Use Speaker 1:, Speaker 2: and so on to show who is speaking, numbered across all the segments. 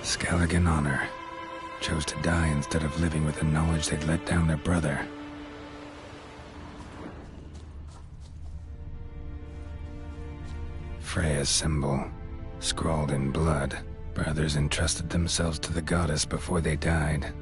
Speaker 1: Skellig in honor. Chose to die instead of living with the knowledge they'd let down their brother. Freya's symbol, scrawled in blood. Brothers entrusted themselves to the goddess before they died.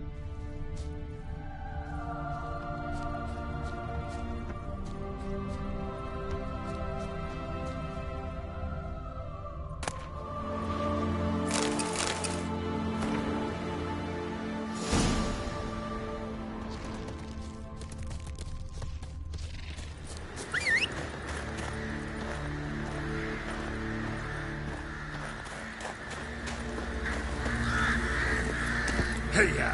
Speaker 2: Hey-ya!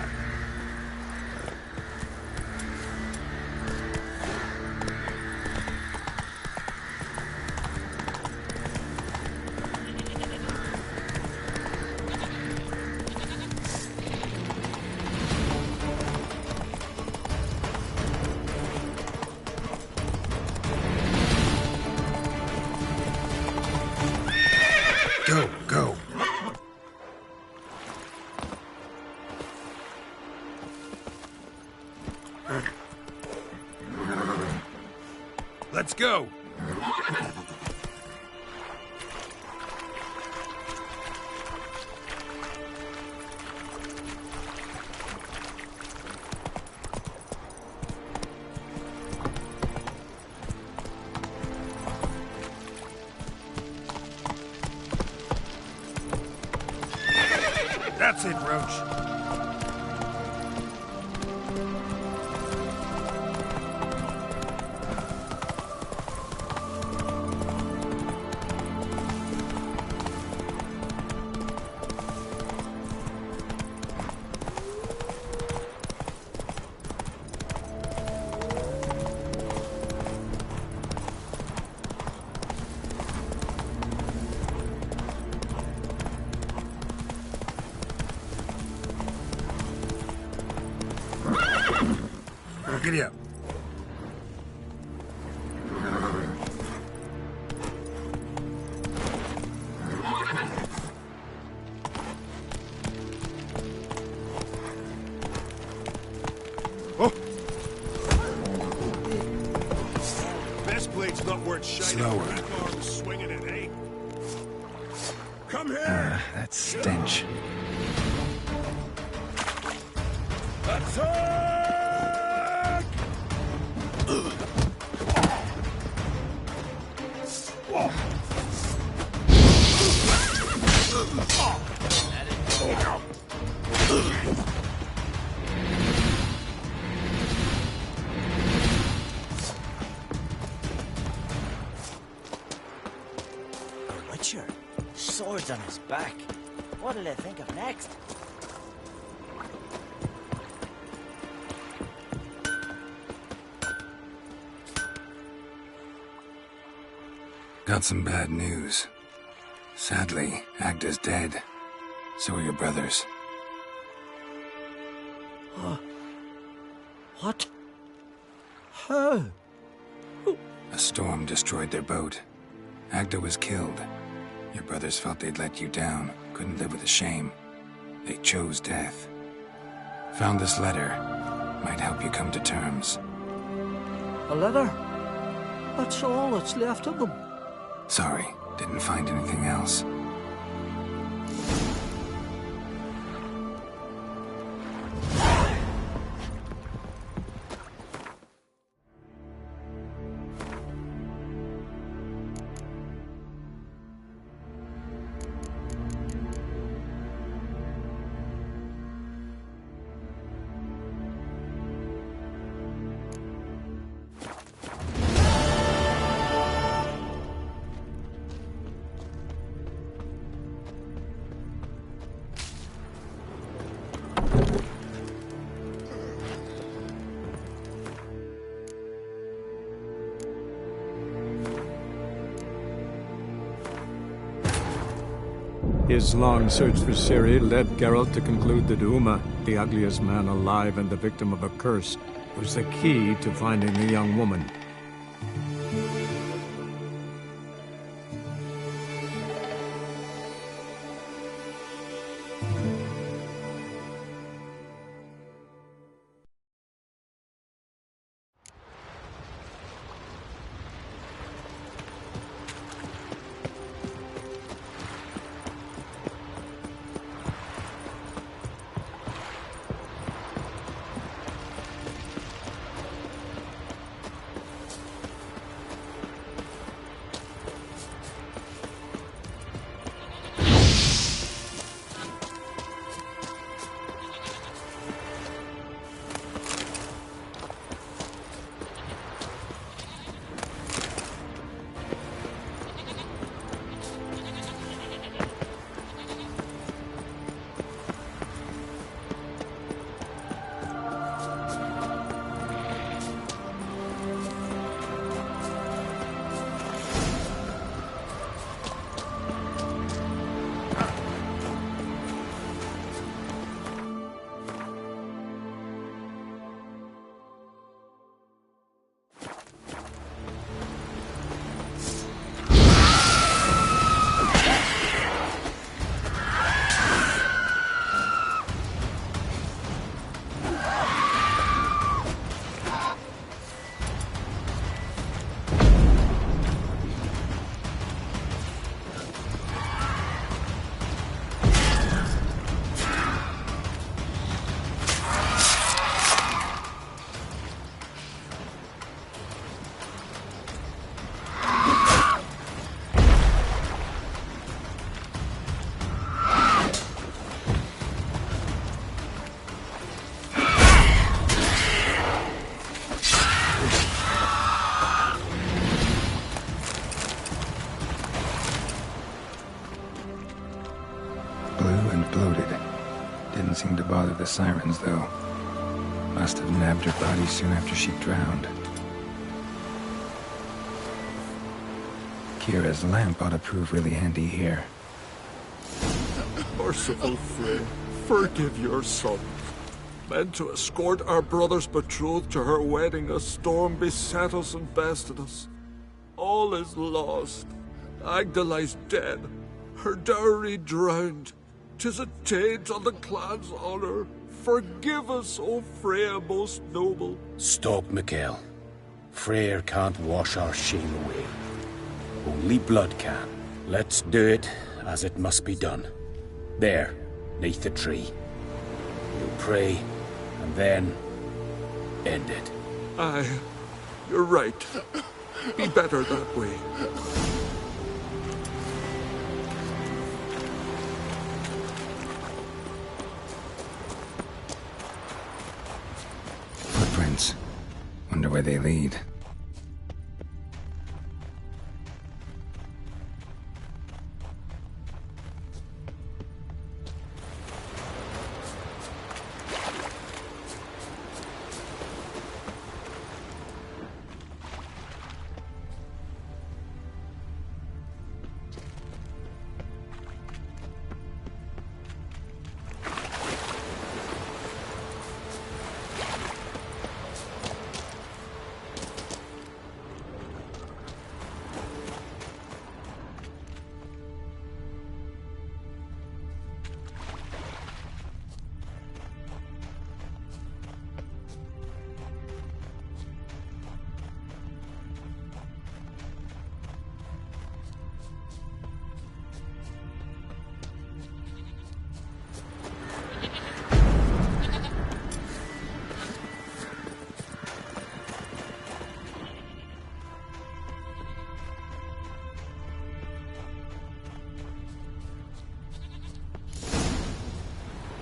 Speaker 2: Go, go. Let's go! That's it, Roach. Giddy up. Oh! Best blade's not worth shining. Slower. Swinging it, eh? Come here!
Speaker 1: That stench.
Speaker 2: Attack!
Speaker 3: A Witcher? Swords on his back. What'll they think of next?
Speaker 1: Got some bad news. Sadly, Agda's dead. So are your brothers.
Speaker 3: What? How?
Speaker 1: A storm destroyed their boat. Agda was killed. Your brothers felt they'd let you down, couldn't live with the shame. They chose death. Found this letter. Might help you come to terms.
Speaker 4: A letter? That's all that's left of them.
Speaker 1: Sorry, didn't find anything else.
Speaker 5: His long search for Ciri led Geralt to conclude that Uma, the ugliest man alive and the victim of a curse, was the key to finding the young woman.
Speaker 1: blue and bloated. Didn't seem to bother the sirens, though. Must have nabbed her body soon after she drowned. Kira's lamp ought to prove really handy here.
Speaker 6: Merciful Frey, forgive your son. Meant to escort our brother's betrothed to her wedding, a storm beset us and bested us. All is lost. Agda lies dead, her dowry drowned. 'Tis a taint on the clan's honor. Forgive us, O Freya most noble.
Speaker 7: Stop, Mikael. Freyr can't wash our shame away. Only blood can. Let's do it as it must be done. There, neath the tree. We'll pray, and then end it.
Speaker 6: Aye, you're right. Be better that way.
Speaker 1: Footprints. Wonder where they lead.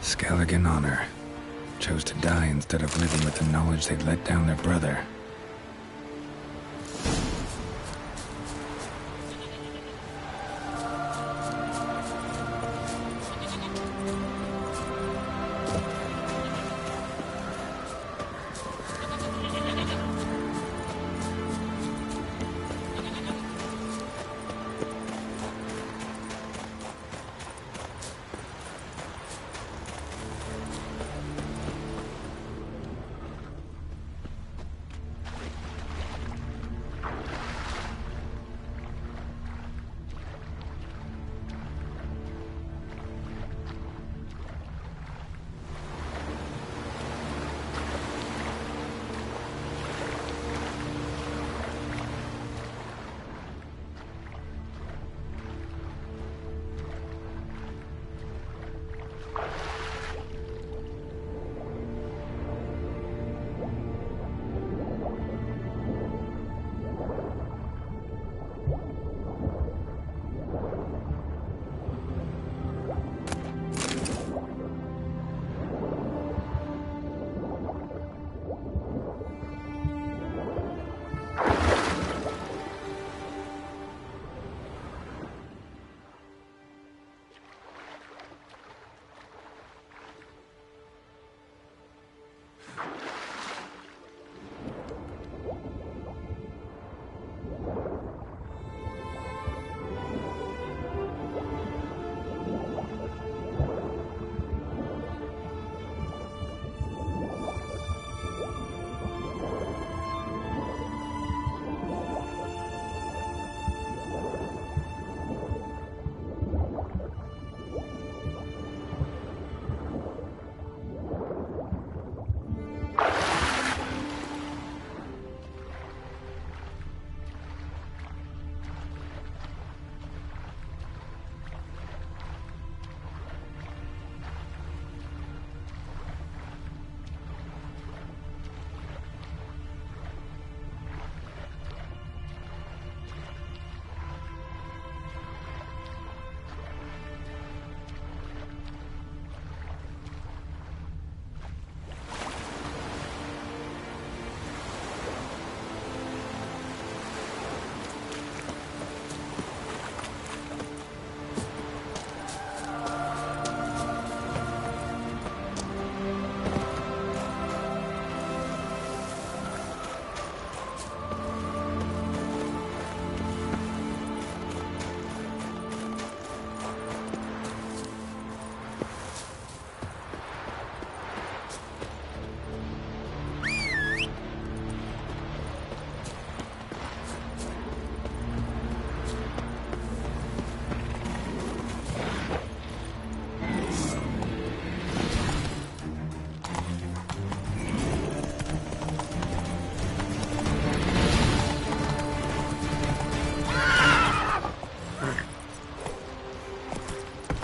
Speaker 1: Skelligan Honor chose to die instead of living with the knowledge they'd let down their brother.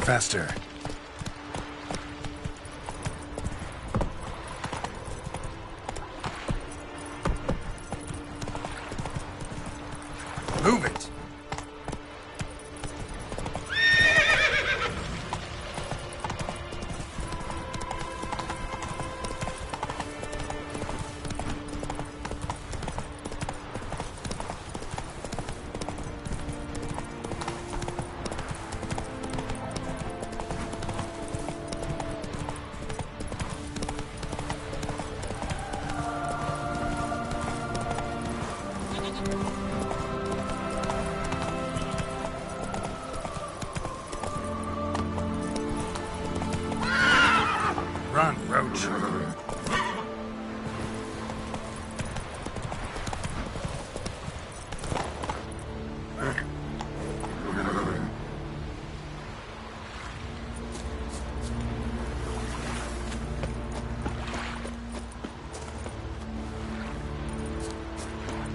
Speaker 1: Faster. Move it! Run, Roach.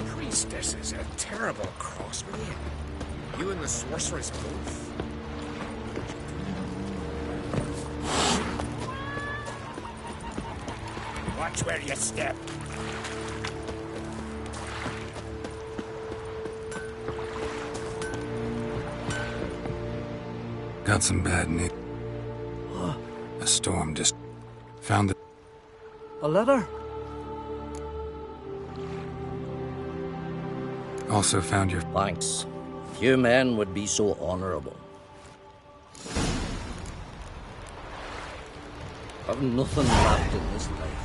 Speaker 8: Priestess is a terrible crossbreed. You and the sorceress both. Watch where you step.
Speaker 1: Got some bad news. A storm just found the...
Speaker 4: A letter?
Speaker 1: Also found your...
Speaker 9: Thanks. Few men would be so honorable. I've nothing left in this life.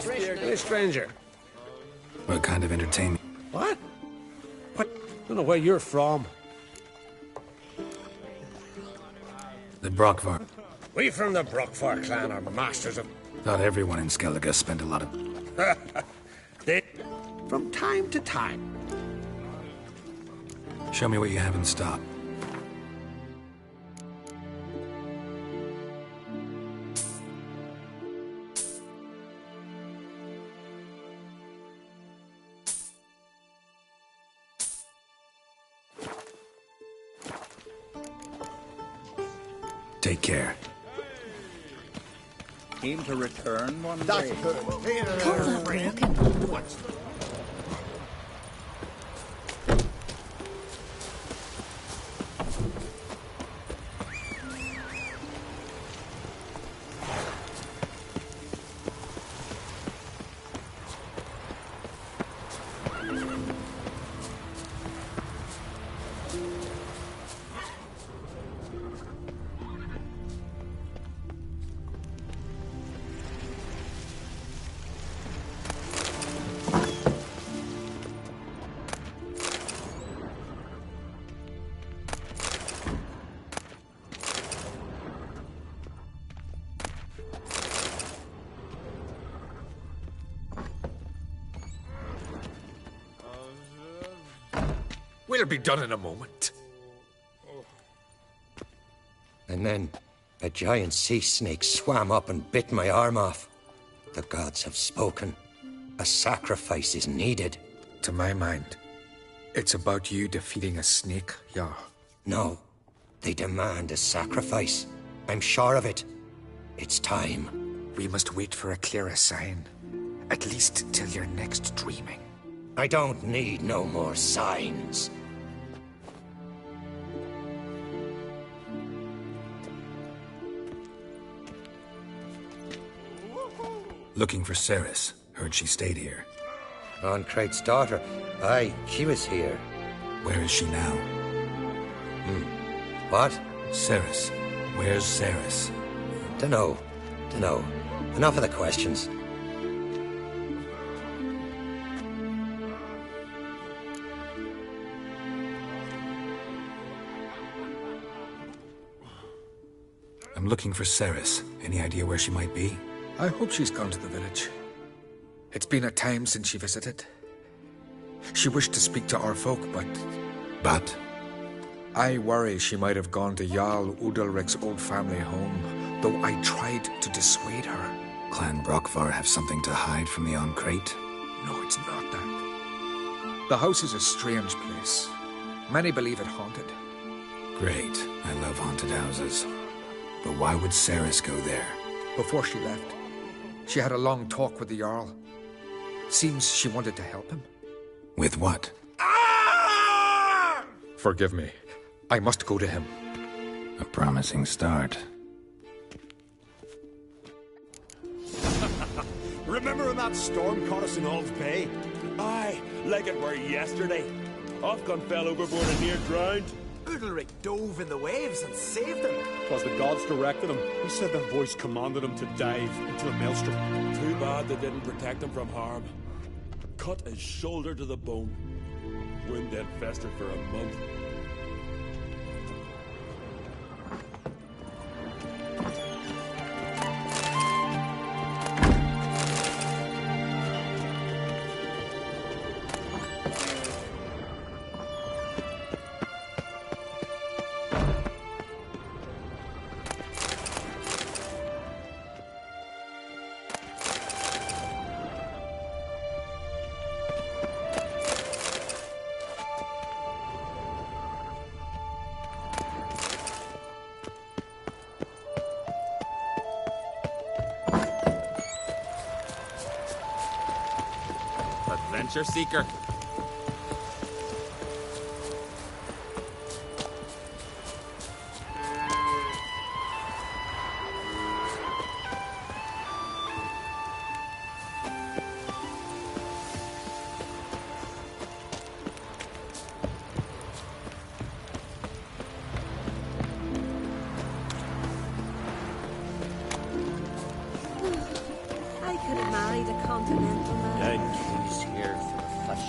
Speaker 8: Hey, stranger.
Speaker 1: What kind of entertainment?
Speaker 8: What? What? I don't know where you're from.
Speaker 1: The Brockvar.
Speaker 8: We from the Brockvar clan are masters of...
Speaker 1: Thought everyone in Skellige spent a lot of...
Speaker 8: They... From time to time.
Speaker 1: Show me what you have in stock. Take care.
Speaker 10: Came to return one day.
Speaker 8: We'll be done in a moment.
Speaker 11: And then a giant sea snake swam up and bit my arm off. The gods have spoken. A sacrifice is needed.
Speaker 12: To my mind, it's about you defeating a snake, yeah.
Speaker 11: No, they demand a sacrifice. I'm sure of it. It's time.
Speaker 12: We must wait for a clearer sign. At least till your next dreaming.
Speaker 11: I don't need no more signs.
Speaker 1: Looking for Cerys. Heard she stayed here.
Speaker 11: Ancrate's daughter. Aye, she was here.
Speaker 1: Where is she now?
Speaker 11: What?
Speaker 1: Cerys. Where's Cerys?
Speaker 11: Dunno. Enough of the questions.
Speaker 1: I'm looking for Cerys. Any idea where she might be?
Speaker 12: I hope she's gone to the village. It's been a time since she visited. She wished to speak to our folk, but...
Speaker 1: But?
Speaker 12: I worry she might have gone to Jarl Udalric's old family home, though I tried to dissuade her.
Speaker 1: Clan Brockvar have something to hide from the Ancrate?
Speaker 12: No, it's not that. The house is a strange place. Many believe it haunted.
Speaker 1: Great. I love haunted houses. But why would Cerys go there?
Speaker 12: Before she left, she had a long talk with the Jarl. Seems she wanted to help him.
Speaker 1: With what?
Speaker 12: Forgive me. I must go to him.
Speaker 1: A promising start.
Speaker 2: Remember when that storm caught us in Ald's Bay? Aye, like it were yesterday. Ofcon fell overboard and near drowned.
Speaker 13: Udalric dove in the waves and saved him.
Speaker 14: Twas the gods directed him. He said their voice commanded him to dive into the maelstrom.
Speaker 2: Too bad they didn't protect him from harm. Cut his shoulder to the bone. Wound had festered for a month.
Speaker 15: Adventure seeker.
Speaker 16: I could have married a continental man.
Speaker 9: He's here for fish.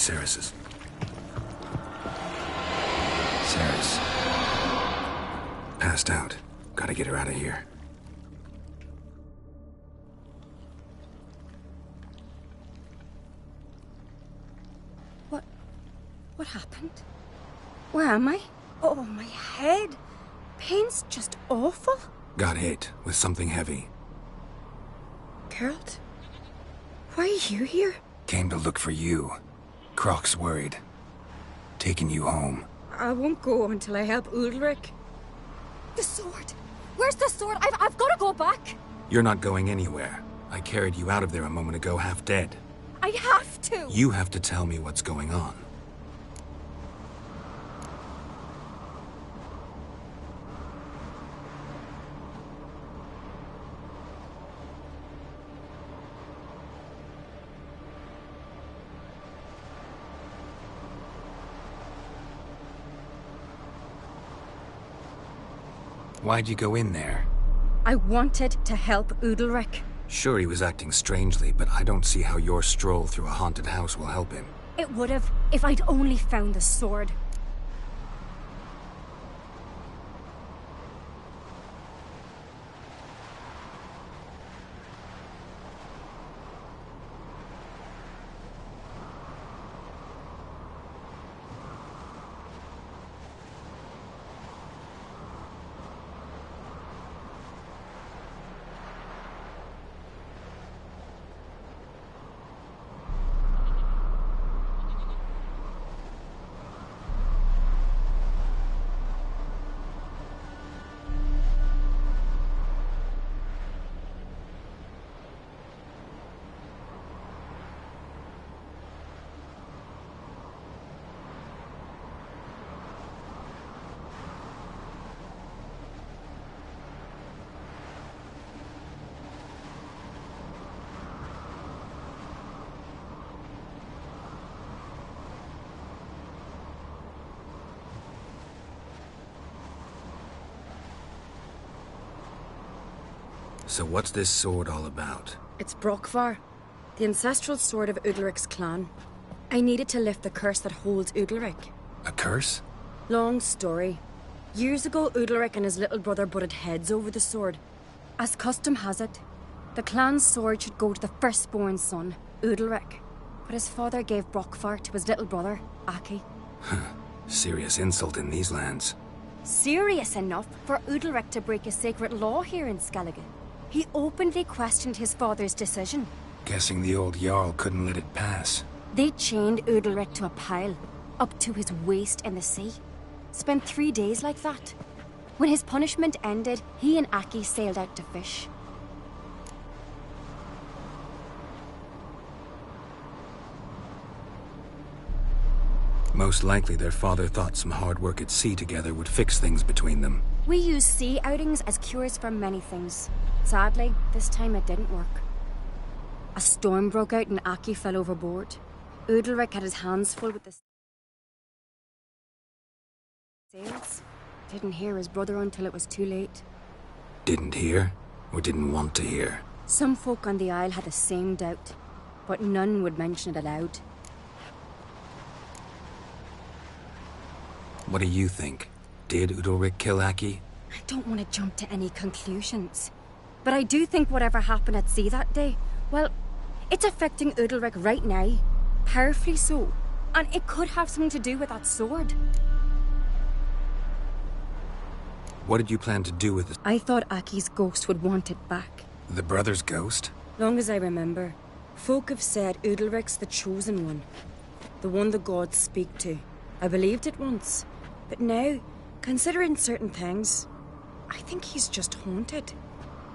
Speaker 1: Cerys's. Cerys. Passed out. Gotta get her out of here.
Speaker 16: What happened? Where am I? Oh, my head. Pain's just awful.
Speaker 1: Got hit with something heavy.
Speaker 16: Geralt? Why are you here?
Speaker 1: Came to look for you. Croc's worried. Taking you home.
Speaker 16: I won't go until I help Udalric. The sword! Where's the sword? I've got to go back!
Speaker 1: You're not going anywhere. I carried you out of there a moment ago, half dead.
Speaker 16: I have to!
Speaker 1: You have to tell me what's going on. Why'd you go in there?
Speaker 16: I wanted to help Udalric.
Speaker 1: Sure, he was acting strangely, but I don't see how your stroll through a haunted house will help him.
Speaker 16: It would have, if I'd only found the sword.
Speaker 1: So what's this sword all about?
Speaker 16: It's Brokvar, the ancestral sword of Udalric's clan. I needed to lift the curse that holds Udalric.
Speaker 1: A curse?
Speaker 16: Long story. Years ago, Udalric and his little brother butted heads over the sword. As custom has it, the clan's sword should go to the firstborn son, Udalric. But his father gave Brokvar to his little brother, Aki.
Speaker 1: Serious insult in these lands.
Speaker 16: Serious enough for Udalric to break a sacred law here in Skellige. He openly questioned his father's decision.
Speaker 1: Guessing the old Jarl couldn't let it pass.
Speaker 16: They chained Udalric to a pile, up to his waist in the sea. Spent 3 days like that. When his punishment ended, he and Aki sailed out to fish.
Speaker 1: Most likely their father thought some hard work at sea together would fix things between them.
Speaker 16: We use sea outings as cures for many things. Sadly, this time it didn't work. A storm broke out and Aki fell overboard. Udalric had his hands full with the sails. Didn't hear his brother until it was too late.
Speaker 1: Didn't hear? Or didn't want to hear?
Speaker 16: Some folk on the Isle had the same doubt, but none would mention it aloud.
Speaker 1: What do you think? Did Udalric kill Aki?
Speaker 16: I don't want to jump to any conclusions. But I do think whatever happened at sea that day, well, it's affecting Udalric right now. Powerfully so. And it could have something to do with that sword.
Speaker 1: What did you plan to do with it?
Speaker 16: I thought Aki's ghost would want it back.
Speaker 1: The brother's ghost?
Speaker 16: Long as I remember, folk have said Udalric's the chosen one. The one the gods speak to. I believed it once. But now, considering certain things, I think he's just haunted.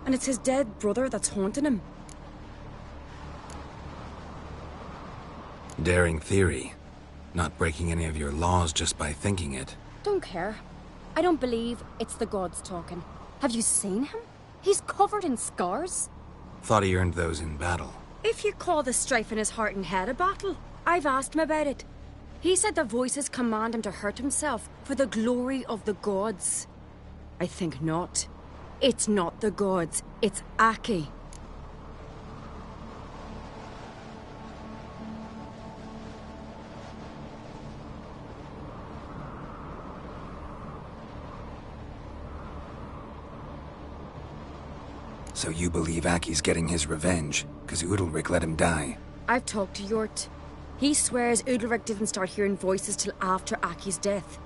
Speaker 16: And it's his dead brother that's haunting him.
Speaker 1: Daring theory. Not breaking any of your laws just by thinking it.
Speaker 16: Don't care. I don't believe it's the gods talking. Have you seen him? He's covered in scars.
Speaker 1: Thought he earned those in battle.
Speaker 16: If you call the strife in his heart and head a battle, I've asked him about it. He said the voices command him to hurt himself for the glory of the gods. I think not. It's not the gods, it's Aki.
Speaker 1: So you believe Aki's getting his revenge, because Udalric let him die?
Speaker 16: I've talked to Yort. He swears Udalric didn't start hearing voices till after Aki's death.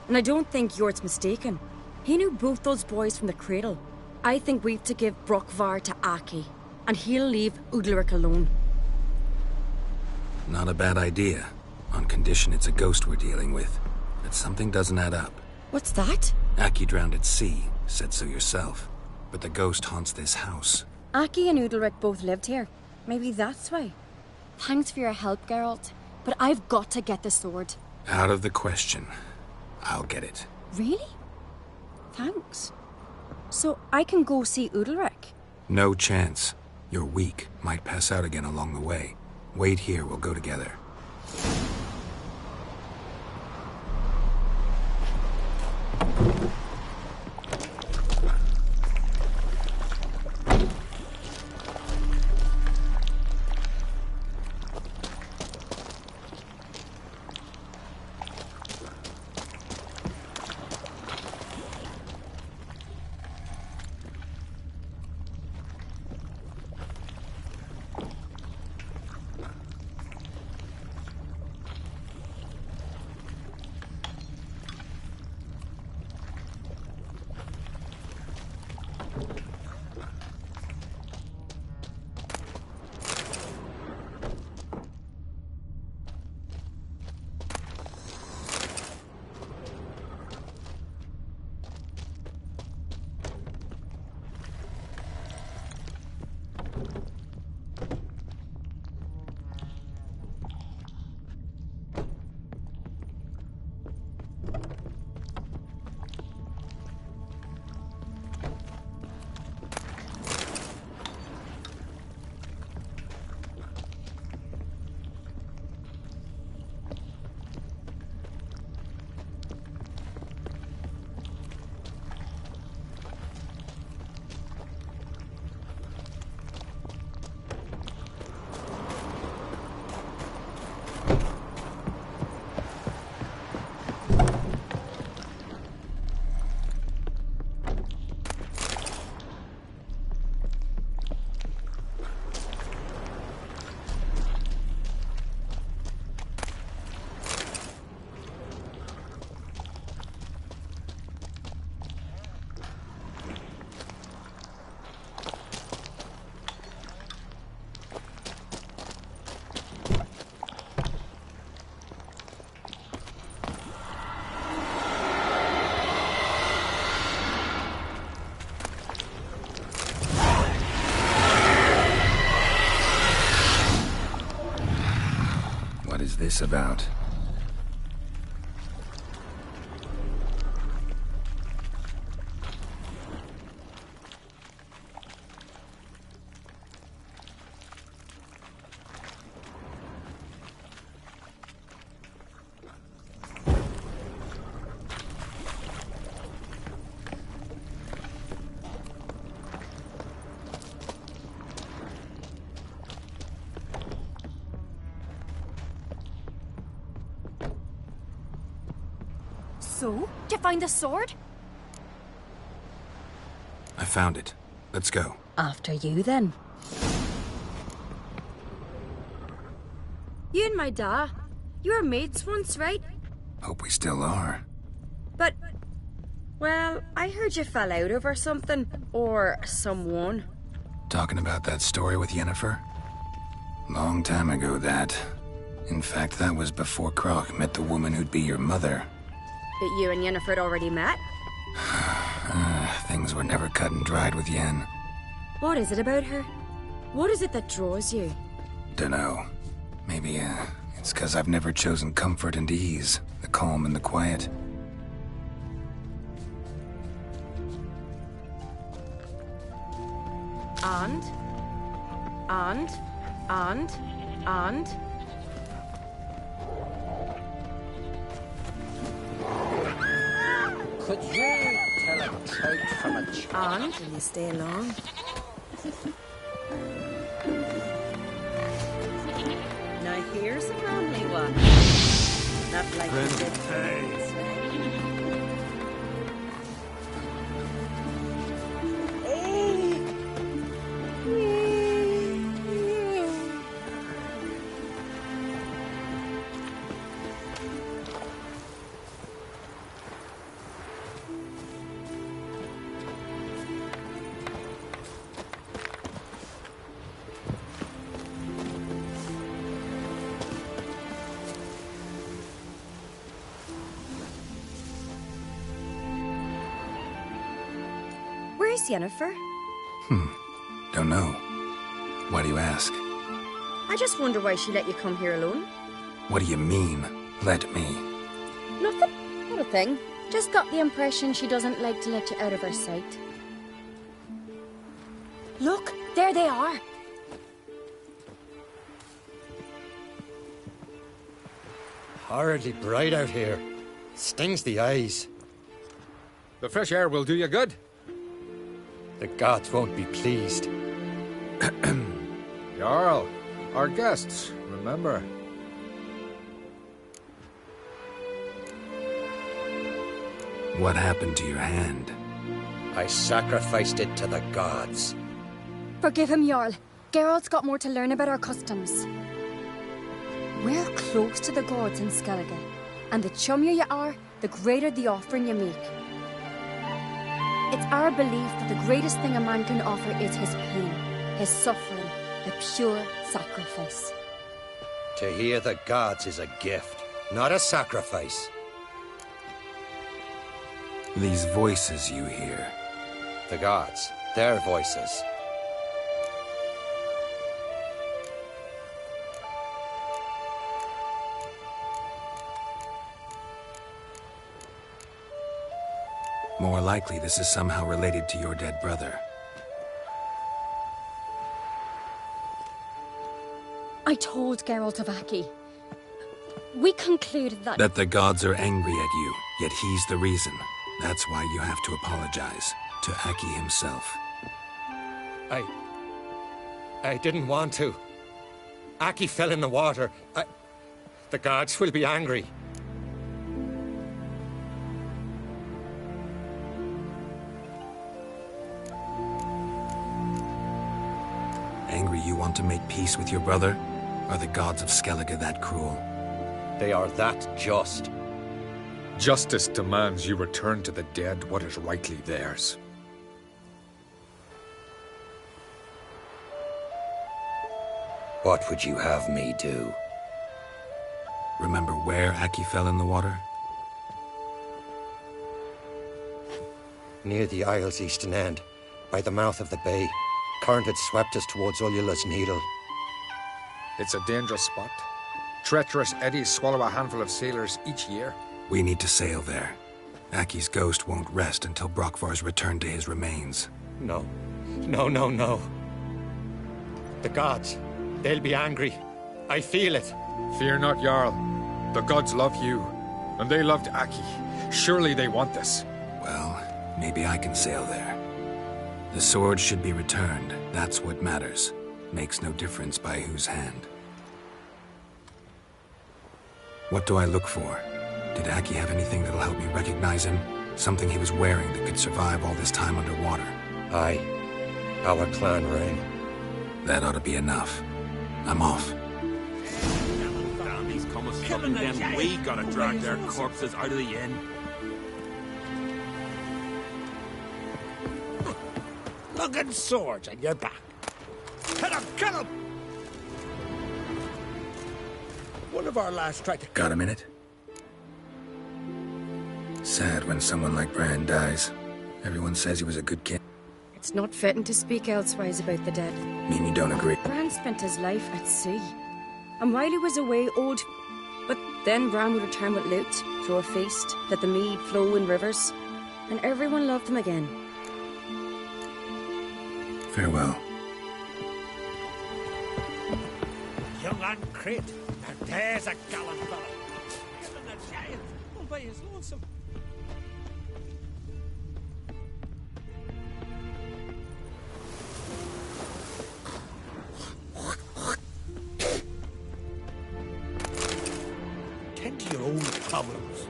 Speaker 16: And I don't think Yort's mistaken. He knew both those boys from the cradle. I think we've to give Brokvar to Aki, and he'll leave Udalric alone.
Speaker 1: Not a bad idea, on condition it's a ghost we're dealing with. But something doesn't add up.
Speaker 16: What's that?
Speaker 1: Aki drowned at sea, said so yourself. But the ghost haunts this house.
Speaker 16: Aki and Udalric both lived here. Maybe that's why. Thanks for your help, Geralt. But I've got to get the sword.
Speaker 1: Out of the question. I'll get it.
Speaker 16: Really? Thanks. So I can go see Udalric?
Speaker 1: No chance. You're weak. Might pass out again along the way. Wait here, we'll go together. What is this about?
Speaker 16: So, did you find the sword?
Speaker 1: I found it. Let's go.
Speaker 16: After you, then. You and my da, you were mates once, right?
Speaker 1: Hope we still are.
Speaker 16: But, well, I heard you fell out over something. Or someone.
Speaker 1: Talking about that story with Yennefer? Long time ago, that. In fact, that was before Croc met the woman who'd be your mother.
Speaker 16: But you and Yennefer had already met?
Speaker 1: Things were never cut and dried with Yen.
Speaker 16: What is it about her? What is it that draws you?
Speaker 1: Dunno. Maybe, it's 'cause I've never chosen comfort and ease, the calm and the quiet.
Speaker 16: And?
Speaker 10: Could you tell a trout from a chop?
Speaker 16: And? Will you stay long? Now here's a family one. Not like you did first, right? Where's Yennefer?
Speaker 1: Don't know. Why do you ask?
Speaker 16: I just wonder why she let you come here alone.
Speaker 1: What do you mean, let me?
Speaker 16: Nothing. Not a thing. Just got the impression she doesn't like to let you out of her sight. Look, there they are.
Speaker 11: Horridly bright out here. Stings the eyes.
Speaker 12: The fresh air will do you good.
Speaker 11: The gods won't be pleased.
Speaker 12: Jarl, our guests, remember.
Speaker 1: What happened to your hand?
Speaker 11: I sacrificed it to the gods.
Speaker 16: Forgive him, Jarl. Geralt's got more to learn about our customs. We're close to the gods in Skellige, and the chummier you are, the greater the offering you make. It's our belief that the greatest thing a man can offer is his pain, his suffering, a pure sacrifice.
Speaker 11: To hear the gods is a gift, not a sacrifice.
Speaker 1: These voices you hear.
Speaker 11: The gods, their voices.
Speaker 1: More likely this is somehow related to your dead brother.
Speaker 16: I told Geralt of Aki. We concluded that...
Speaker 1: That the gods are angry at you, yet he's the reason. That's why you have to apologize to Aki himself.
Speaker 11: I didn't want to. Aki fell in the water. The gods will be angry.
Speaker 1: Angry you want to make peace with your brother? Are the gods of Skellige that cruel?
Speaker 11: They are that just.
Speaker 12: Justice demands you return to the dead what is rightly theirs.
Speaker 11: What would you have me do?
Speaker 1: Remember where Aki fell in the water?
Speaker 11: Near the Isle's eastern end, by the mouth of the bay. Current had swept us towards Ullula's Needle.
Speaker 12: It's a dangerous spot. Treacherous eddies swallow a handful of sailors each year.
Speaker 1: We need to sail there. Aki's ghost won't rest until Brokvar's returned to his remains.
Speaker 11: No. No. The gods, they'll be angry. I feel it.
Speaker 12: Fear not, Jarl. The gods love you, and they loved Aki. Surely they want this.
Speaker 1: Well, maybe I can sail there. The sword should be returned. That's what matters. Makes no difference by whose hand. What do I look for? Did Aki have anything that'll help me recognize him? Something he was wearing that could survive all this time underwater?
Speaker 11: Aye. Our clan ring.
Speaker 1: That ought to be enough. I'm off.
Speaker 15: Damn these comers fucking then we gotta drag their corpses out of the inn.
Speaker 13: Fucking swords on your back. Hit him! Kill him! One of our lads tried to...
Speaker 1: Got a minute? Sad when someone like Bran dies. Everyone says he was a good kid.
Speaker 16: It's not fitting to speak elsewise about the dead.
Speaker 1: Mean you don't agree?
Speaker 16: Bran spent his life at sea. And while he was away, But then Bran would return with loot, throw a feast, let the mead flow in rivers, and everyone loved him again.
Speaker 1: Farewell.
Speaker 13: Young Ancrate, now there's a gallant fella. Even the giant, all by his lonesome. Tend to your own problems.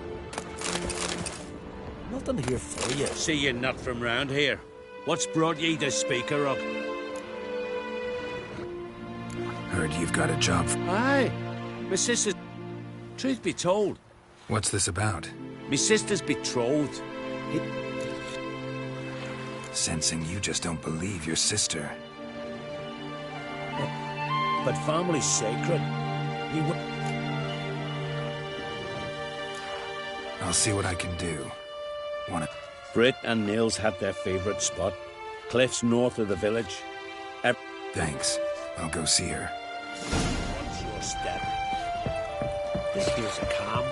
Speaker 13: Nothing here for you.
Speaker 17: See you not from round here. What's brought ye to Speaker of?
Speaker 1: Heard you've got a job.
Speaker 17: Aye. My sister... Truth be told.
Speaker 1: What's this about?
Speaker 17: My sister's betrothed.
Speaker 1: Sensing you just don't believe your sister.
Speaker 17: But family's sacred. You would...
Speaker 1: I'll see what I can do. Wanna...
Speaker 17: Britt and Nils had their favourite spot. Cliffs north of the village.
Speaker 1: Thanks. I'll go see her.
Speaker 13: Watch your step. This here's a camp.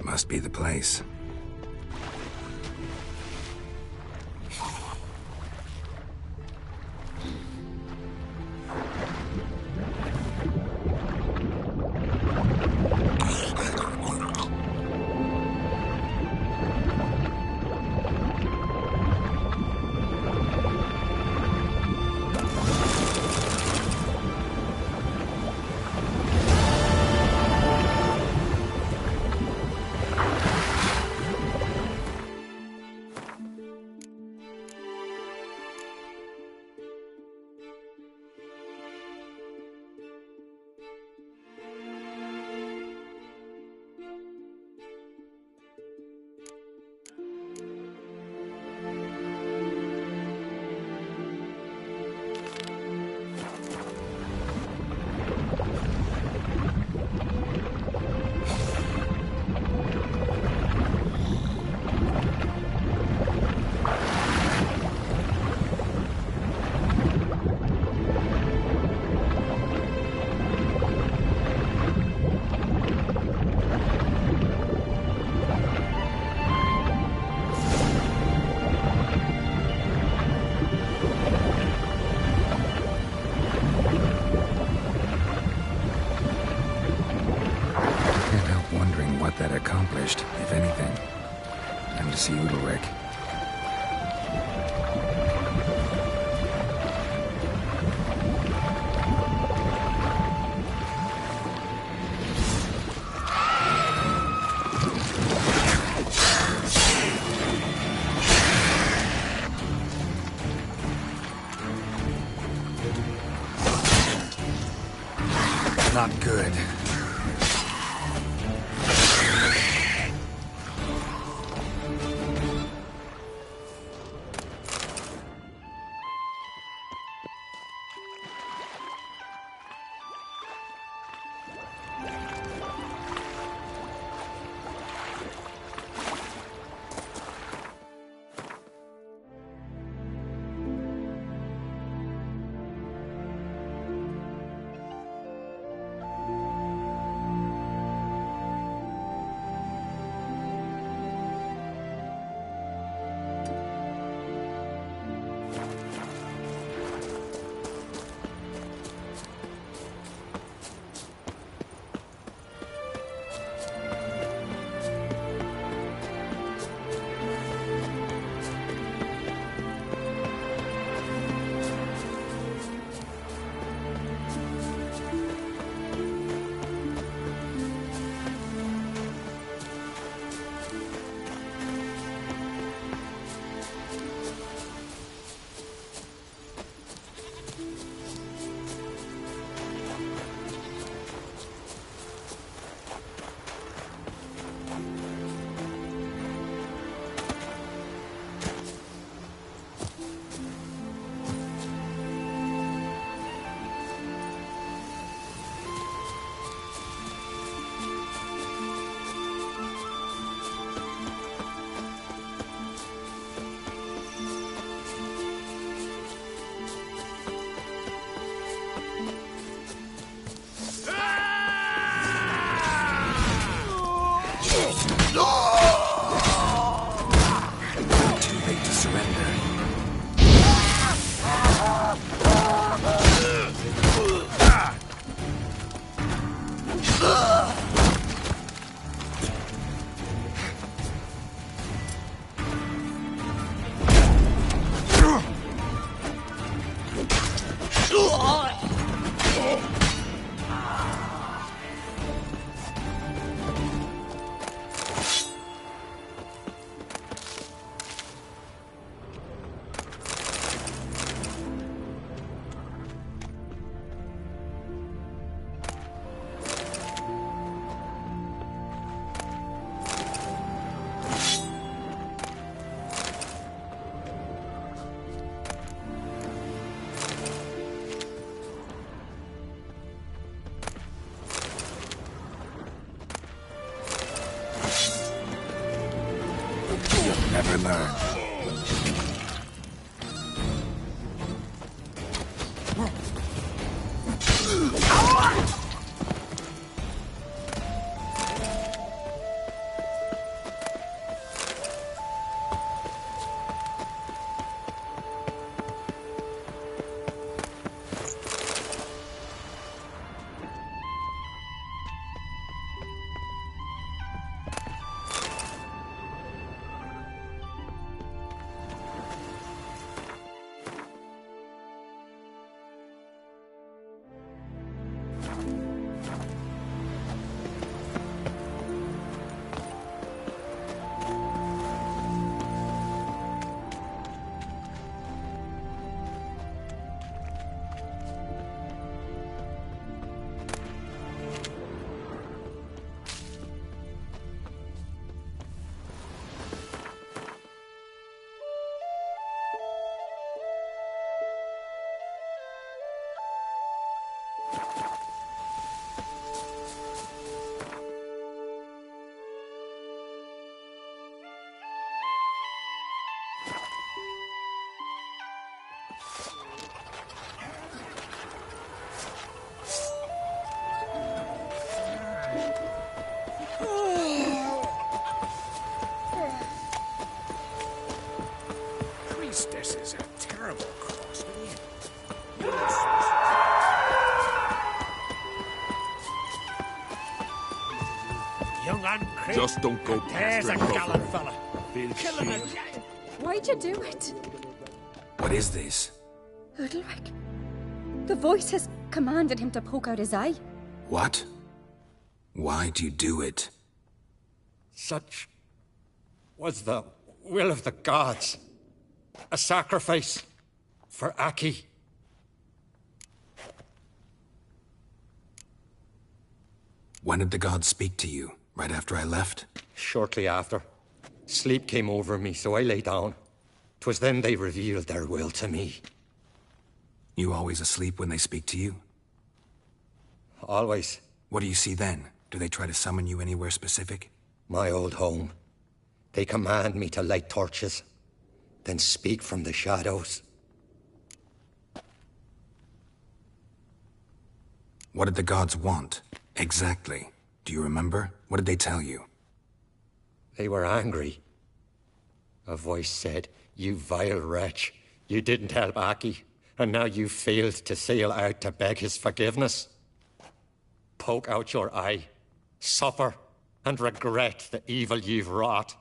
Speaker 1: Must be the place. If anything. Time to see Udalryk. Not good. Too late to surrender. You'll never learn.
Speaker 8: Priestess is a terrible cross with you.
Speaker 13: Young Ancred.
Speaker 15: Just don't go past
Speaker 13: There's
Speaker 15: her,
Speaker 13: a
Speaker 15: Crawford.
Speaker 13: gallant fella.
Speaker 15: Feel
Speaker 13: Killing a
Speaker 15: shame.
Speaker 13: giant.
Speaker 16: Why'd you do it?
Speaker 1: What is this?
Speaker 16: Udalric. The voice has commanded him to poke out his eye.
Speaker 1: What? Why'd you do it?
Speaker 11: Such was the will of the gods. A sacrifice for Aki.
Speaker 1: When did the gods speak to you? Right after I left?
Speaker 11: Shortly after. Sleep came over me, so I lay down. 'Twas then they revealed their will to me.
Speaker 1: You always asleep when they speak to you?
Speaker 11: Always.
Speaker 1: What do you see then? Do they try to summon you anywhere specific?
Speaker 11: My old home. They command me to light torches, then speak from the shadows.
Speaker 1: What did the gods want? Exactly. Do you remember? What did they tell you?
Speaker 11: They were angry. A voice said, "You vile wretch, you didn't help Aki, and now you failed to sail out to beg his forgiveness. Poke out your eye, suffer, and regret the evil you've wrought."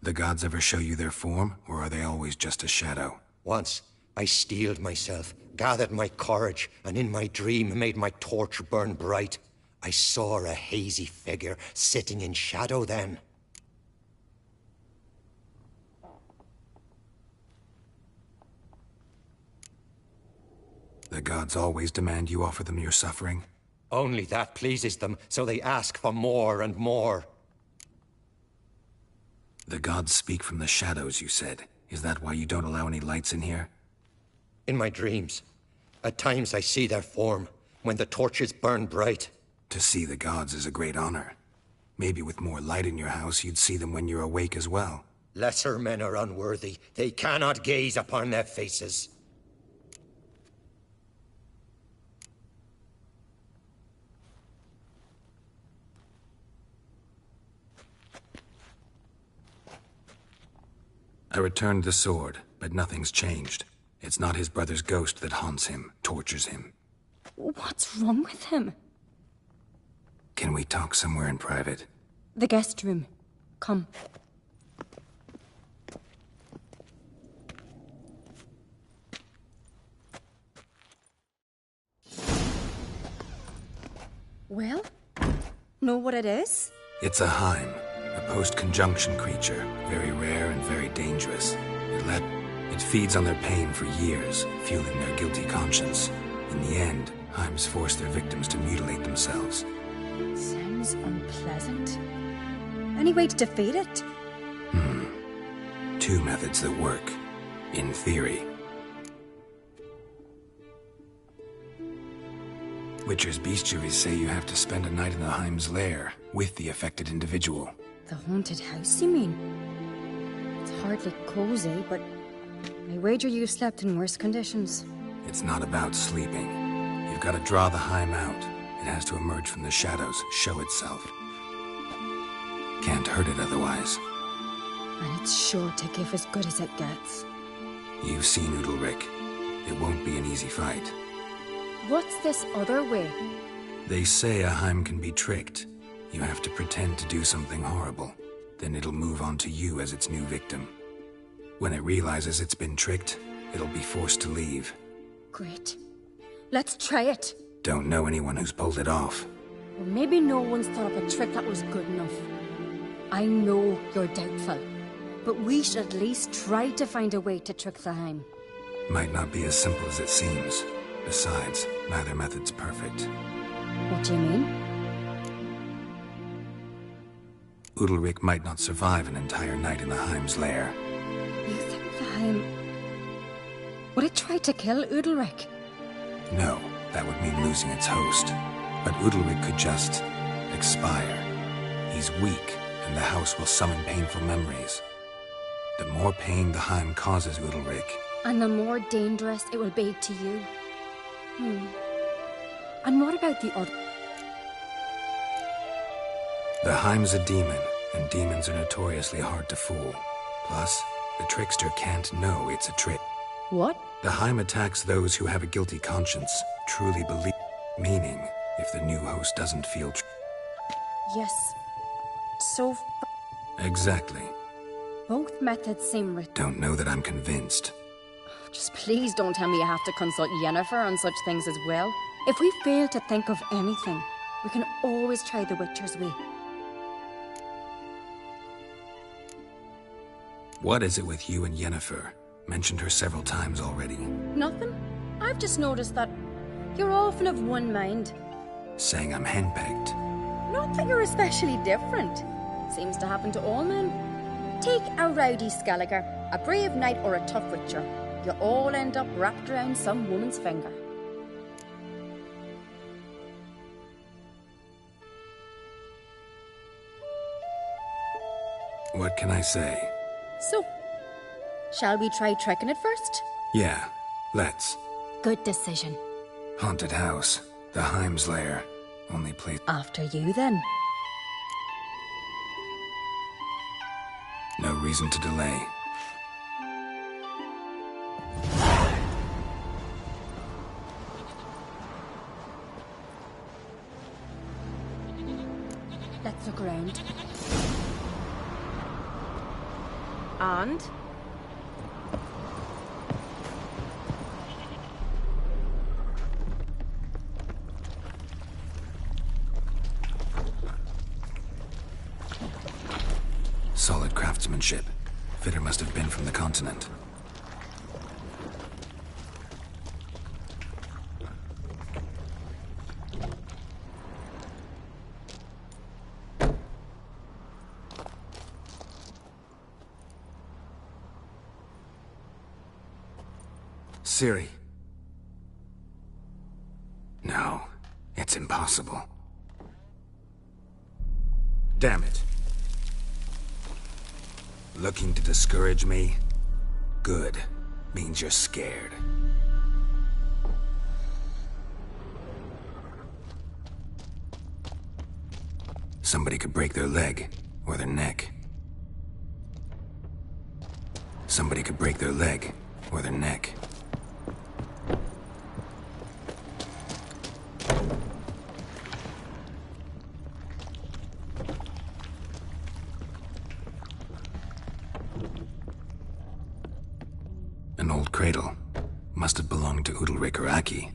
Speaker 1: The gods ever show you their form, or are they always just a shadow?
Speaker 11: Once, I steeled myself, gathered my courage, and in my dream made my torch burn bright. I saw a hazy figure sitting in shadow then.
Speaker 1: The gods always demand you offer them your suffering?
Speaker 11: Only that pleases them, so they ask for more and more.
Speaker 1: The gods speak from the shadows, you said. Is that why you don't allow any lights in here?
Speaker 11: In my dreams, at times I see their form, when the torches burn bright.
Speaker 1: To see the gods is a great honor. Maybe with more light in your house, you'd see them when you're awake as well.
Speaker 11: Lesser men are unworthy. They cannot gaze upon their faces.
Speaker 1: I returned the sword, but nothing's changed. It's not his brother's ghost that haunts him, tortures him.
Speaker 16: What's wrong with him?
Speaker 1: Can we talk somewhere in private?
Speaker 16: The guest room. Come. Well, know what it is?
Speaker 1: It's a Heim, a post-conjunction creature, very rare and very dangerous. It feeds on their pain for years, fueling their guilty conscience. In the end, Heims force their victims to mutilate themselves.
Speaker 16: Sounds unpleasant. Any way to defeat it?
Speaker 1: Two methods that work. In theory. Witcher's bestiaries say you have to spend a night in the Heim's lair, with the affected individual.
Speaker 16: The haunted house, you mean? It's hardly cozy, but I wager you've slept in worse conditions.
Speaker 1: It's not about sleeping. You've got to draw the Heim out. It has to emerge from the shadows, show itself. Can't hurt it otherwise.
Speaker 16: And it's sure to give as good as it gets.
Speaker 1: You've seen Udalryk. It won't be an easy fight.
Speaker 16: What's this other way?
Speaker 1: They say a Heim can be tricked. You have to pretend to do something horrible. Then it'll move on to you as its new victim. When it realizes it's been tricked, it'll be forced to leave.
Speaker 16: Great. Let's try it.
Speaker 1: Don't know anyone who's pulled it off.
Speaker 16: Or maybe no one's thought of a trick that was good enough. I know you're doubtful, but we should at least try to find a way to trick the Heim.
Speaker 1: Might not be as simple as it seems. Besides, neither method's perfect.
Speaker 16: What do you mean?
Speaker 1: Udalryk might not survive an entire night in the Heim's lair.
Speaker 16: You think the Heim... Would it try to kill Udalryk?
Speaker 1: No, that would mean losing its host. But Udalryk could just... expire. He's weak, and the house will summon painful memories. The more pain the Heim causes Udalryk...
Speaker 16: And the more dangerous it will be to you. And what about the other?
Speaker 1: The Heim's a demon, and demons are notoriously hard to fool. Plus, the trickster can't know it's a trick.
Speaker 16: What?
Speaker 1: The Heim attacks those who have a guilty conscience, truly believe... Meaning, if the new host doesn't feel...
Speaker 16: Yes. So...
Speaker 1: Exactly.
Speaker 16: Both methods seem...
Speaker 1: Don't know that I'm convinced.
Speaker 16: Just please don't tell me you have to consult Yennefer on such things as well. If we fail to think of anything, we can always try the Witcher's way.
Speaker 1: What is it with you and Yennefer? Mentioned her several times already.
Speaker 16: Nothing. I've just noticed that you're often of one mind.
Speaker 1: Saying I'm henpecked.
Speaker 16: Not that you're especially different. Seems to happen to all men. Take a rowdy Skelliger, a brave knight or a tough Witcher. You all end up wrapped around some woman's finger.
Speaker 1: What can I say?
Speaker 16: So, shall we try tricking it first?
Speaker 1: Yeah, let's.
Speaker 16: Good decision.
Speaker 1: Haunted house. The Heim's lair. Only place...
Speaker 16: After you, then.
Speaker 1: No reason to delay.
Speaker 16: Let's look around. And?
Speaker 1: Solid craftsmanship. Fitter must have been from the continent. Ciri. No, it's impossible. Damn it. Looking to discourage me? Good. Means you're scared. Somebody could break their leg, or their neck. Somebody could break their leg, or their neck. An old cradle. Must have belonged to Udalryk or Aki.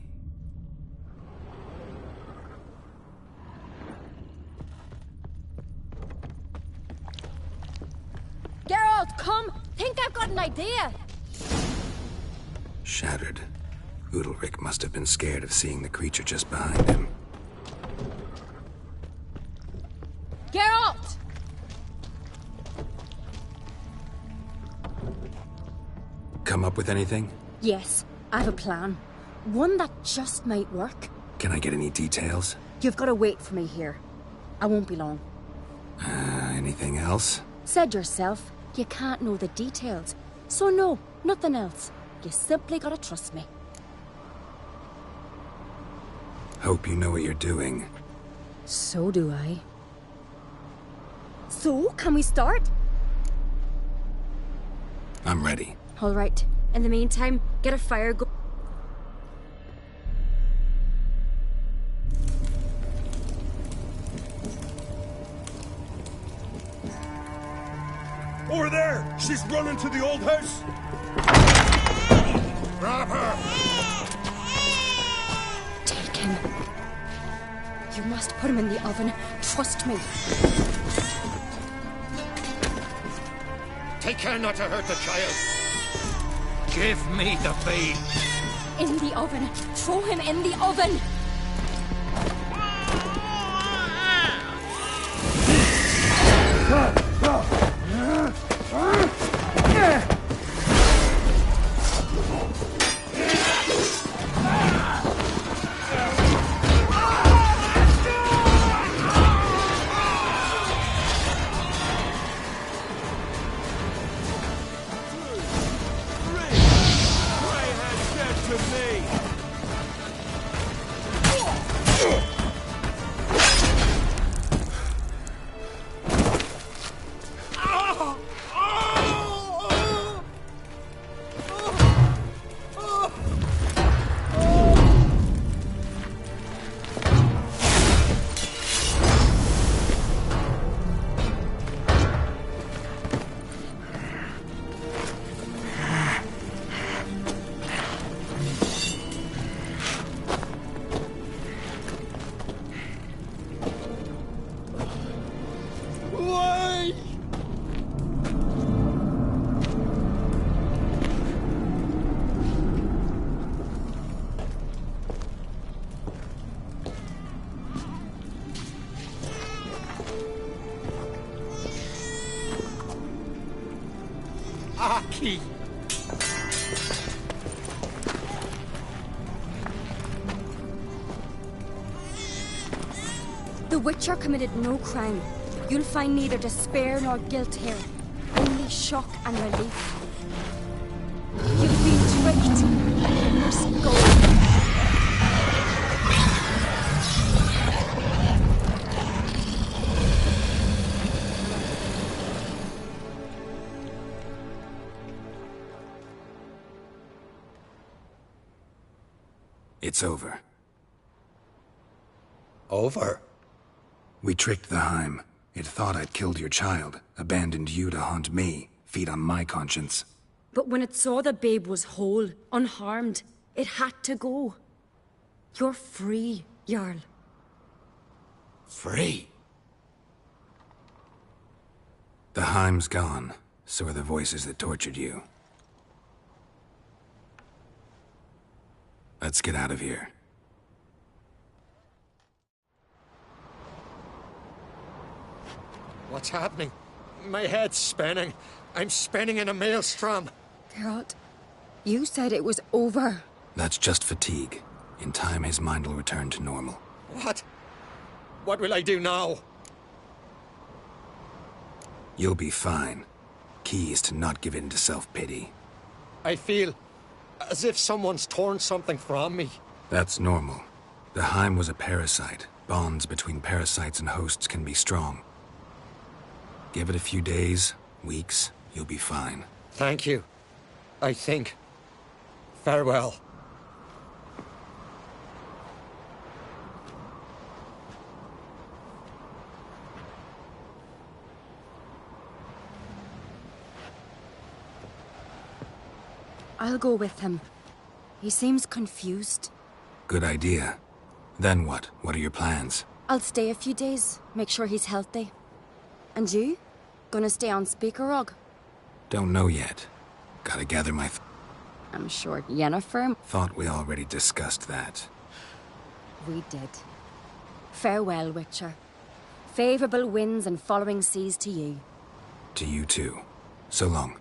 Speaker 16: Geralt, come! Think I've got an idea!
Speaker 1: Shattered. Udalryk must have been scared of seeing the creature just behind him.
Speaker 16: Geralt!
Speaker 1: Come up with anything?
Speaker 16: Yes, I have a plan. One that just might work.
Speaker 1: Can I get any details?
Speaker 16: You've got to wait for me here. I won't be long.
Speaker 1: Anything else?
Speaker 16: Said yourself, you can't know the details. So no, nothing else. You simply gotta trust me.
Speaker 1: Hope you know what you're doing.
Speaker 16: So do I. So, can we start?
Speaker 1: I'm ready.
Speaker 16: All right. In the meantime, get a fire go.
Speaker 2: Over there! She's running to the old house! Grab her!
Speaker 16: Take him. You must put him in the oven. Trust me.
Speaker 11: Take care not to hurt the child. Give me the babe.
Speaker 16: In the oven. Throw him in the oven.
Speaker 11: Aki!
Speaker 16: The Witcher committed no crime. You'll find neither despair nor guilt here. Only shock and relief. You've been tricked. You must go.
Speaker 1: It's over.
Speaker 11: Over?
Speaker 1: We tricked the Heim. It thought I'd killed your child, abandoned you to haunt me, feed on my conscience.
Speaker 16: But when it saw the babe was whole, unharmed, it had to go. You're free, Jarl.
Speaker 11: Free?
Speaker 1: The Heim's gone, so are the voices that tortured you. Let's get out of here.
Speaker 11: What's happening? My head's spinning. I'm spinning in a maelstrom.
Speaker 16: Geralt, you said it was over.
Speaker 1: That's just fatigue. In time, his mind will return to normal.
Speaker 11: What? What will I do now?
Speaker 1: You'll be fine. Key is to not give in to self-pity.
Speaker 11: I feel as if someone's torn something from me.
Speaker 1: That's normal. The Heim was a parasite. Bonds between parasites and hosts can be strong. Give it a few days, weeks, you'll be fine.
Speaker 11: Thank you. I think. Farewell.
Speaker 16: I'll go with him. He seems confused.
Speaker 1: Good idea. Then what? What are your plans?
Speaker 16: I'll stay a few days, make sure he's healthy. And you? Gonna stay on Speaker Rog?
Speaker 1: Don't know yet. Gotta gather my
Speaker 16: I'm sure Yennefer...
Speaker 1: Thought we already discussed that.
Speaker 16: We did. Farewell, Witcher. Favorable winds and following seas to you.
Speaker 1: To you too. So long.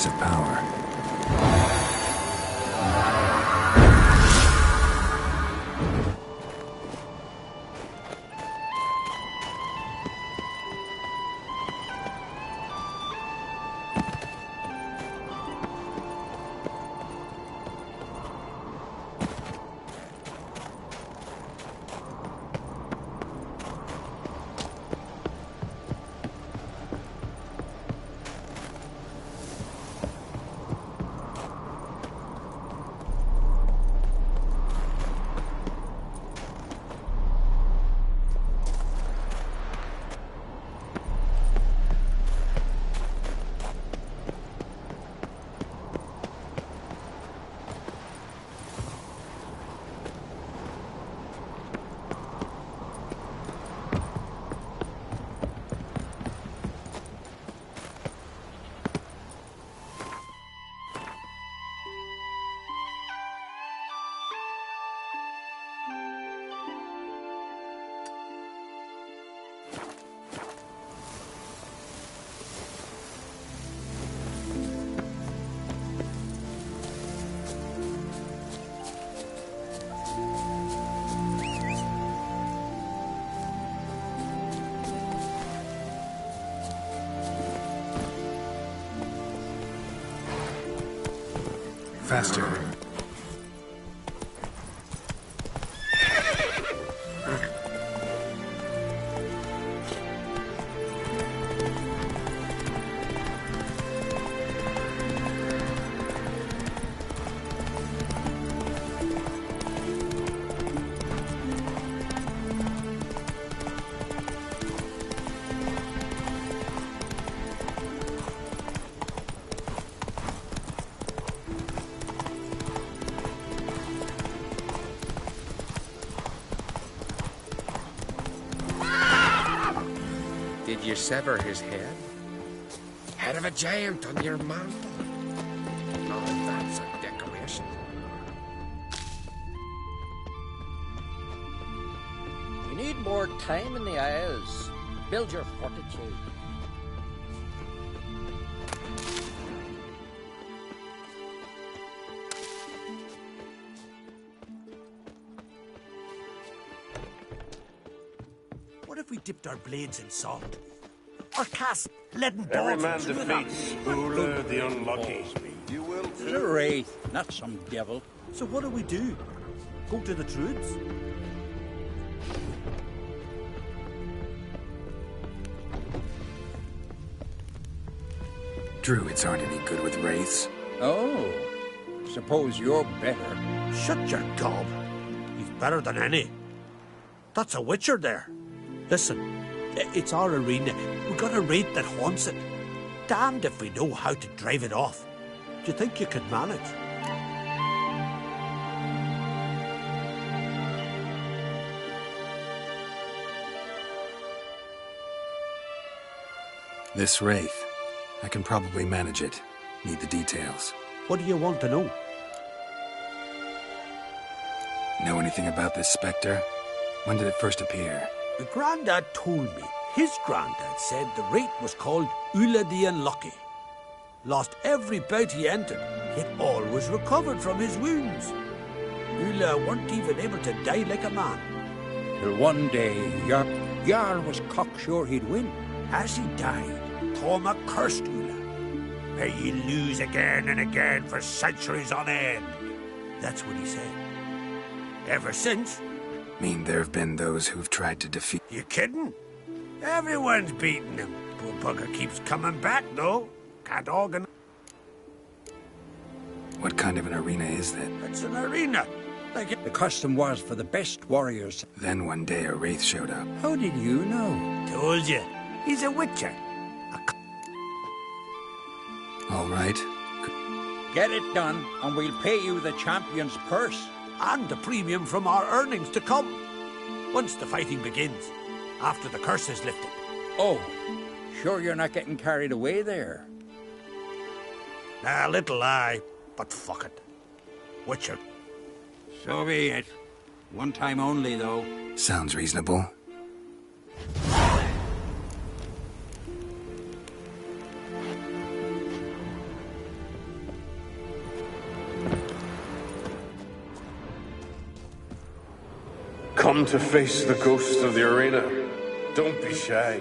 Speaker 1: of power. Faster.
Speaker 8: Did you sever his head? Head of a giant on your mantle. Oh, that's a decoration.
Speaker 10: You need more time in the Isles. Build your fortitude.
Speaker 13: What if we dipped our blades in salt? Or cast leaden
Speaker 2: Every
Speaker 13: balls
Speaker 2: man
Speaker 13: into them?
Speaker 2: defeats Ula the Unlucky. You will
Speaker 18: It's a wraith, not some devil.
Speaker 13: So what do we do? Go to the Druids?
Speaker 1: Druids aren't any good with wraiths.
Speaker 18: Oh, suppose you're better.
Speaker 13: Shut your gob. He's better than any. That's a witcher there. Listen, it's our arena. We've got a wraith that haunts it. Damned if we know how to drive it off. Do you think you could manage?
Speaker 1: This wraith, I can probably manage it. Need the details.
Speaker 13: What do you want to know?
Speaker 1: Know anything about this spectre? When did it first appear?
Speaker 13: The Grandad told me his granddad said the wraith was called Ula the Unlucky. Lost every bout he entered, yet always recovered from his wounds. Ula weren't even able to die like a man.
Speaker 18: Till one day, your Jarl was cocksure he'd win.
Speaker 13: As he died, Toma cursed Ula. May ye lose again and again for centuries on end. That's what he said. Ever since...
Speaker 1: Mean there have been those who've tried to defeat...
Speaker 13: You kidding? Everyone's beating him. Poor bugger keeps coming back, though. Can't organize...
Speaker 1: What kind of an arena is that?
Speaker 13: It's an arena. Like
Speaker 18: the custom was for the best warriors.
Speaker 1: Then one day a wraith showed up.
Speaker 18: How did you know?
Speaker 13: Told you. He's a witcher.
Speaker 1: All right.
Speaker 18: Get it done, and we'll pay you the champion's purse.
Speaker 13: And the premium from our earnings to come. Once the fighting begins. After the curse is lifted.
Speaker 18: Oh, sure you're not getting carried away there?
Speaker 13: A little lie, but fuck it. Witcher.
Speaker 18: So be it. One time only, though.
Speaker 1: Sounds reasonable.
Speaker 19: come to face the ghost of the arena. Don't be shy.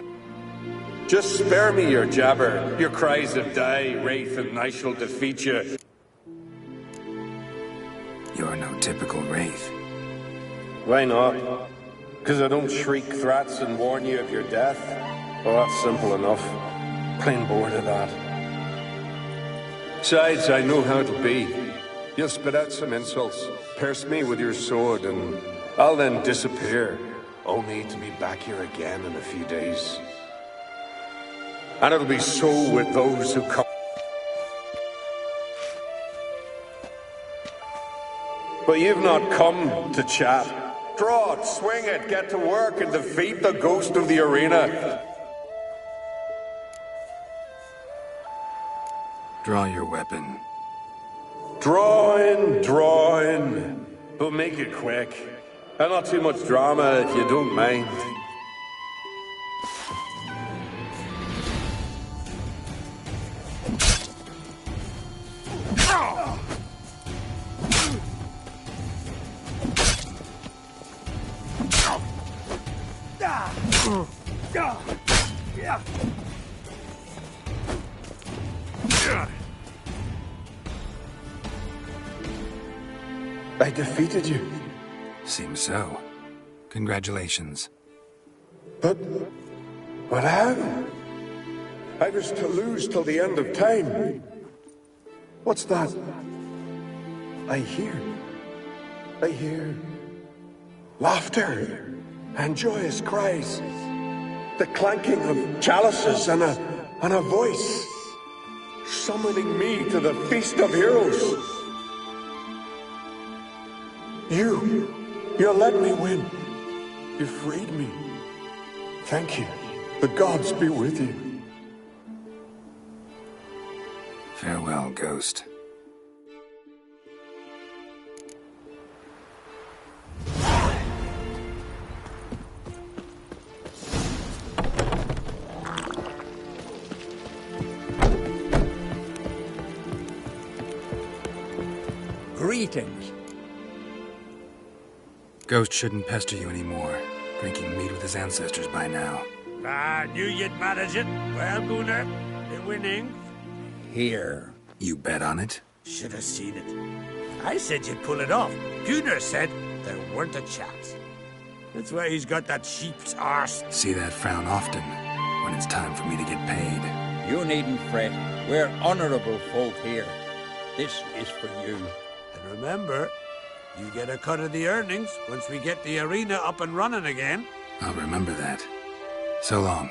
Speaker 19: Just spare me your jabber, your cries of die, wraith, and I shall defeat you.
Speaker 1: You're no typical wraith.
Speaker 19: Why not? Because I don't shriek threats and warn you of your death? Well, that's simple enough. Plain bored of that. Besides, I know how it'll be. You'll spit out some insults, pierce me with your sword, and I'll then disappear, only to be back here again in a few days. And it'll be so with those who come. But you've not come to chat. Draw it, swing it, get to work, and defeat the ghost of the arena.
Speaker 1: Draw your weapon.
Speaker 19: Draw in. But make it quick. And not too much drama if you don't mind. I defeated you.
Speaker 1: Seems so. Congratulations.
Speaker 19: But how? I was to lose till the end of time. What's that? I hear laughter and joyous cries. The clanking of chalices and a voice summoning me to the feast of heroes. You let me win. You freed me. Thank you. The gods be with you.
Speaker 1: Farewell, Ghost.
Speaker 18: Greetings.
Speaker 1: Ghost shouldn't pester you anymore. Drinking meat with his ancestors by now.
Speaker 13: Ah, knew you'd manage it. Well, Gunnar, the winning.
Speaker 18: Here.
Speaker 1: You bet on it?
Speaker 13: Should have seen it. I said you'd pull it off. Gunnar said there weren't a chance. That's why he's got that sheep's arse.
Speaker 1: See that frown often, when it's time for me to get paid.
Speaker 18: You needn't fret. We're honorable folk here. This is for you.
Speaker 13: And remember, you get a cut of the earnings once we get the arena up and running again.
Speaker 1: I'll remember that. So long.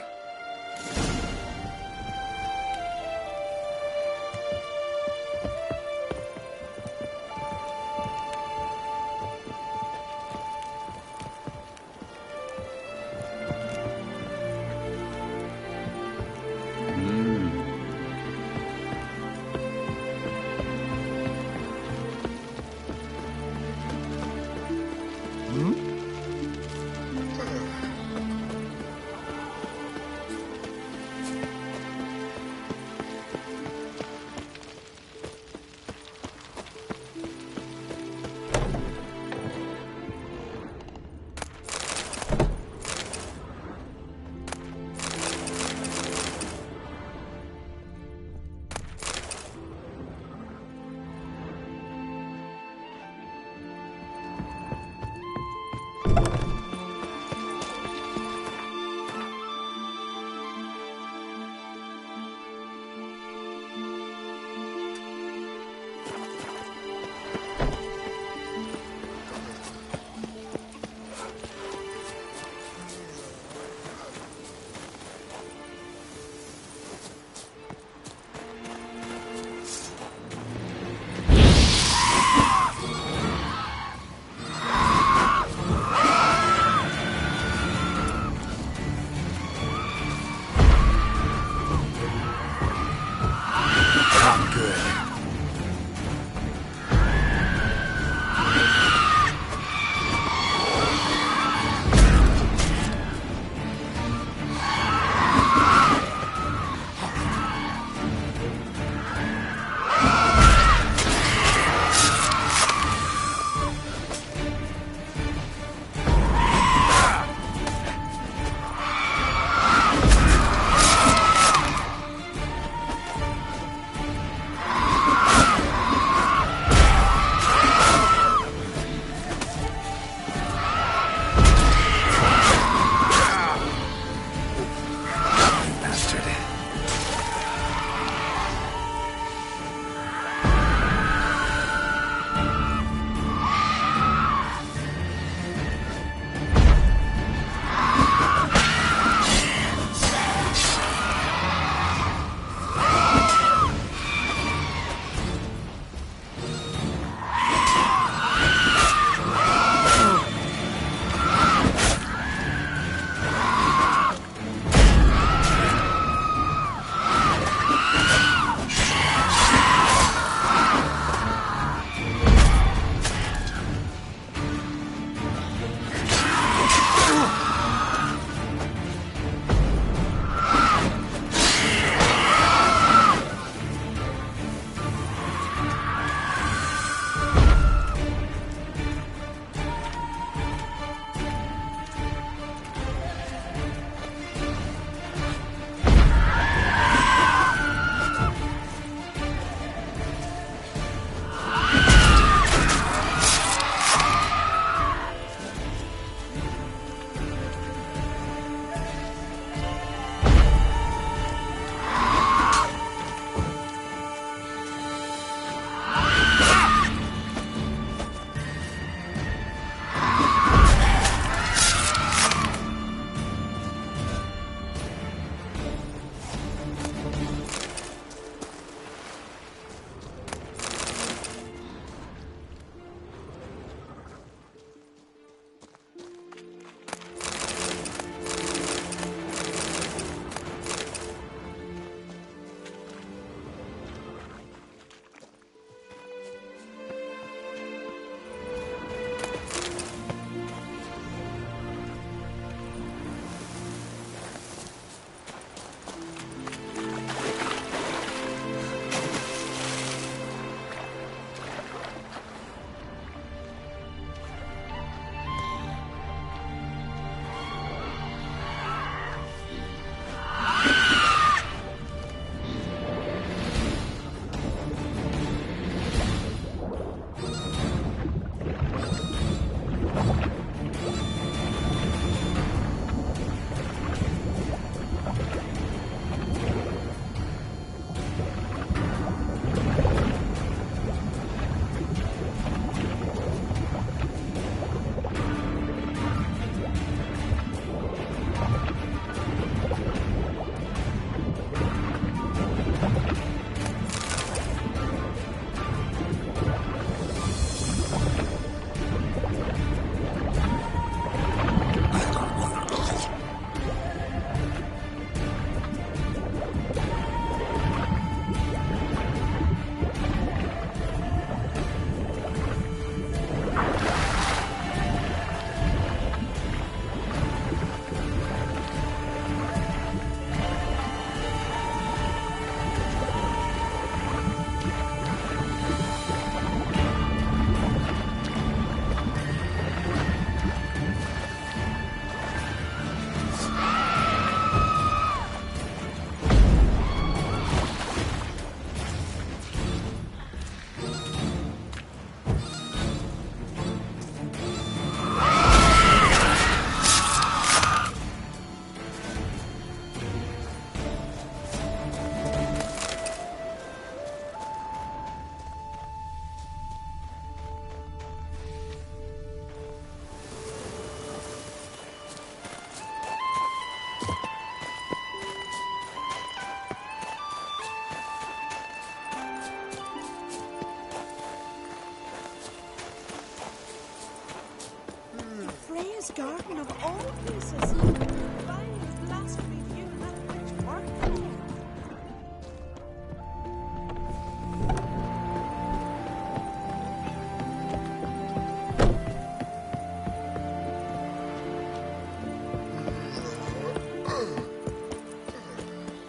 Speaker 16: Freya's garden of all places. Violent blasphemy if you had much work there.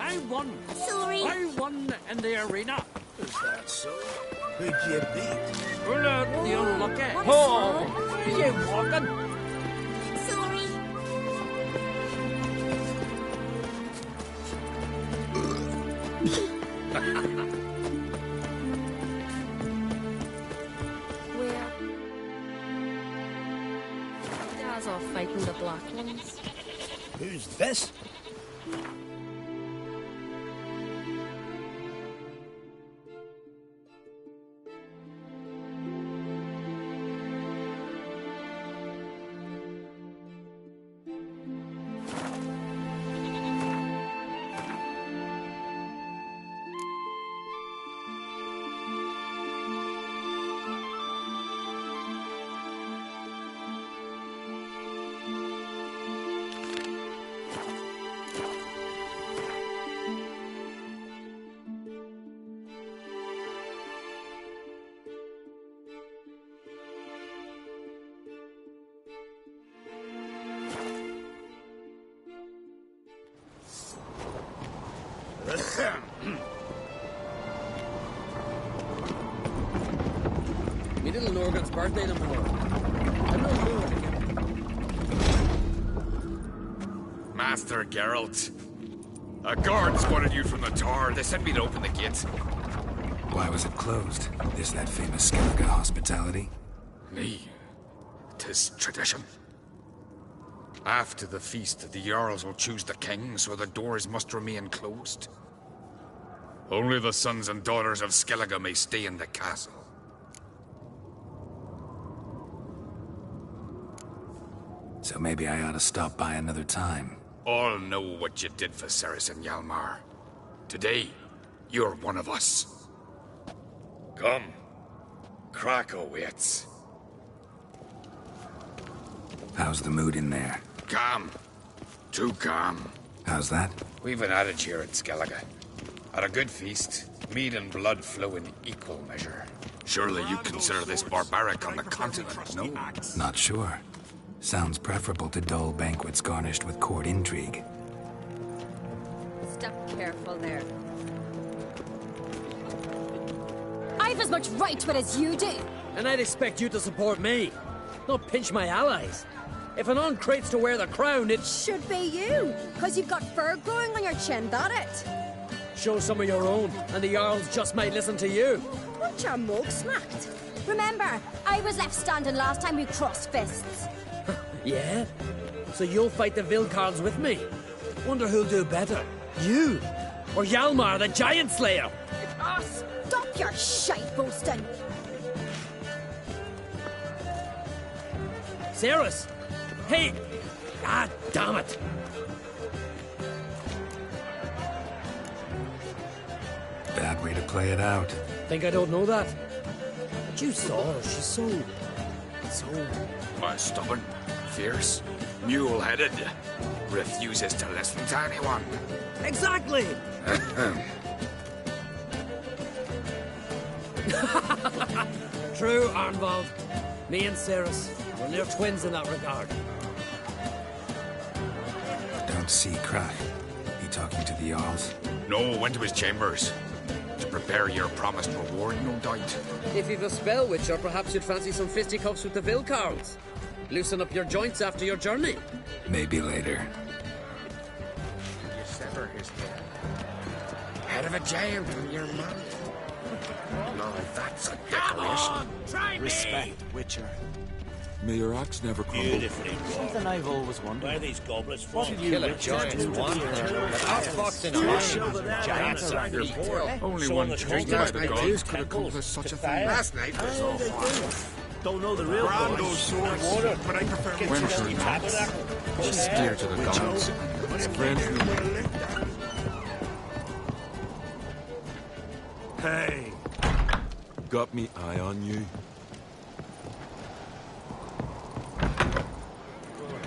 Speaker 13: I won.
Speaker 20: Sorry.
Speaker 13: I won in the arena.
Speaker 2: Is that so? Who'd you beat?
Speaker 13: Ulla the Unlucky.
Speaker 20: What
Speaker 13: Oh,
Speaker 20: a
Speaker 13: are you walking?
Speaker 20: Sorry.
Speaker 21: Where? Dad's off fighting the Black Ones.
Speaker 2: Who's this?
Speaker 17: Me little Norgan's birthday tomorrow. I've no clue what to get him.
Speaker 12: Master Geralt. A guard spotted you from the tower. They sent me to open the gate.
Speaker 1: Why was it closed? Is that famous Skellige hospitality?
Speaker 12: Me. 'Tis tradition. After the feast, the Jarls will choose the king, so the doors must remain closed. Only the sons and daughters of Skellige may stay in the castle.
Speaker 1: So maybe I ought to stop by another time.
Speaker 12: All know what you did for Saracen Hjalmar. Today, you're one of us. Come. Krakow waits.
Speaker 1: How's the mood in there?
Speaker 12: Calm. Too calm.
Speaker 1: How's that?
Speaker 12: We've an adage here at Skellige. At a good feast, mead and blood flow in equal measure. Surely you consider this barbaric on the continent, no?
Speaker 1: Not sure. Sounds preferable to dull banquets garnished with court intrigue.
Speaker 21: Step careful there.
Speaker 20: I've as much right to it as you do.
Speaker 17: And I'd expect you to support me, not pinch my allies. If an uncrate's to wear the crown, it
Speaker 16: should be you, because you've got fur growing on your chin, that it?
Speaker 17: Show some of your own, and the Jarls just might listen to you.
Speaker 16: Want your mug smacked?
Speaker 20: Remember, I was left standing last time we crossed fists.
Speaker 17: Yeah? So you'll fight the Vilcarls with me? Wonder who'll do better, you or Hjalmar the Giant Slayer?
Speaker 16: Oh, stop your shite boasting!
Speaker 17: Cerys! Hey! God damn it!
Speaker 1: Bad way to play it out.
Speaker 17: Think I don't know that? But you saw her, she's so...
Speaker 12: My stubborn, fierce, mule-headed, refuses to listen to anyone.
Speaker 17: Exactly! True, Arnvald. Me and Cerys, we're near twins in that regard.
Speaker 1: Don't see Crack. He talking to the Jarls?
Speaker 12: No, went to his chambers. To prepare your promised reward, no doubt.
Speaker 17: If you've a spell witcher, perhaps you'd fancy some fisticuffs with the Vilcarls. Loosen up your joints after your journey.
Speaker 1: Maybe later.
Speaker 8: You sever his head. Head of a giant on your mantle. No, that's a decoration.
Speaker 3: Respect, Witcher.
Speaker 6: May your axe never crumble.
Speaker 3: Beautifully. Something I've always wondered. Where these goblets from?
Speaker 11: What you kill a giant one? Outfox in a mine. Giants are your boil.
Speaker 12: Only one told by the gods could accomplish such a thing.
Speaker 8: Last night was all fun.
Speaker 2: Don't know the real Brando's sword, but I prefer
Speaker 15: When should not? Just dear to the gods. Friend.
Speaker 2: Hey.
Speaker 6: Got me eye on you.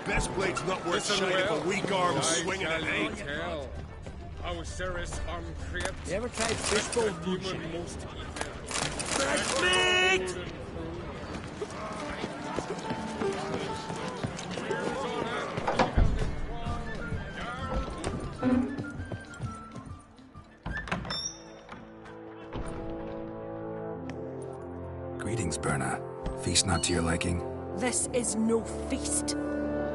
Speaker 2: Best blade's not worth shining if a weak arm swinging at 8.
Speaker 8: How Ceres uncreate.
Speaker 13: You ever tried fishbowl poaching?
Speaker 2: Meat!
Speaker 1: Greetings, Berna. Feast not to your liking?
Speaker 21: This is no feast.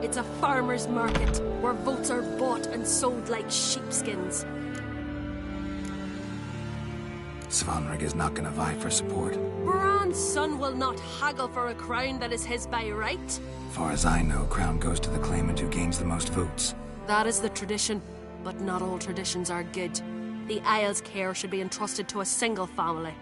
Speaker 21: It's a farmer's market where votes are bought and sold like sheepskins.
Speaker 1: Svanrig is not gonna vie for support.
Speaker 21: Bran's son will not haggle for a crown that is his by right.
Speaker 1: Far as I know, crown goes to the claimant who gains the most votes.
Speaker 21: That is the tradition, but not all traditions are good. The Isle's care should be entrusted to a single family.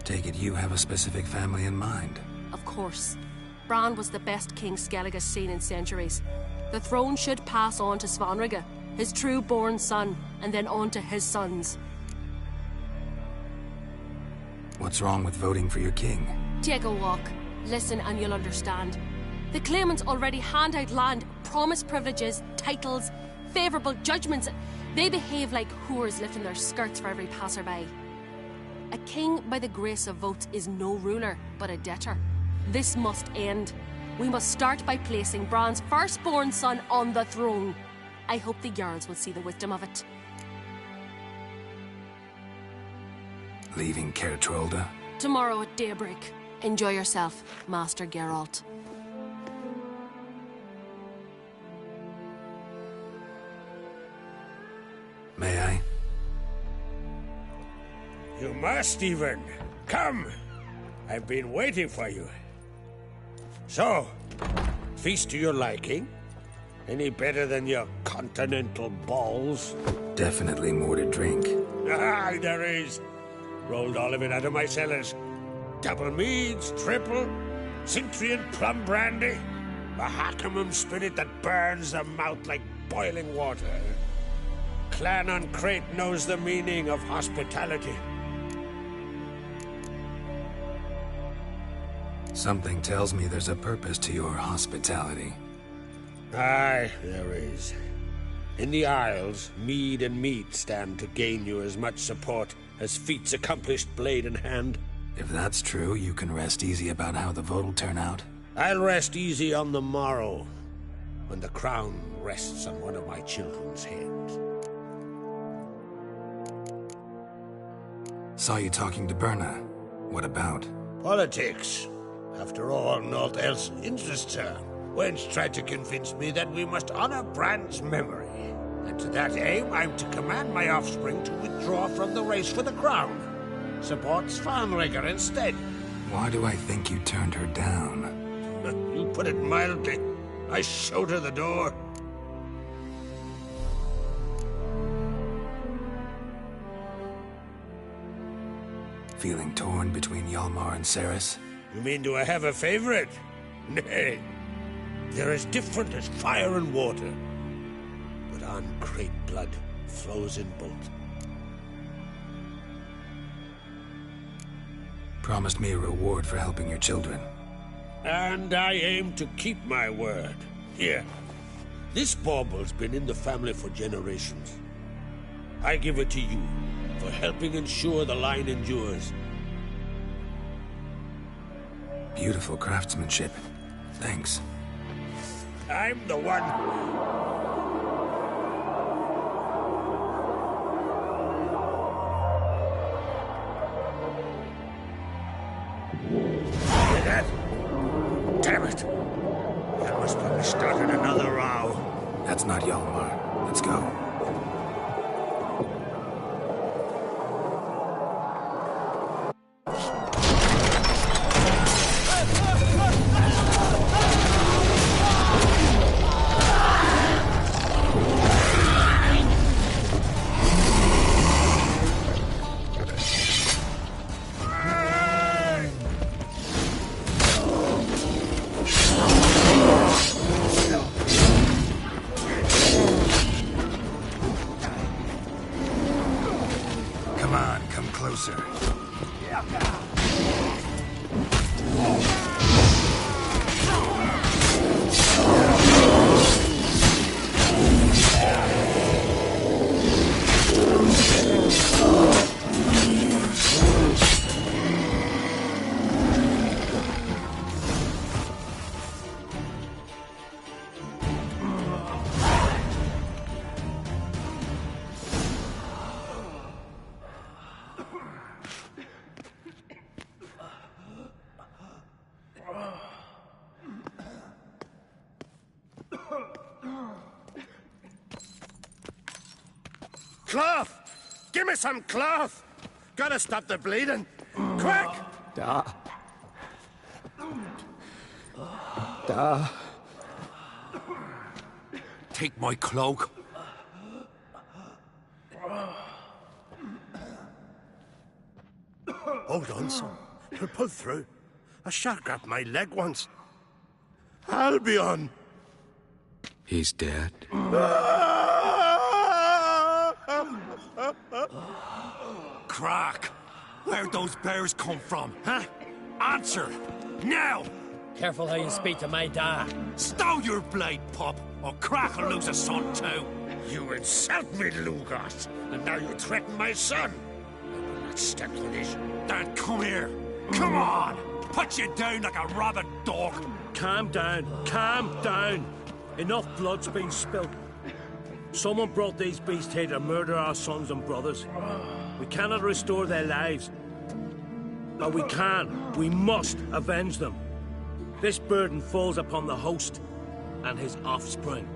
Speaker 1: Take it you have a specific family in mind.
Speaker 21: Of course. Bran was the best king Skellig has seen in centuries. The throne should pass on to Svanrige, his true-born son, and then on to his sons.
Speaker 1: What's wrong with voting for your king?
Speaker 21: Take a walk. Listen and you'll understand. The claimants already hand out land, promise privileges, titles, favourable judgments. They behave like whores lifting their skirts for every passerby. A king by the grace of votes is no ruler, but a debtor. This must end. We must start by placing Bran's firstborn son on the throne. I hope the Jarls will see the wisdom of it.
Speaker 1: Leaving Caer Trolda?
Speaker 21: Tomorrow at daybreak. Enjoy yourself, Master Geralt.
Speaker 1: May I?
Speaker 13: You must, Stephen. Come. I've been waiting for you. So, feast to your liking? Any better than your continental balls?
Speaker 1: Definitely more to drink.
Speaker 13: Ah, there is. Rolled all of it out of my cellars. Double meads, triple, Cintrian plum brandy, a Hackamum spirit that burns the mouth like boiling water. Clan on Crate knows the meaning of hospitality.
Speaker 1: Something tells me there's a purpose to your hospitality.
Speaker 13: Aye, there is. In the Isles, mead and meat stand to gain you as much support as feats accomplished blade in hand.
Speaker 1: If that's true, you can rest easy about how the vote'll turn out.
Speaker 13: I'll rest easy on the morrow, when the crown rests on one of my children's heads.
Speaker 1: Saw you talking to Berna. What about?
Speaker 13: Politics. After all, naught else interests her. Wench tried to convince me that we must honor Bran's memory. And to that aim, I'm to command my offspring to withdraw from the race for the crown. Support Svanrige instead.
Speaker 1: Why do I think you turned her down?
Speaker 13: You put it mildly. I showed her the door.
Speaker 1: Feeling torn between Hjalmar and Ceres?
Speaker 13: You mean, do I have a favorite? Nay. They're as different as fire and water. But on Crate blood flows in both.
Speaker 1: Promised me a reward for helping your children.
Speaker 13: And I aim to keep my word. Here. This bauble's been in the family for generations. I give it to you for helping ensure the line endures.
Speaker 1: Beautiful craftsmanship. Thanks.
Speaker 13: I'm the one. Hear that? Damn it. That must probably started another row.
Speaker 1: That's not Hjalmar. Let's go.
Speaker 8: Cloth! Give me some cloth! Gotta stop the bleeding. Quick!
Speaker 18: Da. Da.
Speaker 13: Take my cloak.
Speaker 8: Hold on, son. He'll pull through. A shark grabbed my leg once. Albion!
Speaker 1: He's dead.
Speaker 13: Crack! Where'd those bears come from, huh? Answer! Now!
Speaker 17: Careful how you speak to my dad.
Speaker 13: Stow your blade, pup, or Crack will lose a son too.
Speaker 8: You insult me, Lugos, and now you threaten my son. I will not step to this.
Speaker 13: Dan, come here. Come on! Put you down like a rabid dog. Calm down. Calm down. Enough blood's been spilled. Someone brought these beasts here to murder our sons and brothers. We cannot restore their lives. But we must avenge them. This burden falls upon the host and his offspring.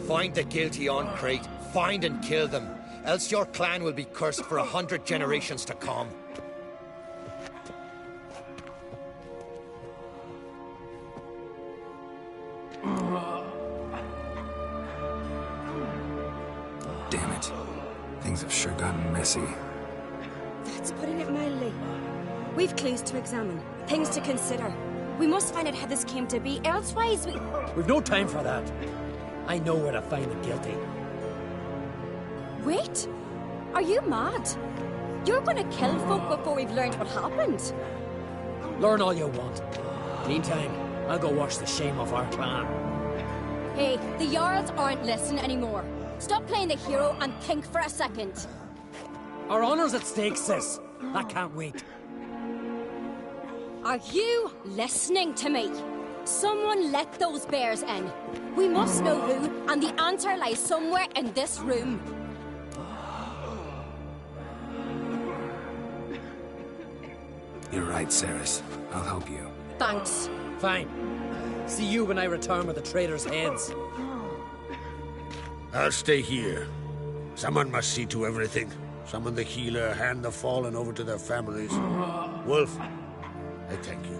Speaker 11: Find the guilty on Crete. Find and kill them. Else your clan will be cursed for 100 generations to come.
Speaker 1: Damn it. Things have sure gotten messy.
Speaker 16: That's putting it mildly. We've clues to examine, things to consider. We must find out how this came to be, elsewise we...
Speaker 17: We've no time for that. I know where to find the guilty.
Speaker 16: Wait! Are you mad? You're gonna kill folk before we've learned what happened.
Speaker 17: Learn all you want. Meantime, I'll go wash the shame off our clan.
Speaker 20: Hey, the Jarls aren't listening anymore. Stop playing the hero and think for a second.
Speaker 17: Our honor's at stake, sis. I can't wait.
Speaker 20: Are you listening to me? Someone let those bears in. We must know who, and the answer lies somewhere in this room.
Speaker 1: You're right, Cerys. I'll help you.
Speaker 20: Thanks.
Speaker 17: Fine. See you when I return with the traitors' heads.
Speaker 8: I'll stay here. Someone must see to everything. Summon the healer, hand the fallen over to their families. Wolf, I thank you.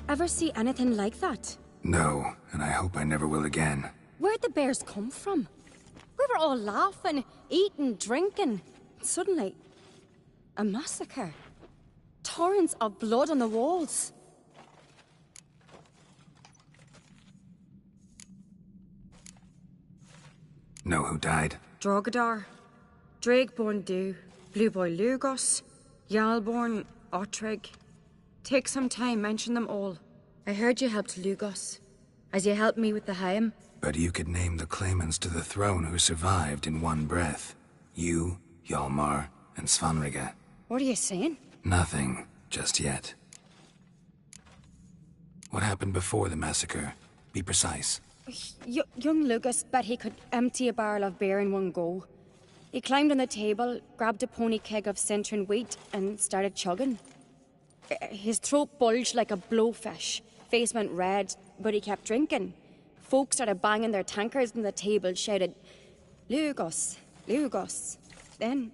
Speaker 16: Ever see anything like that?
Speaker 1: No, and I hope I never will again.
Speaker 16: Where'd the bears come from? We were all laughing, eating, drinking. Suddenly, a massacre. Torrents of blood on the walls.
Speaker 1: Know who died?
Speaker 16: Drogadar, Drakeborn Du, Blue Boy Lugos, Yalborn, Ottrig. Take some time, mention them all. I heard you helped Lugos, as you helped me with the Haim.
Speaker 1: But you could name the claimants to the throne who survived in one breath. You, Hjalmar, and Svanrige.
Speaker 16: What are you saying?
Speaker 1: Nothing, just yet. What happened before the massacre? Be precise.
Speaker 16: Young Lugos bet he could empty a barrel of beer in one go. He climbed on the table, grabbed a pony keg of Centron wheat, and started chugging. His throat bulged like a blowfish. Face went red, but he kept drinking. Folks started banging their tankards on the table, shouted, "Lugos, Lugos." Then,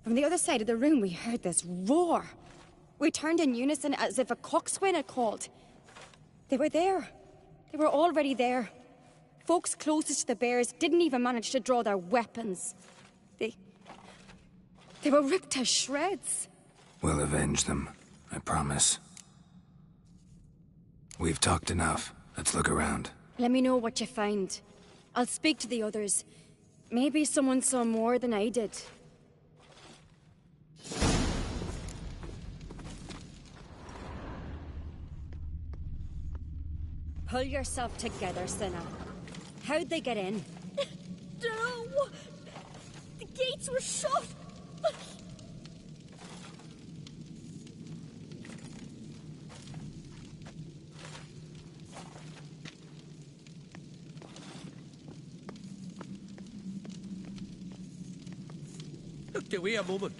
Speaker 16: from the other side of the room, we heard this roar. We turned in unison as if a coxswain had called. They were there. They were already there. Folks closest to the bears didn't even manage to draw their weapons. They were ripped to shreds.
Speaker 1: We'll avenge them, I promise. We've talked enough. Let's look around.
Speaker 16: Let me know what you find. I'll speak to the others. Maybe someone saw more than I did. Pull yourself together, Cinna. How'd they get in?
Speaker 20: No! The gates were shut!
Speaker 13: Look the way a moment.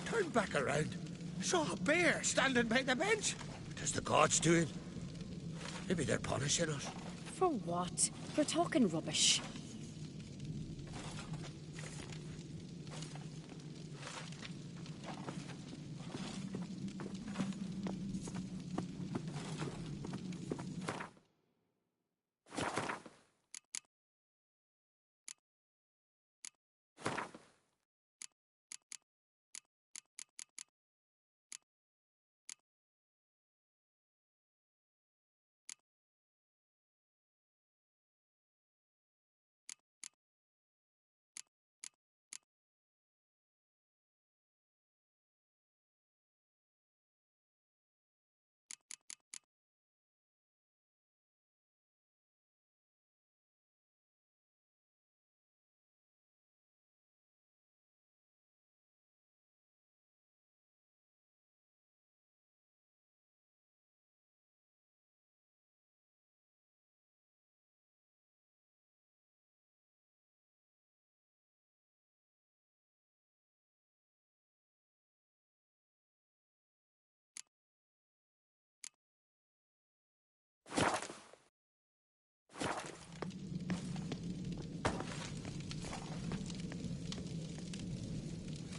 Speaker 13: Turn back around. Saw a bear standing by the bench. Does the gods do it? Maybe they're punishing us.
Speaker 16: For what? You're talking rubbish.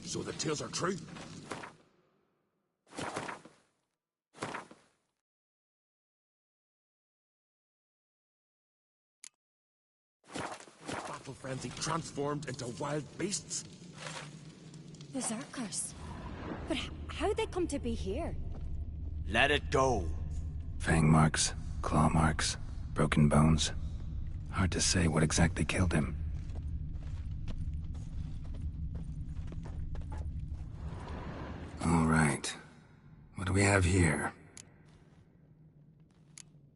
Speaker 12: So the tales are true? Battle frenzy transformed into wild beasts?
Speaker 16: Berserkers. But how'd they come to be here?
Speaker 3: Let it go.
Speaker 1: Fang marks, claw marks, broken bones. Hard to say what exactly killed him. All right. What do we have here?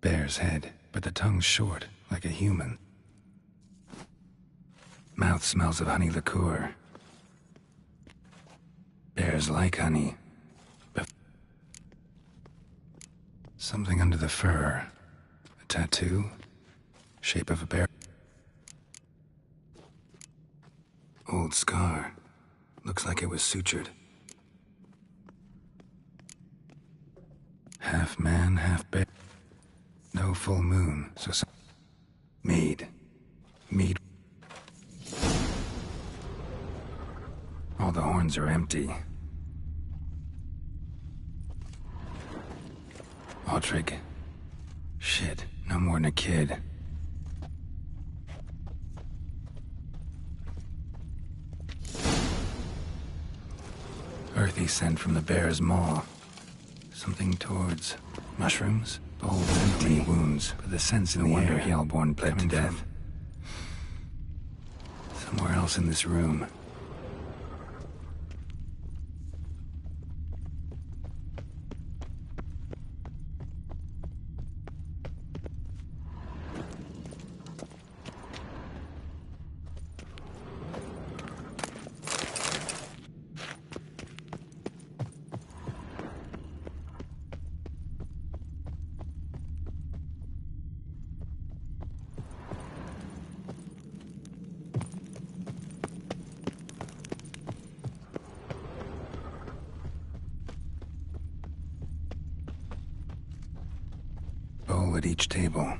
Speaker 1: Bear's head, but the tongue's short, like a human. Mouth smells of honey liqueur. Bears like honey. But something under the fur. A tattoo? Shape of a bear. Old scar. Looks like it was sutured. Half man, half bear. No full moon, so some... Mead. Mead. All the horns are empty. Autrig. Shit, no more than a kid. Earthy scent from the bear's maw. Something towards mushrooms? Old empty wounds, but the sense in the air Hellborn bled to death. Somewhere else in this room. Bowl at each table.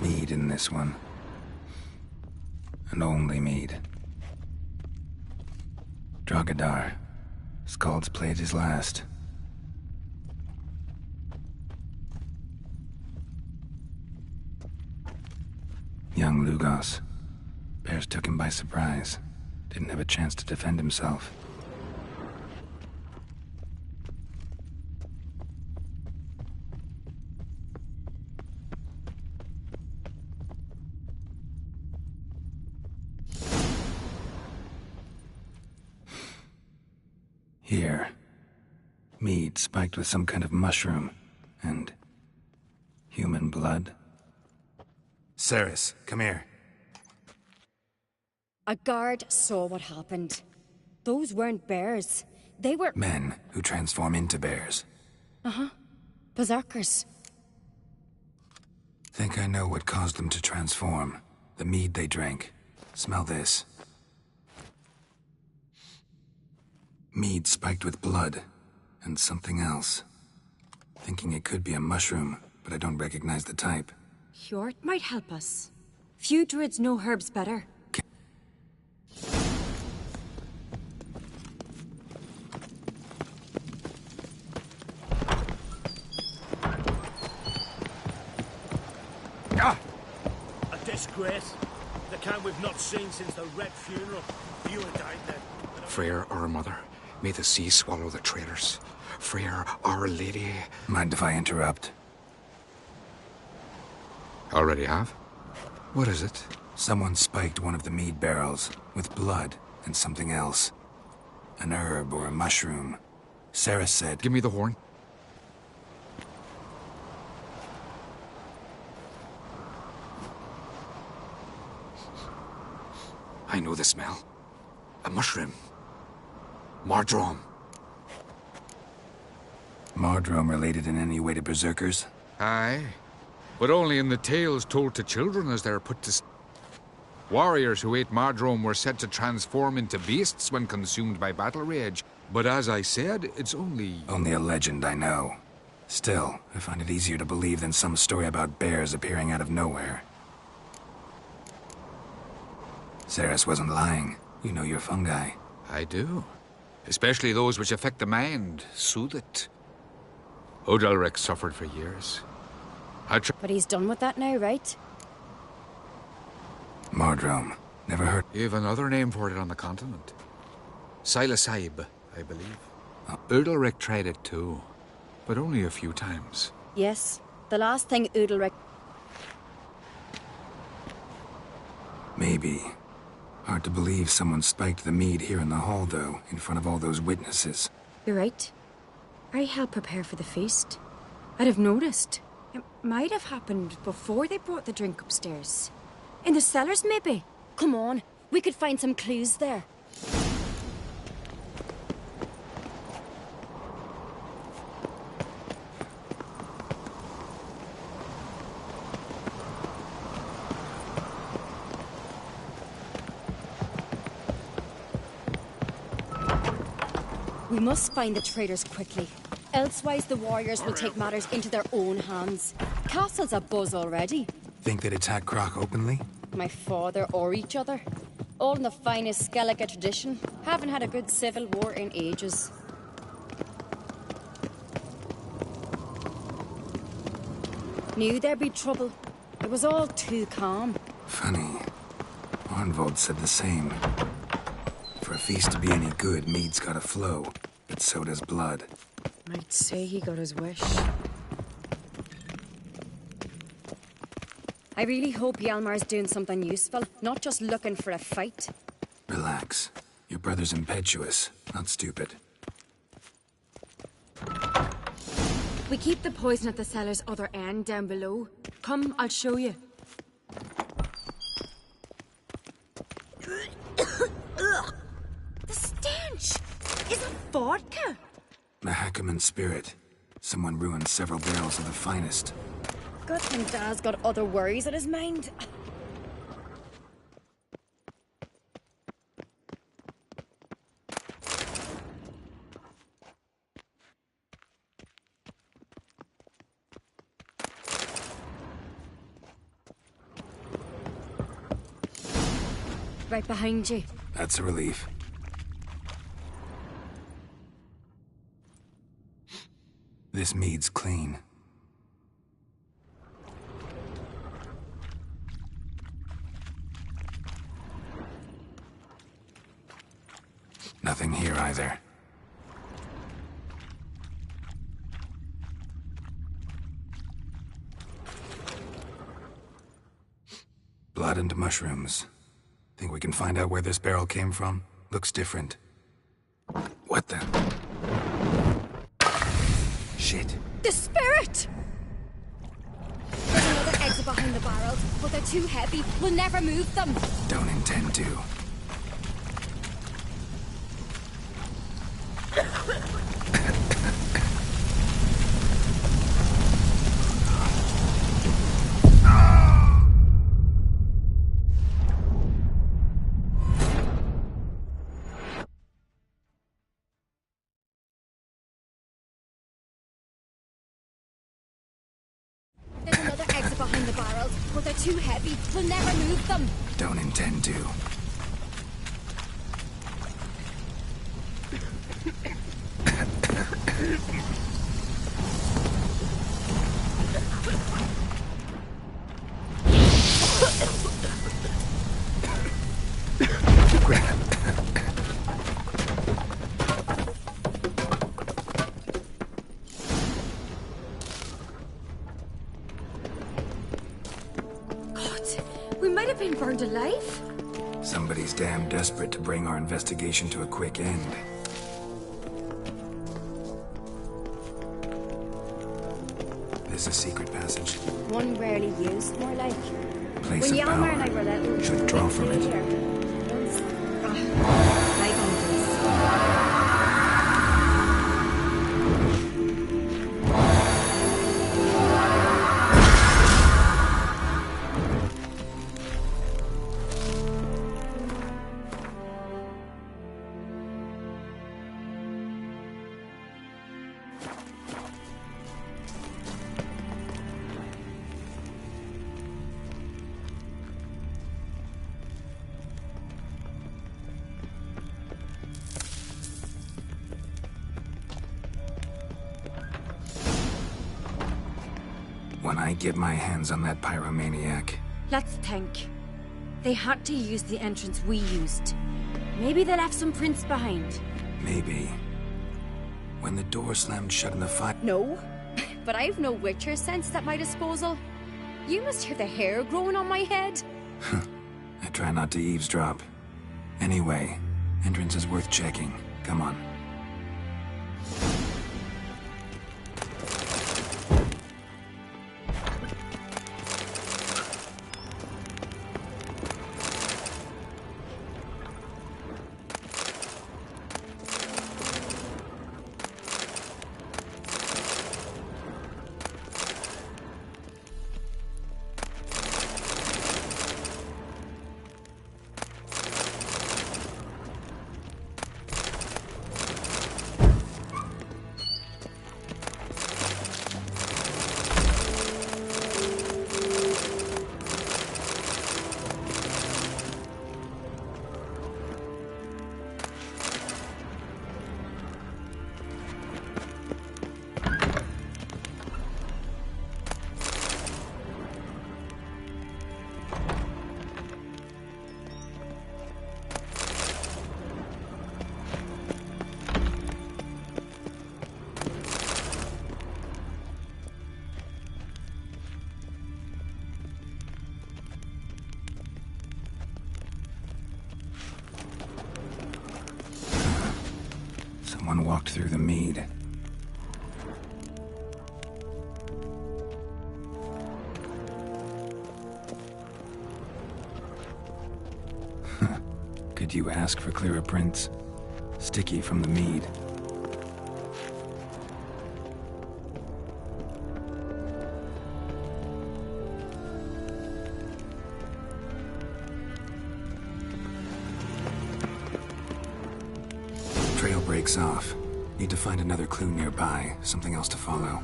Speaker 1: Mead in this one. And only mead. Drogadar. Skald's played his last. Young Lugos. Bears took him by surprise. Didn't have a chance to defend himself. Here. Mead spiked with some kind of mushroom. And... human blood. Ceres, come here.
Speaker 16: A guard saw what happened. Those weren't bears. They were...
Speaker 1: Men who transform into bears.
Speaker 16: Uh-huh. Berserkers.
Speaker 1: Think I know what caused them to transform. The mead they drank. Smell this. Mead spiked with blood. And something else. Thinking it could be a mushroom, but I don't recognize the type.
Speaker 16: Hjort might help us. Few druids know herbs better.
Speaker 13: A disgrace. The kind we've not seen since the Red funeral. You had died then.
Speaker 8: Freyr, our mother, may the sea swallow the traitors. Freyr, our lady.
Speaker 1: Mind if I interrupt?
Speaker 8: Already have? What is it?
Speaker 1: Someone spiked one of the mead barrels with blood and something else. An herb or a mushroom. Ceres said...
Speaker 8: Give me the horn. I know the smell. A mushroom. Mardrome.
Speaker 1: Mardrome related in any way to berserkers?
Speaker 8: Aye. But only in the tales told to children as they're put to... Warriors who ate Mardrome were said to transform into beasts when consumed by battle rage. But as I said, it's only...
Speaker 1: Only a legend, I know. Still, I find it easier to believe than some story about bears appearing out of nowhere. Ceres wasn't lying. You know your fungi.
Speaker 8: I do. Especially those which affect the mind, soothe it. Odalric suffered for years.
Speaker 16: But he's done with that now, right?
Speaker 1: Mardrome. Never heard...
Speaker 8: You've another name for it on the continent. Psilocybe, I believe. Udalric tried it too, but only a few times.
Speaker 16: Yes. The last thing Udalric...
Speaker 1: Maybe. Hard to believe someone spiked the mead here in the hall, though, in front of all those witnesses.
Speaker 16: You're right. I helped prepare for the feast. I'd have noticed. It might have happened before they brought the drink upstairs. In the cellars, maybe? Come on, we could find some clues there. We must find the traitors quickly. Elsewise, the warriors will take matters into their own hands. Castle's abuzz already.
Speaker 1: Think they'd attack Croc openly?
Speaker 16: My father or each other. All in the finest Skellige tradition. Haven't had a good civil war in ages. Knew there'd be trouble. It was all too calm.
Speaker 1: Funny. Arnvold said the same. For a feast to be any good, mead's gotta flow. But so does blood.
Speaker 16: I'd say he got his wish. I really hope Hjalmar's doing something useful, not just looking for a fight.
Speaker 1: Relax. Your brother's impetuous, not stupid.
Speaker 16: We keep the poison at the cellar's other end down below. Come, I'll show you. The stench! Is it vodka?
Speaker 1: Mahakaman spirit. Someone ruined several barrels of the finest.
Speaker 16: Good thing Dad's got other worries on his mind. Right behind you.
Speaker 1: That's a relief. This mead's clean. Nothing here either. Blood and mushrooms. Think we can find out where this barrel came from? Looks different. What the? Shit.
Speaker 20: The spirit! There's another exit behind the barrels, but they're too heavy. We'll never move them.
Speaker 1: Don't intend to.
Speaker 20: There's another exit behind the barrels, but they're too heavy. We'll never move them.
Speaker 1: Don't intend to.
Speaker 16: We might have been burned alive.
Speaker 1: Somebody's damn desperate to bring our investigation to a quick end. This a secret passage.
Speaker 16: One rarely used, more like.
Speaker 1: Place
Speaker 16: when
Speaker 1: of
Speaker 16: Yalmar
Speaker 1: power.
Speaker 16: and I were little,
Speaker 1: Should draw from it. When I get my hands on that pyromaniac,
Speaker 16: Let's think. They had to use the entrance we used. Maybe they left some prints behind.
Speaker 1: maybe. When the door slammed shut in the fire.
Speaker 20: No, but I've no Witcher sense at my disposal. You must hear the hair growing on my head.
Speaker 1: I try not to eavesdrop. Anyway, entrance is worth checking. Come on. Someone walked through the mead. Could you ask for clearer prints? Sticky from the mead. Trail breaks off. Need to find another clue nearby. Something else to follow.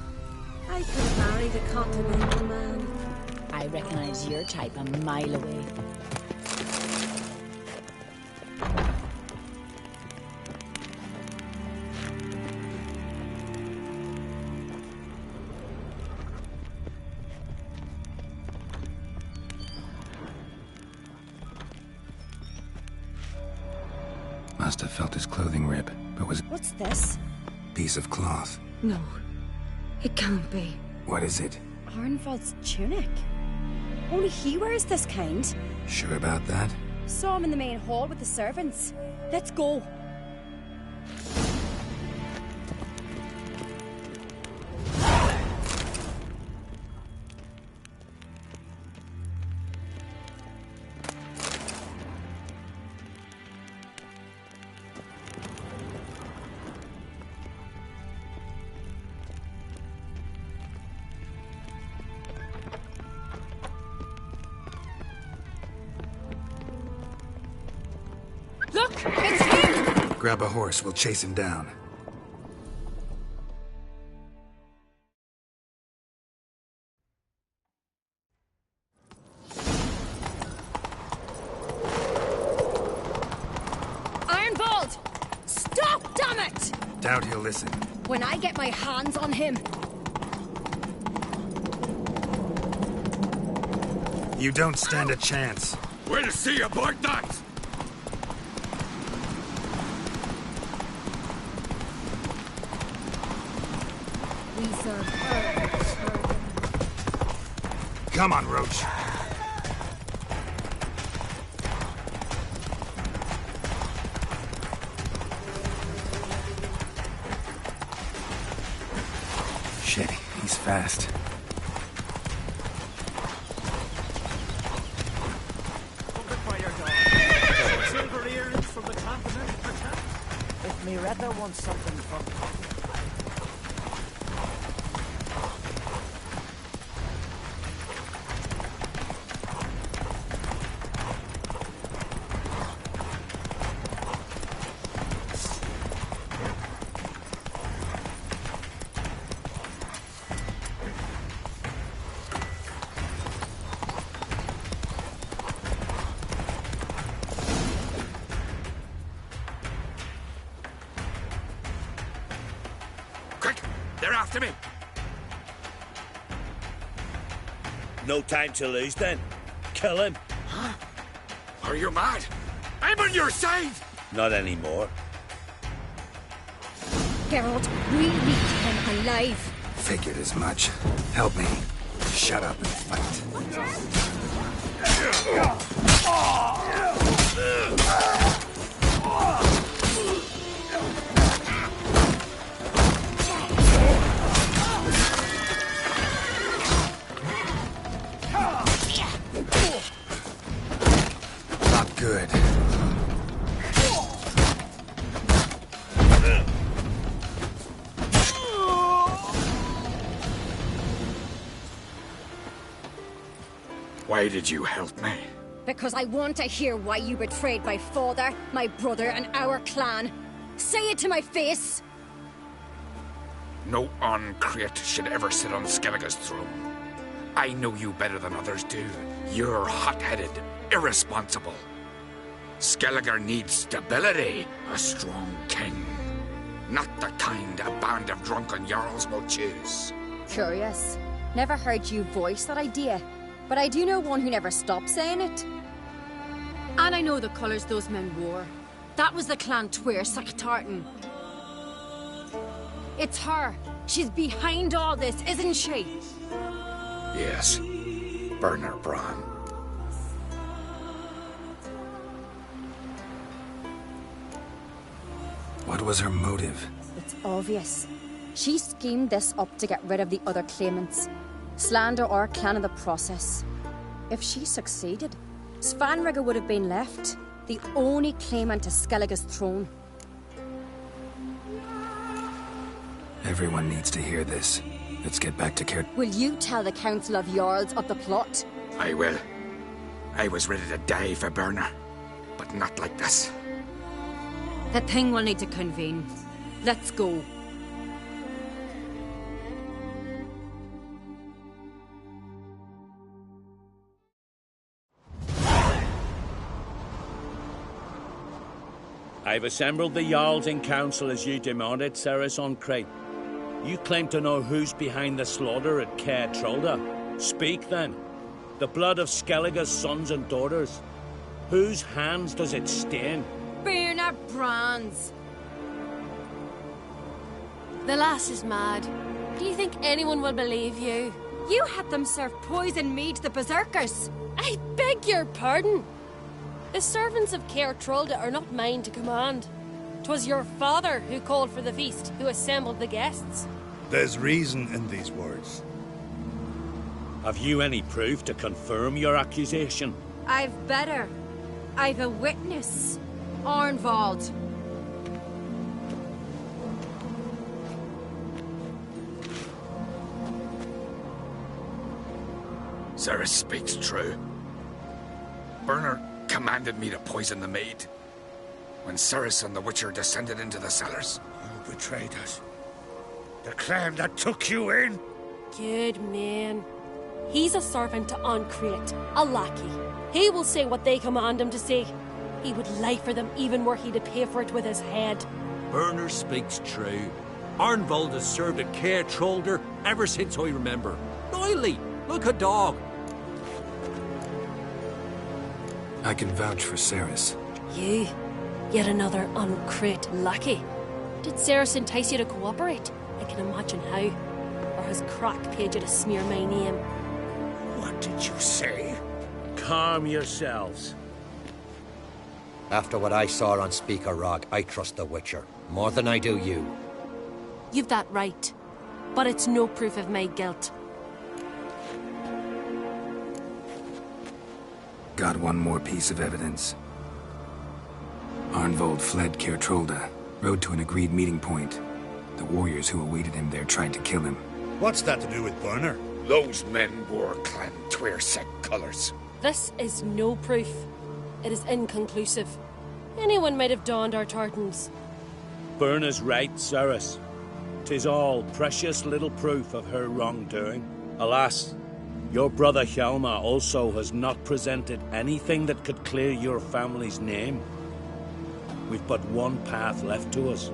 Speaker 16: I could have married a continental man.
Speaker 5: I recognize your type a mile away.
Speaker 1: Must have felt his clothing rip, but was
Speaker 16: What's this?
Speaker 1: piece of cloth.
Speaker 16: No, it can't be.
Speaker 1: What is it?
Speaker 16: Arnvald's tunic. Only he wears this kind.
Speaker 1: Sure about that?
Speaker 20: Saw him in the main hall with the servants. Let's go. It's him!
Speaker 1: Grab a horse, we'll chase him down.
Speaker 20: Ironbolt! Stop, damn it!
Speaker 1: Doubt he'll listen.
Speaker 20: When I get my hands on him...
Speaker 1: You don't stand a chance.
Speaker 12: We'll see about that!
Speaker 20: We serve her.
Speaker 1: Come on, Roach. Shit, he's fast.
Speaker 4: Silver earrings from the continent, perchance?
Speaker 3: If Miretta wants something from...
Speaker 12: They're after me!
Speaker 13: No time to lose, then. Kill him.
Speaker 12: Are you mad? I'm on your side!
Speaker 13: Not anymore.
Speaker 20: Geralt, we need him alive.
Speaker 1: Figured as much. Help me. Shut up and fight. Not good.
Speaker 12: Why did you help me?
Speaker 20: Because I want to hear why you betrayed my father, my brother, and our clan. Say it to my face!
Speaker 12: No Ancrate should ever sit on Skellige's throne. I know you better than others do. You're hot-headed, irresponsible. Skellige needs stability, a strong king. Not the kind a band of drunken jarls will choose.
Speaker 20: Curious. Never heard you voice that idea. But I do know one who never stopped saying it. And I know the colours those men wore. That was the Clan Tuair Sactartan. It's her. She's behind all this, isn't she?
Speaker 12: Yes. Burner Bran.
Speaker 1: What was her motive?
Speaker 20: It's obvious. She schemed this up to get rid of the other claimants. Slander our clan in the process. If she succeeded, Svanrige would have been left, the only claimant to Skellige's throne.
Speaker 1: Everyone needs to hear this. Let's get back to Caer...
Speaker 20: Will you tell the Council of Jarls of the plot?
Speaker 12: I will. I was ready to die for Burner, but not like this.
Speaker 16: The thing will need to convene. Let's go.
Speaker 13: I've assembled the Jarls in council as you demanded, Cerys Ancrate. You claim to know who's behind the slaughter at Caer Trolda. Speak then. The blood of Skellige's sons and daughters. Whose hands does it stain?
Speaker 16: Burner Bran's.
Speaker 21: The lass is mad. Do you think anyone will believe you?
Speaker 16: You had them serve poison mead to the berserkers.
Speaker 21: I beg your pardon. The servants of Caer Trolda are not mine to command. 'Twas your father who called for the feast, who assembled the guests.
Speaker 2: There's reason in these words.
Speaker 13: Have you any proof to confirm your accusation?
Speaker 16: I've better. I've a witness. Arnvald.
Speaker 12: Cerys speaks true. Burner commanded me to poison the maid. when Cerys and the Witcher descended into the cellars?
Speaker 13: You betrayed us. The clan that took you in.
Speaker 21: Good man. He's a servant to Ancrete, a lackey. He will say what they command him to say. He would lie for them even were he to pay for it with his head.
Speaker 13: Burner speaks true. Arnvold has served at Caer Trolder ever since I remember. Noily, look a dog.
Speaker 1: I can vouch for Cerys.
Speaker 21: You? Yet another Ancrete lackey. Did Cerys entice you to cooperate? I can imagine how. Or has Crack paid you to smear my name?
Speaker 13: What did you say?
Speaker 17: Calm yourselves.
Speaker 11: After what I saw on Speaker Rock, I trust the Witcher. More than I do you.
Speaker 21: You've that right. But it's no proof of my guilt.
Speaker 1: Got one more piece of evidence. Arnvold fled Caer Trolda, rode to an agreed meeting point. The warriors who awaited him there tried to kill him.
Speaker 13: What's that to do with Burner?
Speaker 12: Those men wore clan Twyrsek colours.
Speaker 21: This is no proof. It is inconclusive. Anyone might have donned our tartans.
Speaker 17: Burner's right, Cerys. 'Tis all precious little proof of her wrongdoing. Alas, your brother Hjalmar also has not presented anything that could clear your family's name. We've but one path left to us.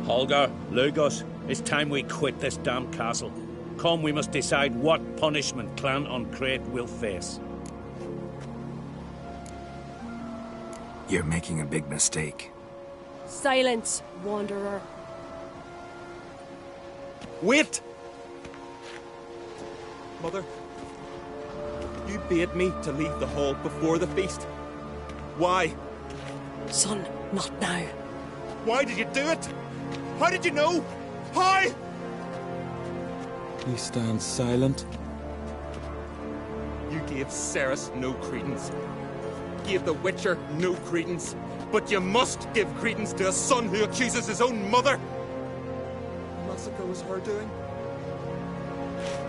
Speaker 17: Holger, Lugos, it's time we quit this damn castle. Come, we must decide what punishment Clan Ancrete will face.
Speaker 1: You're making a big mistake.
Speaker 21: Silence, wanderer.
Speaker 15: Wait! Mother, you bade me to leave the hall before the feast. Why?
Speaker 21: Son, not now.
Speaker 15: Why did you do it? How did you know? How?
Speaker 7: He stands silent.
Speaker 15: You gave Cerys no credence. Gave the Witcher no credence. But you must give credence to a son who accuses his own mother. The massacre was her doing.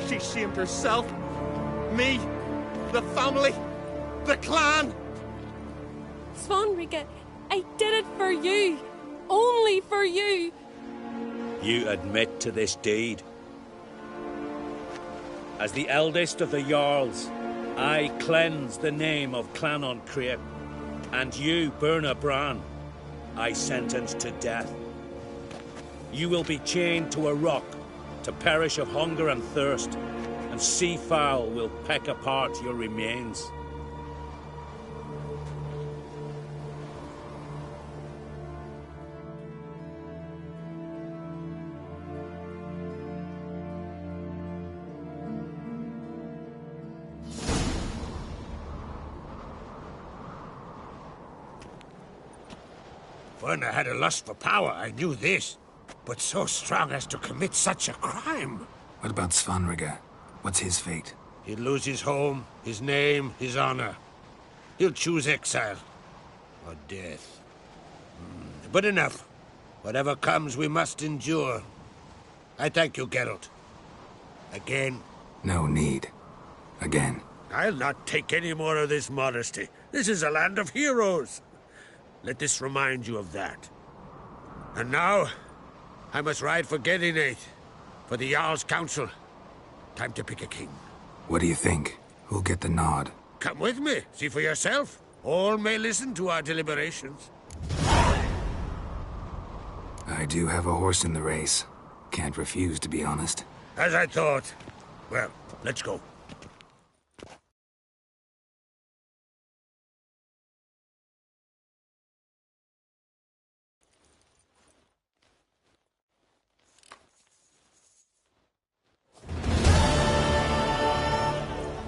Speaker 15: She shamed herself. Me. The family. The clan.
Speaker 21: Svanrige, I did it for you. Only for you.
Speaker 17: You admit to this deed. As the eldest of the Jarls, I cleanse the name of Clan Ancrete, and you, Burna Bran, I sentence to death. You will be chained to a rock, to perish of hunger and thirst, and sea fowl will peck apart your remains.
Speaker 13: Burner had a lust for power, I knew this. But so strong as to commit such a crime.
Speaker 1: What about Svanrige? What's his fate?
Speaker 13: He'll lose his home, his name, his honor. He'll choose exile. Or death. But enough. Whatever comes, we must endure. I thank you, Geralt. Again.
Speaker 1: No need. Again.
Speaker 13: I'll not take any more of this modesty. This is a land of heroes. Let this remind you of that. And now, I must ride for Gedinate, for the Jarl's Council. Time to pick a king.
Speaker 1: What do you think? Who'll get the nod?
Speaker 13: Come with me, see for yourself. All may listen to our deliberations.
Speaker 1: I do have a horse in the race. Can't refuse, to be honest.
Speaker 13: As I thought. Well, let's go.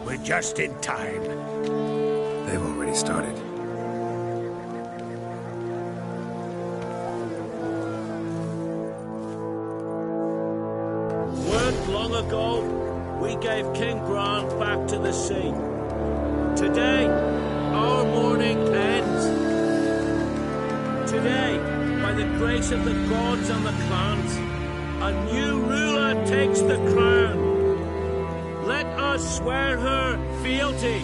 Speaker 13: We're just in time.
Speaker 1: They've already started.
Speaker 17: Weren't long ago, we gave King Bran back to the sea. Today, our mourning ends. Today, by the grace of the gods and the clans, a new ruler takes the crown. Let us swear her fealty.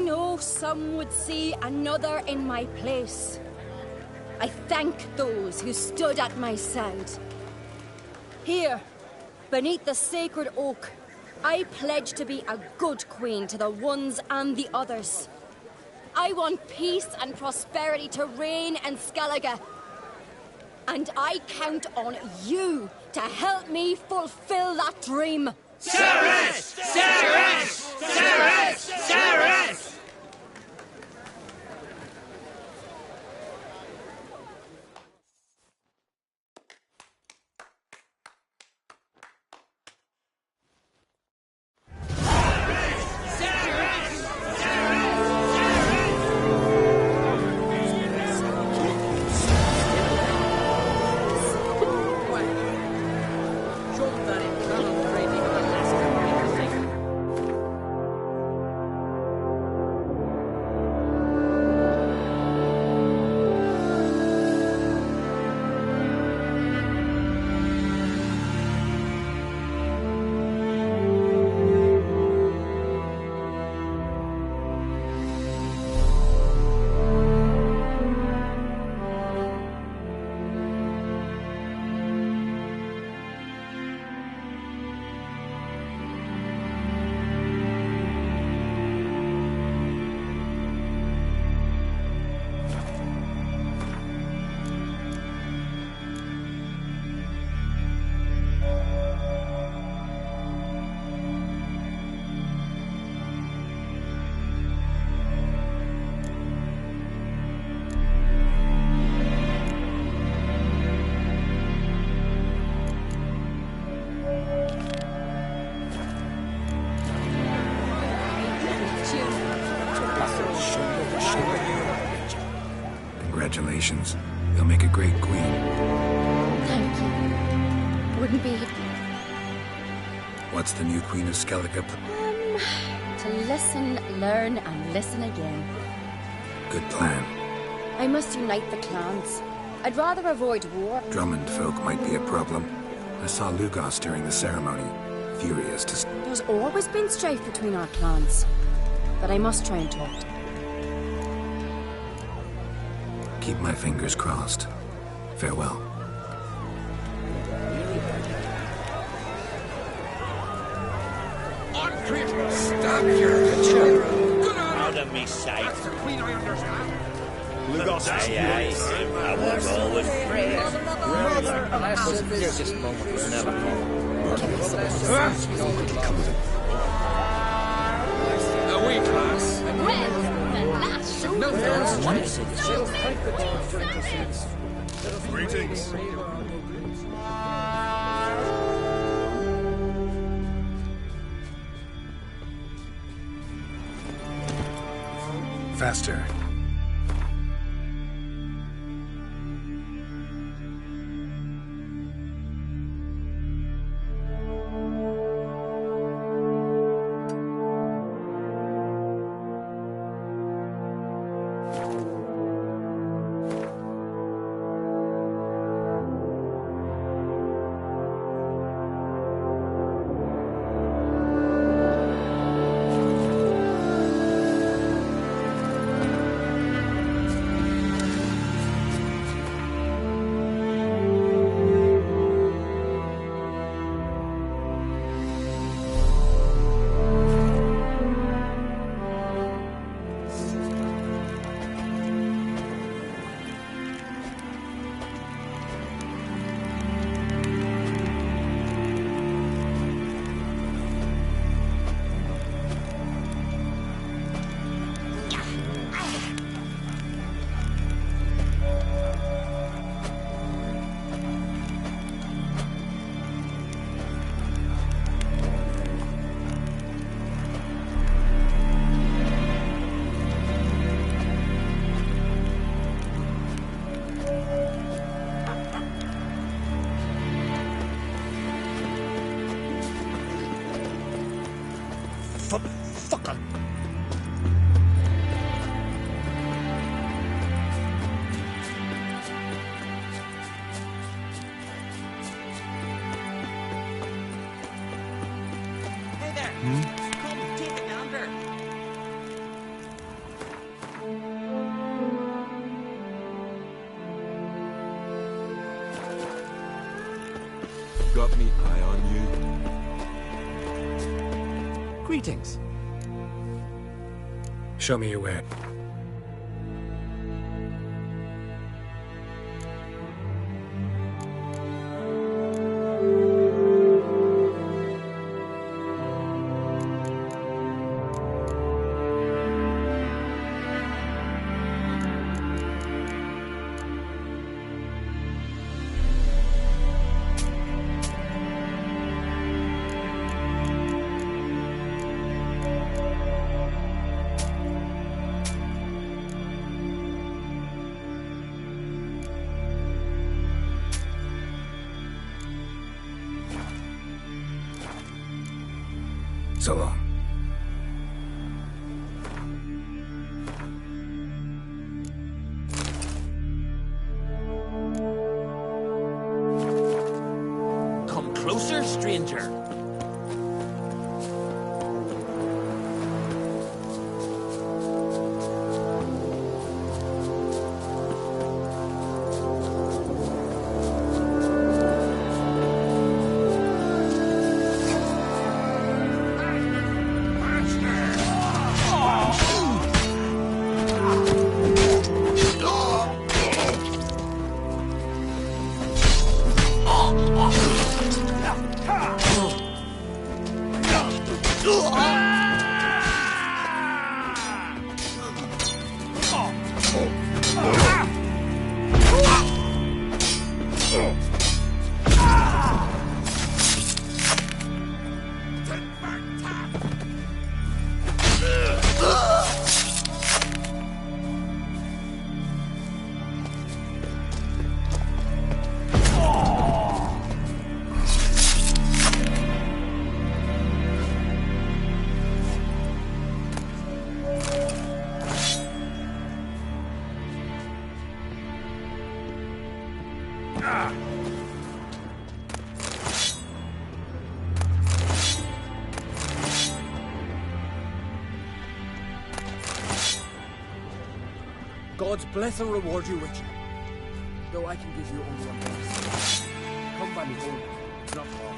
Speaker 20: know some would see another in my place. I thank those who stood at my side. Here, beneath the sacred oak, I pledge to be a good queen to the ones and the others. I want peace and prosperity to reign in Skellige. And I count on you to help me fulfill that dream.
Speaker 7: Cerys! Cerys! Cerys! Cerys!
Speaker 1: Congratulations. You'll make a great queen.
Speaker 20: Thank you. Wouldn't be...
Speaker 1: What's the new queen of Skellige?
Speaker 20: To listen, learn, and listen again.
Speaker 1: Good plan.
Speaker 20: I must unite the clans. I'd rather avoid war.
Speaker 1: Drummond folk might be a problem. I saw Lugos during the ceremony, furious to...
Speaker 20: There's always been strife between our clans. But I must try and talk to them.
Speaker 1: Keep my fingers crossed. Farewell.
Speaker 12: Stop your children! Good on
Speaker 17: out of me sight.
Speaker 12: That's the queen, I understand.
Speaker 17: Lugos, aye, I was always afraid.
Speaker 10: Here's this moment was never
Speaker 12: Away, class.
Speaker 21: No,
Speaker 2: Greetings.
Speaker 1: Faster.
Speaker 17: Fucker.
Speaker 3: Hey there. Come, take a gander.
Speaker 6: got me eye on you.
Speaker 14: Greetings.
Speaker 1: Show me your way. So long.
Speaker 14: Come closer, stranger.
Speaker 13: God's bless and reward you, Richard. Though I can give you only one bless. Come by me home. It's not far.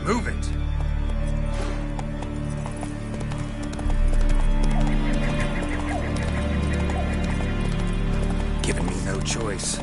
Speaker 1: Move it! Giving me no choice.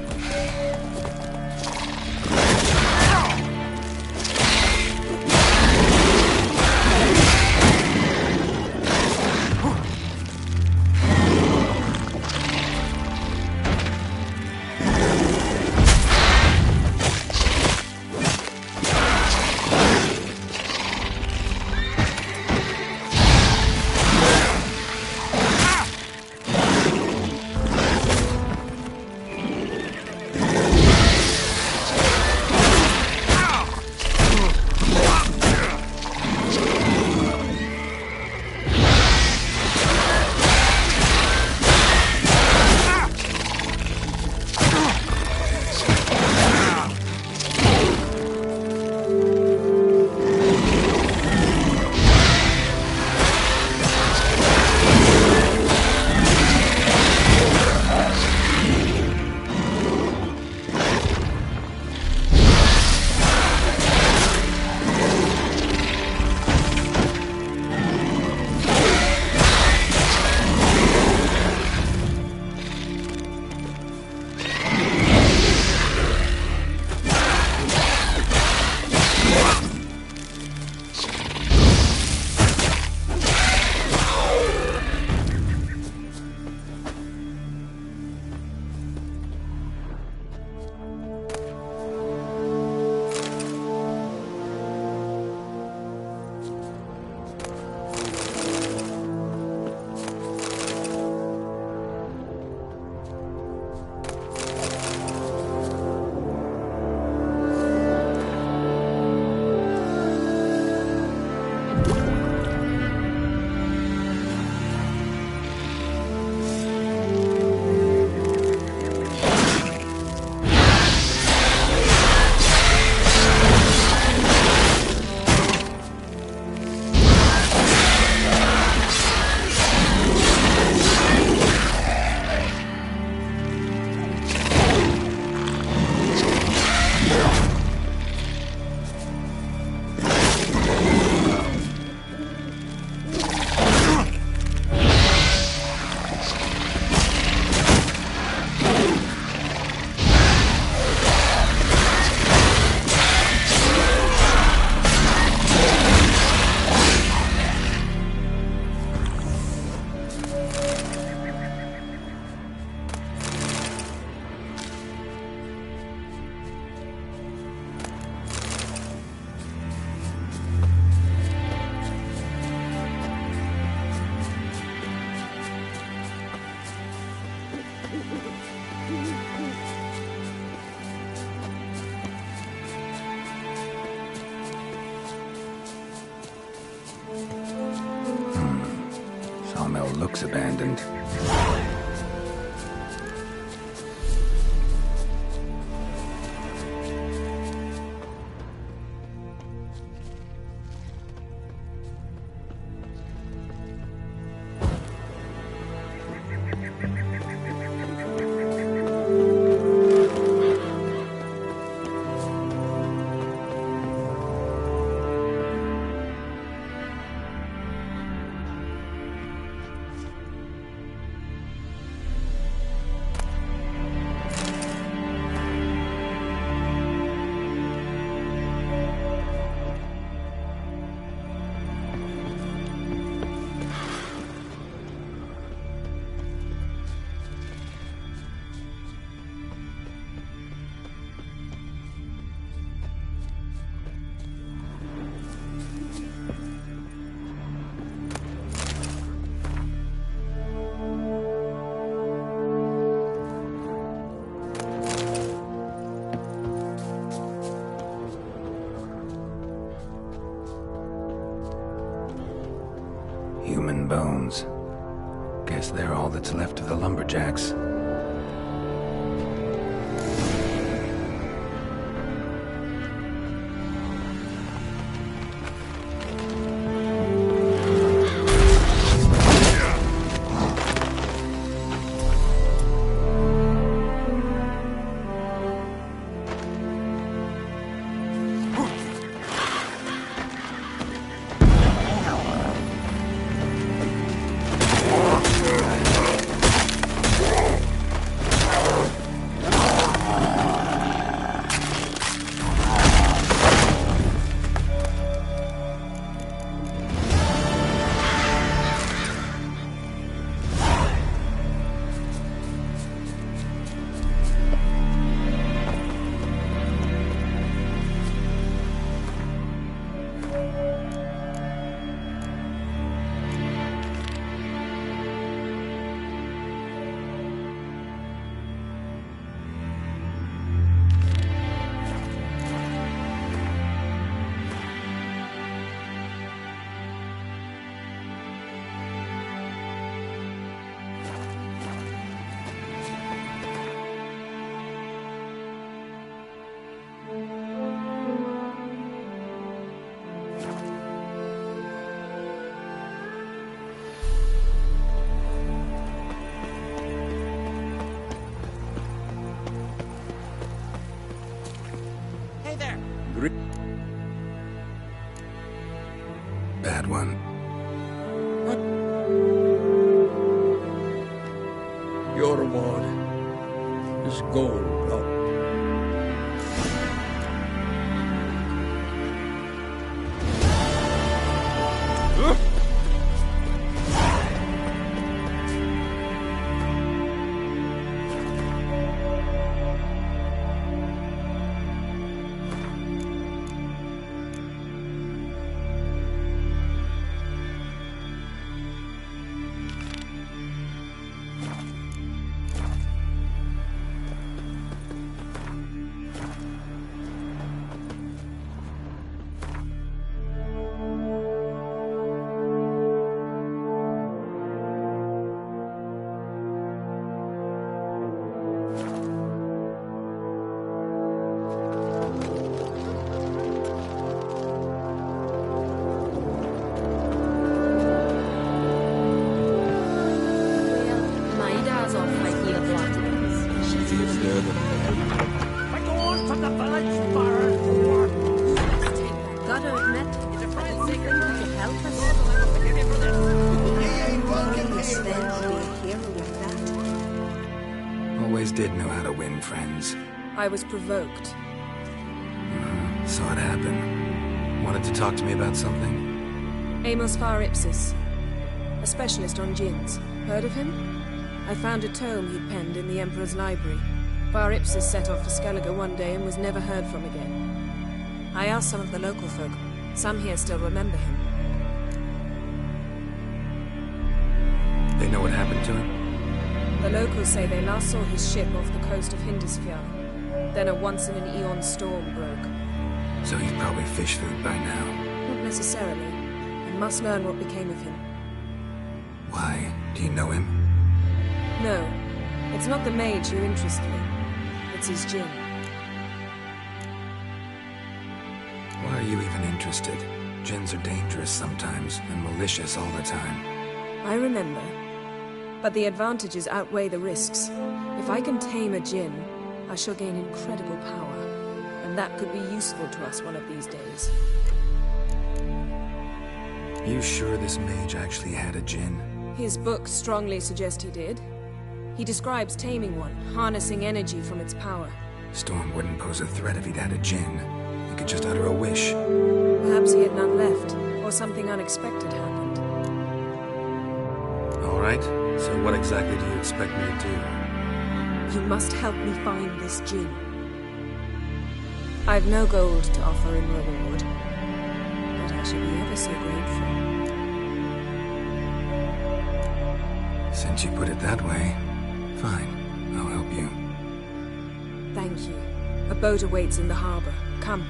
Speaker 1: sawmill looks abandoned. Human bones. Guess they're all that's left of the lumberjacks. Bad one.
Speaker 18: What? Your reward is gold, Rob.
Speaker 1: Always did know how to win friends.
Speaker 9: I was provoked.
Speaker 1: Saw it happen. Wanted to talk to me about something?
Speaker 9: Amos Far Ipsis, a specialist on djinns. Heard of him? I found a tome he'd penned in the Emperor's library. Far Ipsis set off for Skellige one day and was never heard from again. I asked some of the local folk. Some here still remember him.
Speaker 1: They know what happened to him?
Speaker 9: The locals say they last saw his ship off the coast of Hindisfjall. Then a once-in-an-eon storm broke.
Speaker 1: So he's probably fish food by now.
Speaker 9: Not necessarily. I must learn what became of him.
Speaker 1: Why? Do you know him?
Speaker 9: No, it's not the mage who interests me. It's his Jinn.
Speaker 1: Why are you even interested? Jinns are dangerous sometimes, and malicious all the time.
Speaker 9: I remember. But the advantages outweigh the risks. If I can tame a Jinn, I shall gain incredible power. And that could be useful to us one of these days.
Speaker 1: You sure this mage actually had a Jinn?
Speaker 9: His books strongly suggest he did. He describes taming one, harnessing energy from its power.
Speaker 1: Storm wouldn't pose a threat if he'd had a Jinn. He could just utter a wish.
Speaker 9: Perhaps he had none left, or something unexpected happened.
Speaker 1: All right, so what exactly do you expect me to do?
Speaker 9: You must help me find this Jinn. I've no gold to offer in reward, but I shall be ever so grateful.
Speaker 1: Since you put it that way, fine, I'll help you.
Speaker 9: Thank you. A boat awaits in the harbor. Come.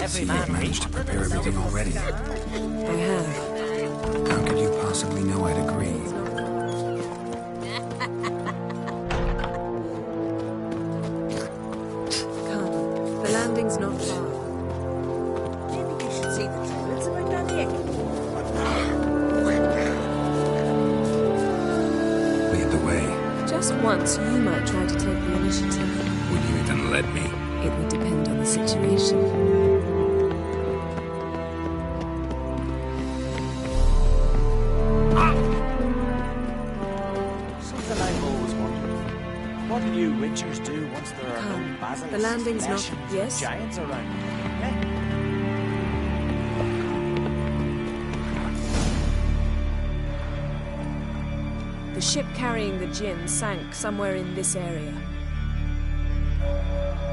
Speaker 1: See, you've managed to prepare everything already.
Speaker 9: I have.
Speaker 1: How could you possibly know I'd agree?
Speaker 9: Come. The landing's not far. Maybe you should see the toilets about down here.
Speaker 1: Lead the way.
Speaker 9: Just once, you might try to take the initiative.
Speaker 1: Would you even let me?
Speaker 9: It would depend on the situation.
Speaker 3: What do you witchers do once there are no basilisks,
Speaker 9: the landing's not...
Speaker 3: Leshens,
Speaker 9: Yes?
Speaker 3: giants around?
Speaker 9: The ship carrying the Jinn sank somewhere in this area.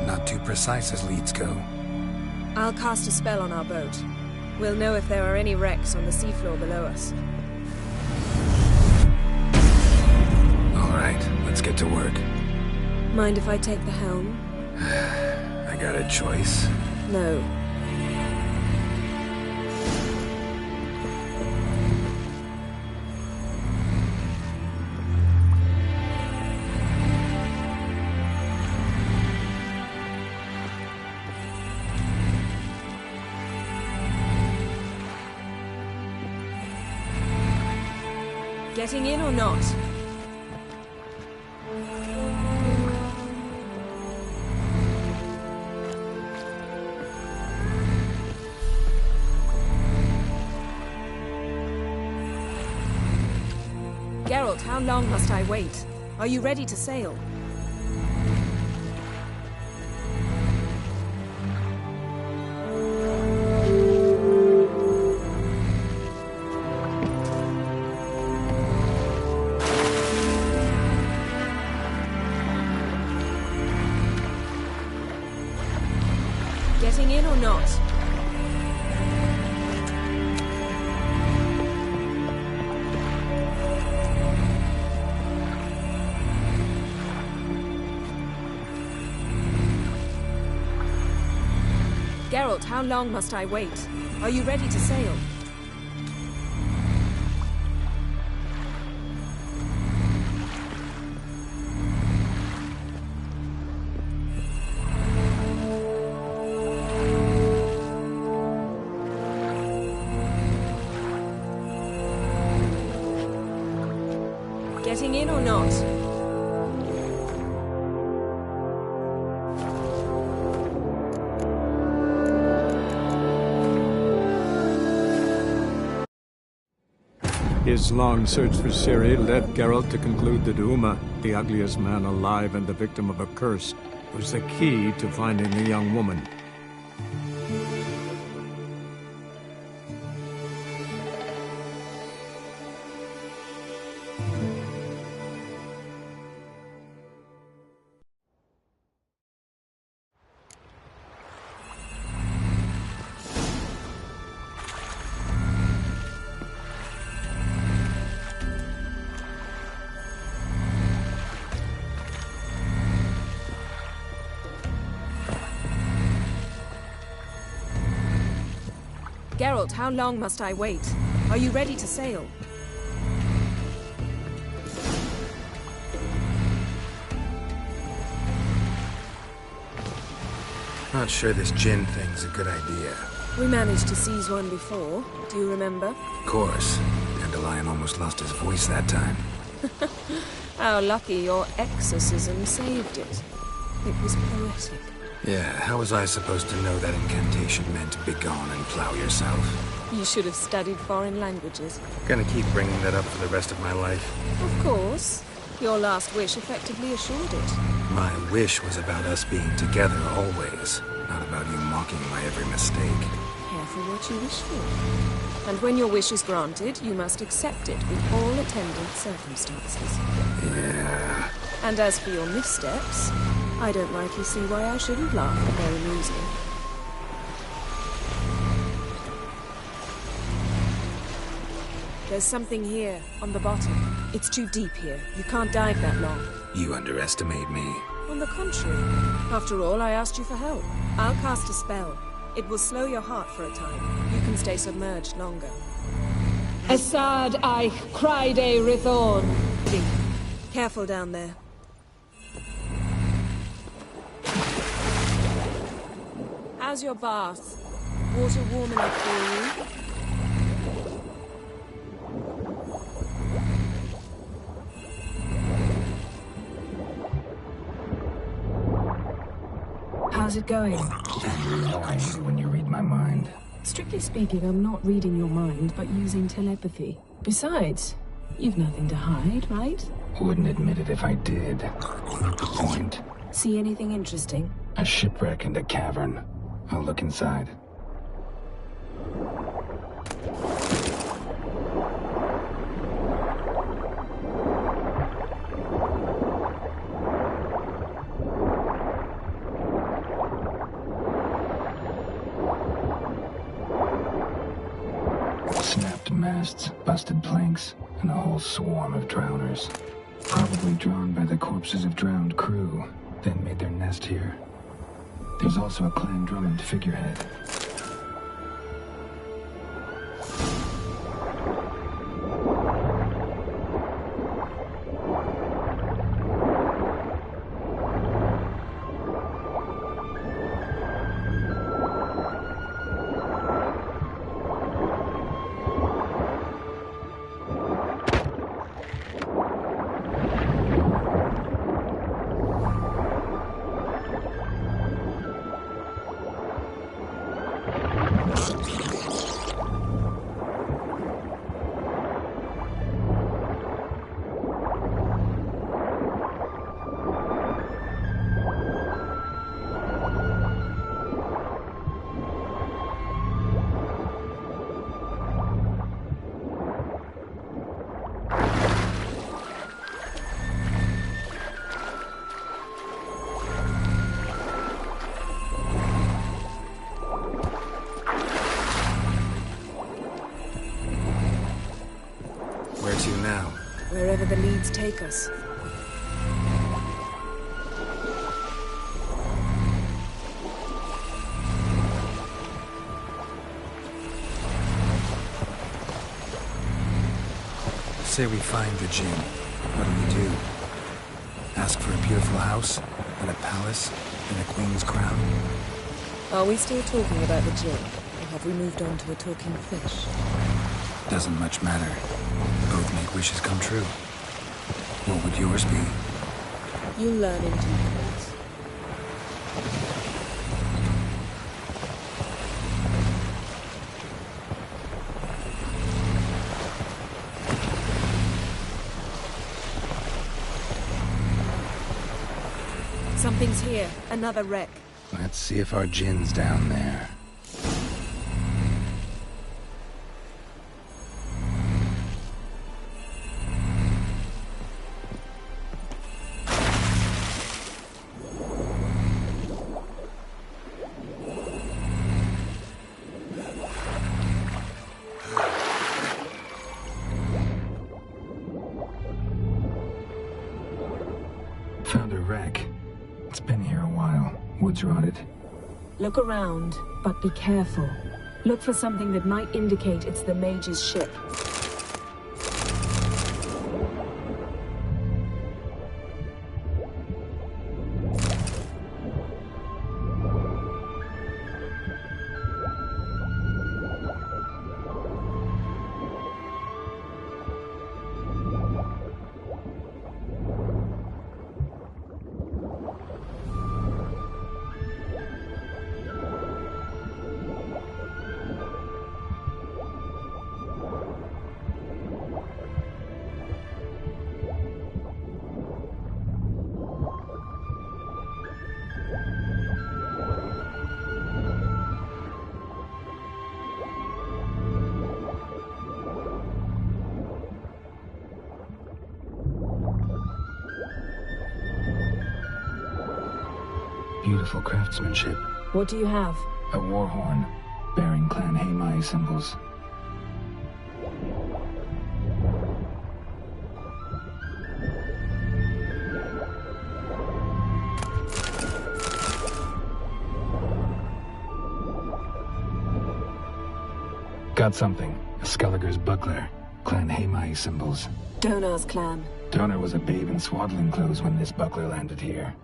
Speaker 1: Not too precise as leads go.
Speaker 9: I'll cast a spell on our boat. We'll know if there are any wrecks on the seafloor below us.
Speaker 1: All right, let's get to work.
Speaker 9: Mind if I take the helm?
Speaker 1: I got a choice.
Speaker 9: No. Getting in or not? Geralt, how long must I wait? Are you ready to sail? Getting in or not? Geralt, how long must I wait? Are you ready to sail? Getting in or not?
Speaker 19: His long search for Ciri led Geralt to conclude that Uma, the ugliest man alive and the victim of a curse, was the key to finding the young woman.
Speaker 9: Geralt, how long must I wait? Are you ready to sail?
Speaker 1: Not sure this gin thing's a good idea.
Speaker 9: We managed to seize one before. Do you remember?
Speaker 1: Of course. Dandelion almost lost his voice that time.
Speaker 9: How lucky your exorcism saved it. It was poetic.
Speaker 1: Yeah, how was I supposed to know that incantation meant begone and plow yourself?
Speaker 9: You should have studied foreign languages.
Speaker 1: Gonna keep bringing that up for the rest of my life.
Speaker 9: Of course. Your last wish effectively assured it.
Speaker 1: My wish was about us being together always, not about you mocking my every mistake.
Speaker 9: Careful what you wish for. And when your wish is granted, you must accept it with all attendant circumstances.
Speaker 1: Yeah.
Speaker 9: And as for your missteps, I don't rightly see why I shouldn't laugh at their amusement. There's something here, on the bottom. It's too deep here. You can't dive that long.
Speaker 1: You underestimate me.
Speaker 9: On the contrary. After all, I asked you for help. I'll cast a spell. It will slow your heart for a time. You can stay submerged longer.
Speaker 8: Assad I cried a Rithorn.
Speaker 9: Careful down there. How's your bath? Water warm enough for you?
Speaker 22: How's it going?
Speaker 1: You know I hate it when you read my mind.
Speaker 22: Strictly speaking, I'm not reading your mind, but using telepathy. Besides, you've nothing to hide, right?
Speaker 1: Wouldn't admit it if I did. Not the point.
Speaker 22: See anything interesting?
Speaker 1: A shipwreck and a cavern. I'll look inside. Snapped masts, busted planks, and a whole swarm of drowners. Probably drawn by the corpses of drowned crew, then made their nest here. There's also a Clan Drummond figurehead. Where to now?
Speaker 9: Wherever the leads take us.
Speaker 1: Say we find the Jinn. What do we do? Ask for a beautiful house, and a palace, and a queen's crown?
Speaker 9: Are we still talking about the Jinn, or have we moved on to a talking fish?
Speaker 1: Doesn't much matter. Both make wishes come true. What would yours be?
Speaker 9: You'll learn in due course. Something's here. Another wreck.
Speaker 1: Let's see if our Jinn's down there. Found a wreck. It's been here a while. Wood's rotted.
Speaker 22: Look around, but be careful. Look for something that might indicate it's the mage's ship.
Speaker 1: Beautiful craftsmanship.
Speaker 22: What do you have?
Speaker 1: A war horn, bearing Clan Haemai symbols. Got something. A Skellige's buckler. Clan Haemai symbols.
Speaker 22: Donar's clan.
Speaker 1: Donar was a babe in swaddling clothes when this buckler landed here.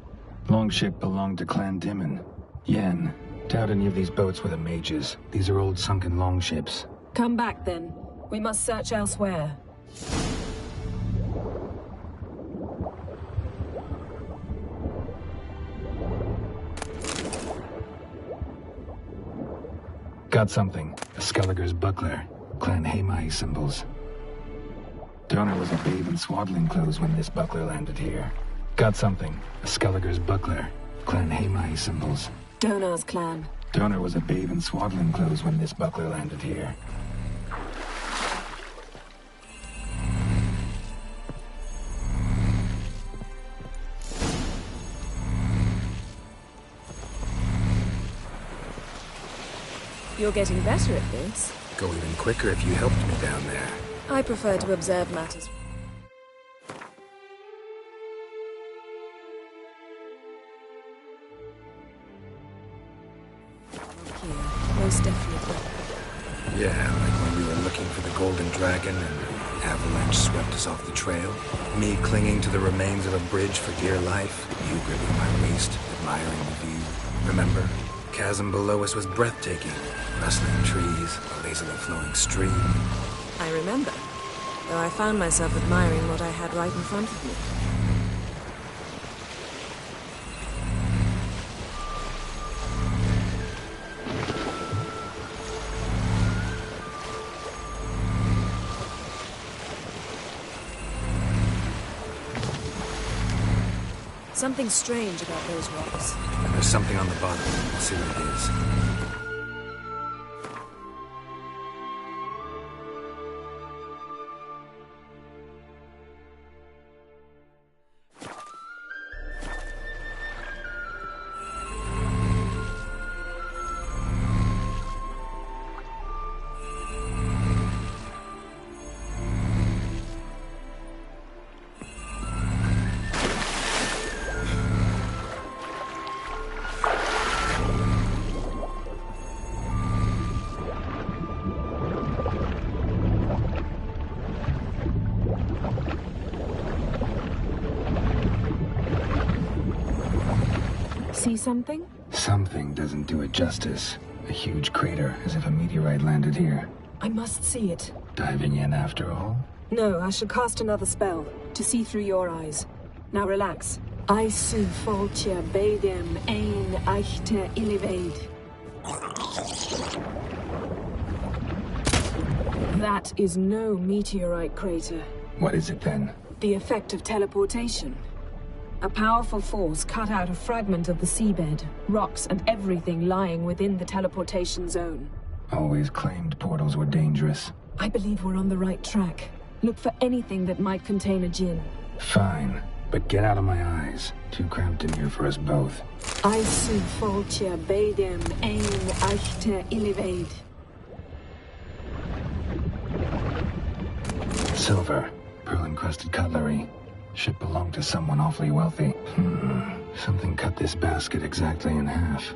Speaker 1: Longship belonged to Clan Dimon. Yen, doubt any of these boats were the mages. These are old sunken longships.
Speaker 22: Come back then. We must search elsewhere.
Speaker 1: Got something. A Skellige's buckler. Clan Haemai symbols. Donar was a babe in swaddling clothes when this buckler landed here. Got something. A Skellige's buckler. Clan Haemai symbols.
Speaker 22: Donar's clan.
Speaker 1: Donar was a babe in swaddling clothes when this buckler landed here.
Speaker 9: You're getting better at this.
Speaker 1: Go even quicker if you helped me down there.
Speaker 9: I prefer to observe matters. Most definitely.
Speaker 1: Yeah, like when we were looking for the Golden Dragon and an avalanche swept us off the trail. Me clinging to the remains of a bridge for dear life. You gripping my waist, admiring the view. Remember? Chasm below us was breathtaking. Rustling trees, a lazily flowing stream.
Speaker 9: I remember, though I found myself admiring what I had right in front of me. Something strange about those rocks.
Speaker 1: And there's something on the bottom. We'll see what it is.
Speaker 22: See something?
Speaker 1: Something doesn't do it justice. A huge crater, as if a meteorite landed here.
Speaker 22: I must see it.
Speaker 1: Diving in after all?
Speaker 22: No, I shall cast another spell, to see through your eyes. Now relax. Aisu foltia beidem ein eichte iliveid. That is no meteorite crater.
Speaker 1: What is it then?
Speaker 22: The effect of teleportation. A powerful force cut out a fragment of the seabed, rocks and everything lying within the teleportation zone.
Speaker 1: Always claimed portals were dangerous.
Speaker 22: I believe we're on the right track. Look for anything that might contain a djinn.
Speaker 1: Fine, but get out of my eyes. Too cramped in here for us both.
Speaker 22: Aisu foltia beidem ein eichte iliveid.
Speaker 1: Silver, pearl-encrusted cutlery. Ship belonged to someone awfully wealthy. Something cut this basket exactly in half.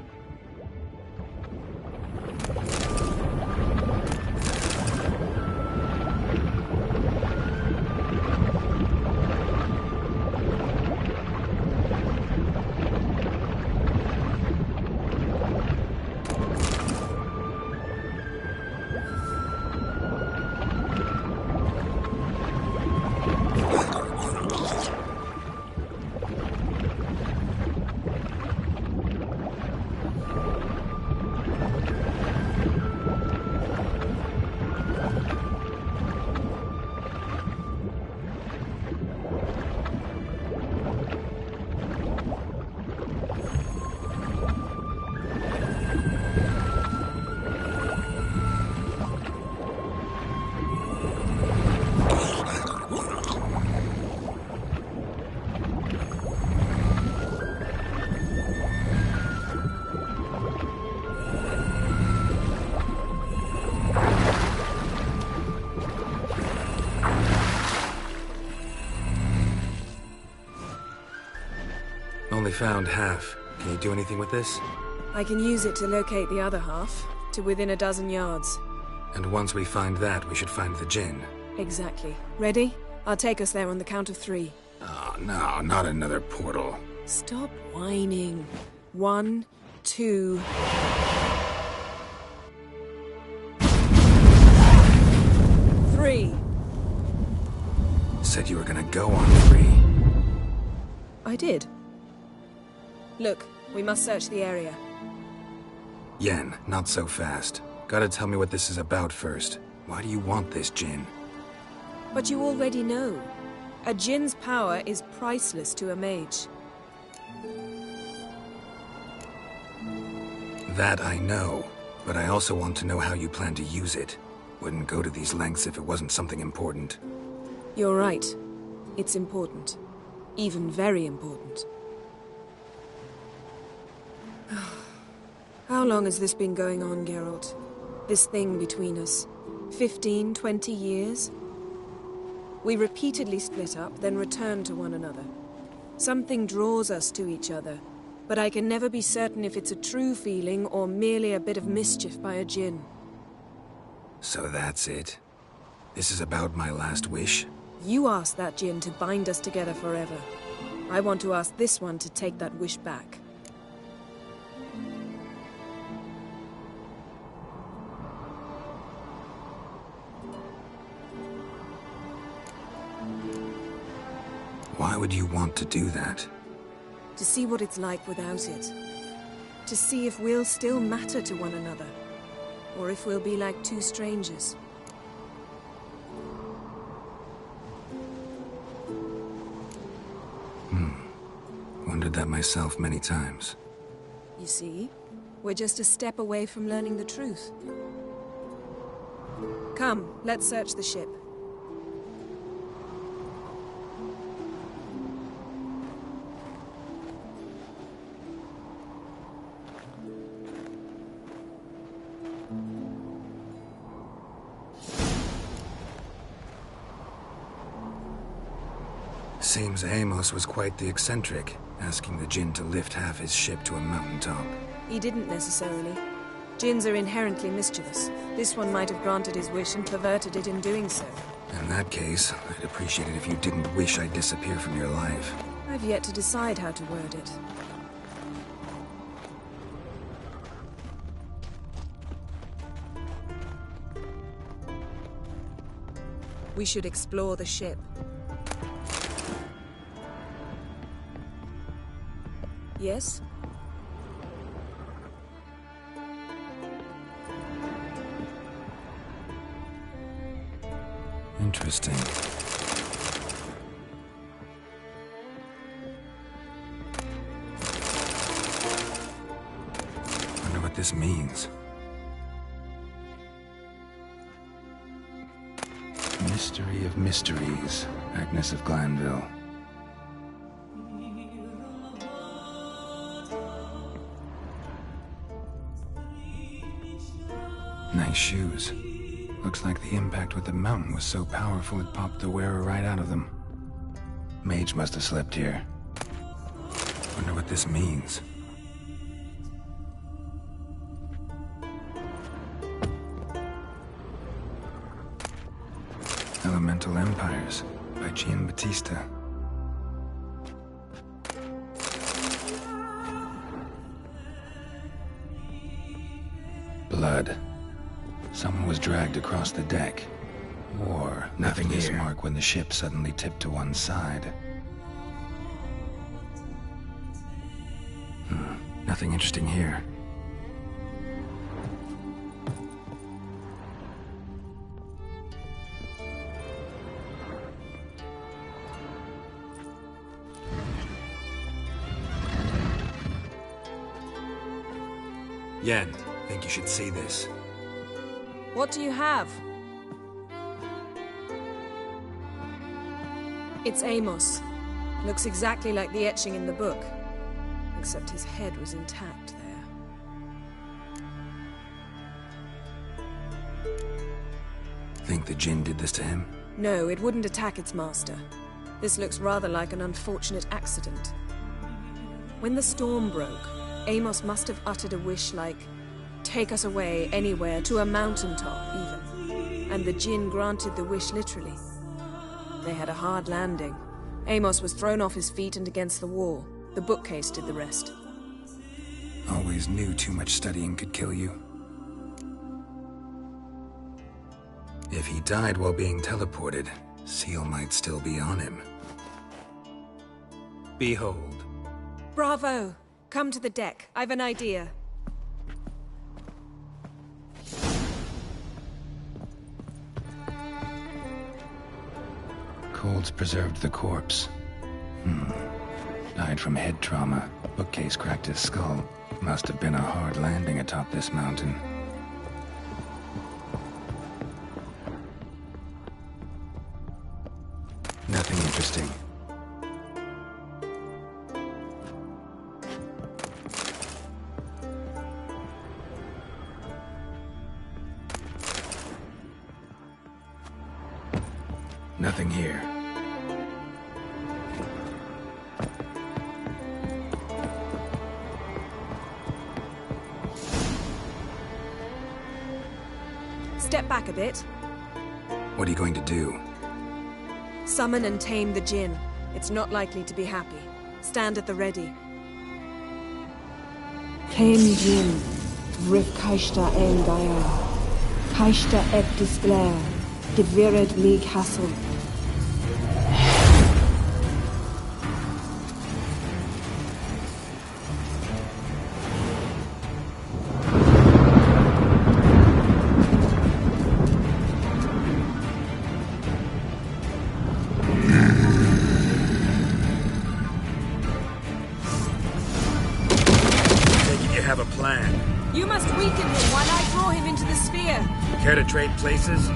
Speaker 1: only found half. Can you do anything with this?
Speaker 9: I can use it to locate the other half, to within a dozen yards.
Speaker 1: And once we find that, we should find the Jinn.
Speaker 9: Exactly. Ready? I'll take us there on the count of 3.
Speaker 1: Oh, no, not another portal.
Speaker 9: Stop whining. 1, 2...
Speaker 1: Said you were gonna go on 3.
Speaker 9: I did. Look, we must search the area.
Speaker 1: Yen, not so fast. Gotta tell me what this is about first. Why do you want this Jinn?
Speaker 9: But you already know. A Jinn's power is priceless to a mage.
Speaker 1: That I know, but I also want to know how you plan to use it. Wouldn't go to these lengths if it wasn't something important.
Speaker 9: You're right. It's important. Even very important. How long has this been going on, Geralt? This thing between us? 15, 20 years? We repeatedly split up, then return to one another. Something draws us to each other, but I can never be certain if it's a true feeling or merely a bit of mischief by a Jinn.
Speaker 1: So that's it? This is about my last wish?
Speaker 9: You asked that Jinn to bind us together forever. I want to ask this one to take that wish back.
Speaker 1: Why would you want to do that?
Speaker 9: To see what it's like without it. To see if we'll still matter to one another. Or if we'll be like two strangers.
Speaker 1: Wondered that myself many times.
Speaker 9: You see? We're just a step away from learning the truth. Come, let's search the ship.
Speaker 1: Seems Amos was quite the eccentric, asking the Jinn to lift half his ship to a mountaintop.
Speaker 9: He didn't necessarily. Jinns are inherently mischievous. This one might have granted his wish and perverted it in doing so.
Speaker 1: In that case, I'd appreciate it if you didn't wish I'd disappear from your life.
Speaker 9: I've yet to decide how to word it. We should explore the ship. Yes?
Speaker 1: Interesting. Wonder what this means. Mystery of mysteries, Agnes of Glanville. Nice shoes. Looks like the impact with the mountain was so powerful it popped the wearer right out of them. Mage must have slept here. Wonder what this means. Elemental Empires by Giambattista. Blood. Someone was dragged across the deck. Or nothing this mark when the ship suddenly tipped to one side. Nothing interesting here. Yen, think you should see this.
Speaker 9: What do you have? It's Amos. Looks exactly like the etching in the book. Except his head was intact there.
Speaker 1: Think the Jinn did this to him?
Speaker 9: No, it wouldn't attack its master. This looks rather like an unfortunate accident. When the storm broke, Amos must have uttered a wish like, "Take us away, anywhere, to a mountaintop, even." And the Jinn granted the wish literally. They had a hard landing. Amos was thrown off his feet and against the wall. The bookcase did the rest.
Speaker 1: Always knew too much studying could kill you. If he died while being teleported, Seal might still be on him. Behold.
Speaker 9: Bravo! Come to the deck. I've an idea.
Speaker 1: Cold's preserved the corpse. Died from head trauma. Bookcase cracked his skull. Must have been a hard landing atop this mountain. Nothing interesting. Nothing here.
Speaker 9: Step back a bit.
Speaker 1: What are you going to do?
Speaker 9: Summon and tame the Jinn. It's not likely to be happy. Stand at the ready.
Speaker 22: Tame Jinn, Rif Kaishta en Gaia, Kaishta et Displair, Devired League Hassel.
Speaker 1: Have a plan.
Speaker 9: You must weaken him while I draw him into the sphere.
Speaker 1: Care to trade places?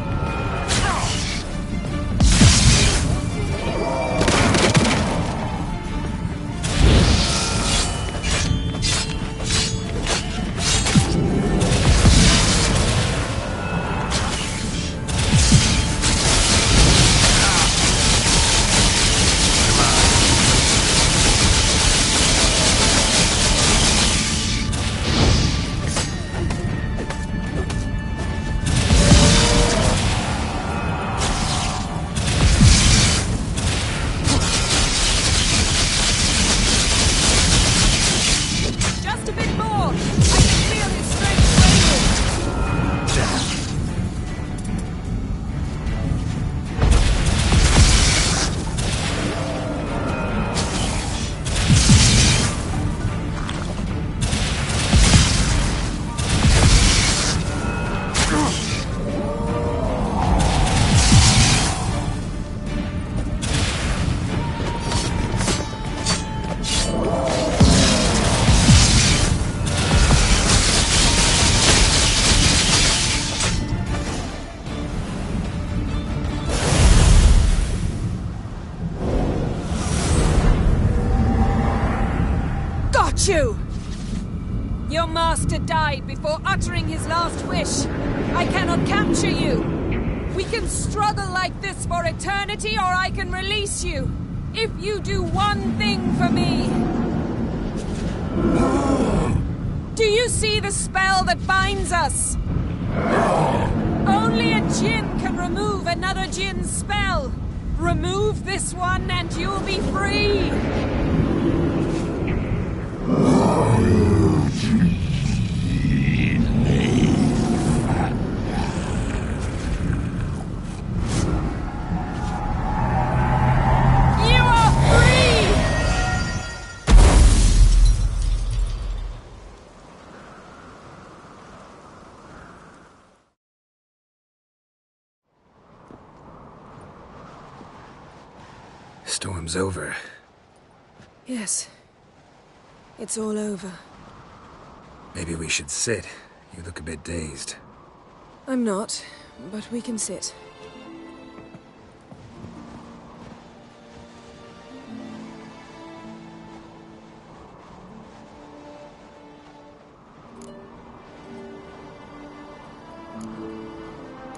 Speaker 9: You! Your master died before uttering his last wish. I cannot capture you. We can struggle like this for eternity, or I can release you. If you do one thing for me. Do you see the spell that binds us? Only a Jinn can remove another Jinn's spell. Remove this one and you'll be free.
Speaker 1: Storm's over.
Speaker 9: Yes. It's all over.
Speaker 1: Maybe we should sit. You look a bit dazed.
Speaker 9: I'm not, but we can sit.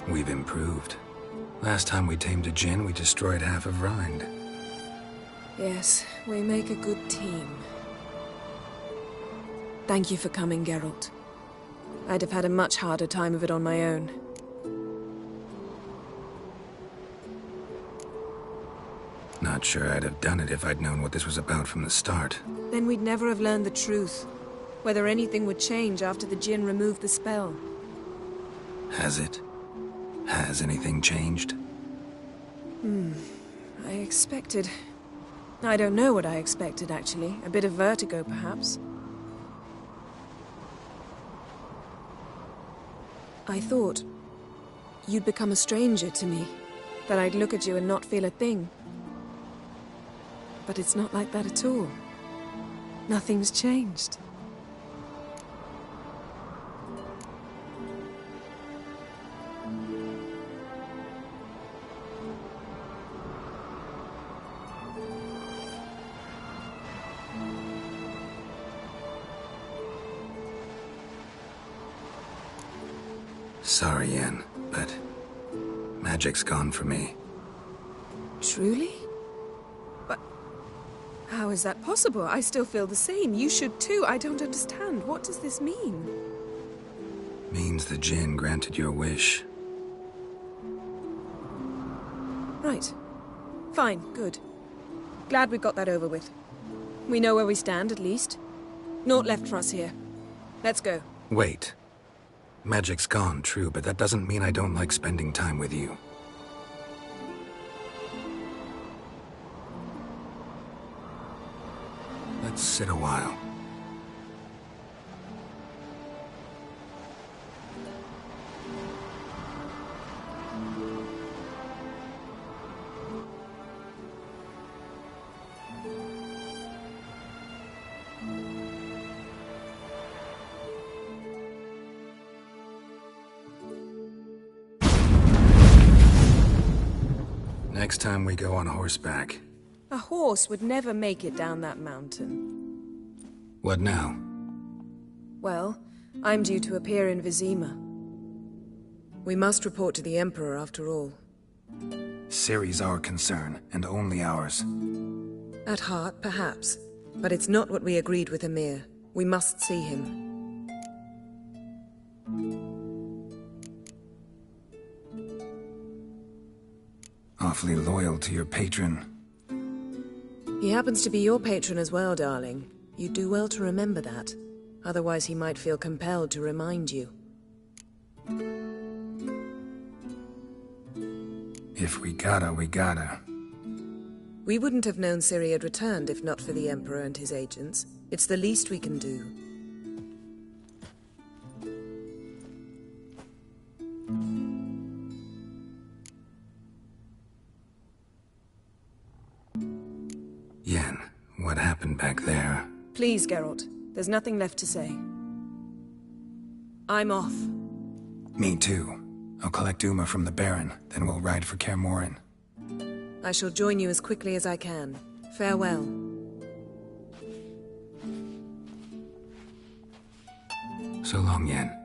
Speaker 1: We've improved. Last time we tamed a Jinn, we destroyed half of Rind.
Speaker 9: Yes, we make a good team. Thank you for coming, Geralt. I'd have had a much harder time of it on my own.
Speaker 1: Not sure I'd have done it if I'd known what this was about from the start.
Speaker 9: Then we'd never have learned the truth. Whether anything would change after the Djinn removed the spell.
Speaker 1: Has it? Has anything changed?
Speaker 9: I expected... I don't know what I expected, actually. A bit of vertigo, perhaps. I thought you'd become a stranger to me. That I'd look at you and not feel a thing. But it's not like that at all. Nothing's changed.
Speaker 1: Sorry, Yen, but magic's gone for me.
Speaker 9: Truly? But how is that possible? I still feel the same. You should too. I don't understand. What does this mean?
Speaker 1: Means the Djinn granted your wish.
Speaker 9: Right. Fine. Good. Glad we got that over with. We know where we stand, at least. Naught left for us here. Let's go.
Speaker 1: Wait. Magic's gone, true, but that doesn't mean I don't like spending time with you. Let's sit a while. Next time we go on horseback.
Speaker 9: A horse would never make it down that mountain.
Speaker 1: What now?
Speaker 9: Well, I'm due to appear in Vizima. We must report to the Emperor after all.
Speaker 1: Ciri's our concern, and only ours.
Speaker 9: At heart, perhaps. But it's not what we agreed with Emir. We must see him.
Speaker 1: Awfully loyal to your patron.
Speaker 9: He happens to be your patron as well, darling. You do well to remember that. Otherwise he might feel compelled to remind you.
Speaker 1: If we gotta, we gotta.
Speaker 9: We wouldn't have known Ciri had returned if not for the Emperor and his agents. It's the least we can do.
Speaker 1: Yen, what happened back there?
Speaker 9: Please, Geralt. There's nothing left to say. I'm off.
Speaker 1: Me too. I'll collect Uma from the Baron, then we'll ride for Kaer Morhen.
Speaker 9: I shall join you as quickly as I can. Farewell.
Speaker 1: So long, Yen.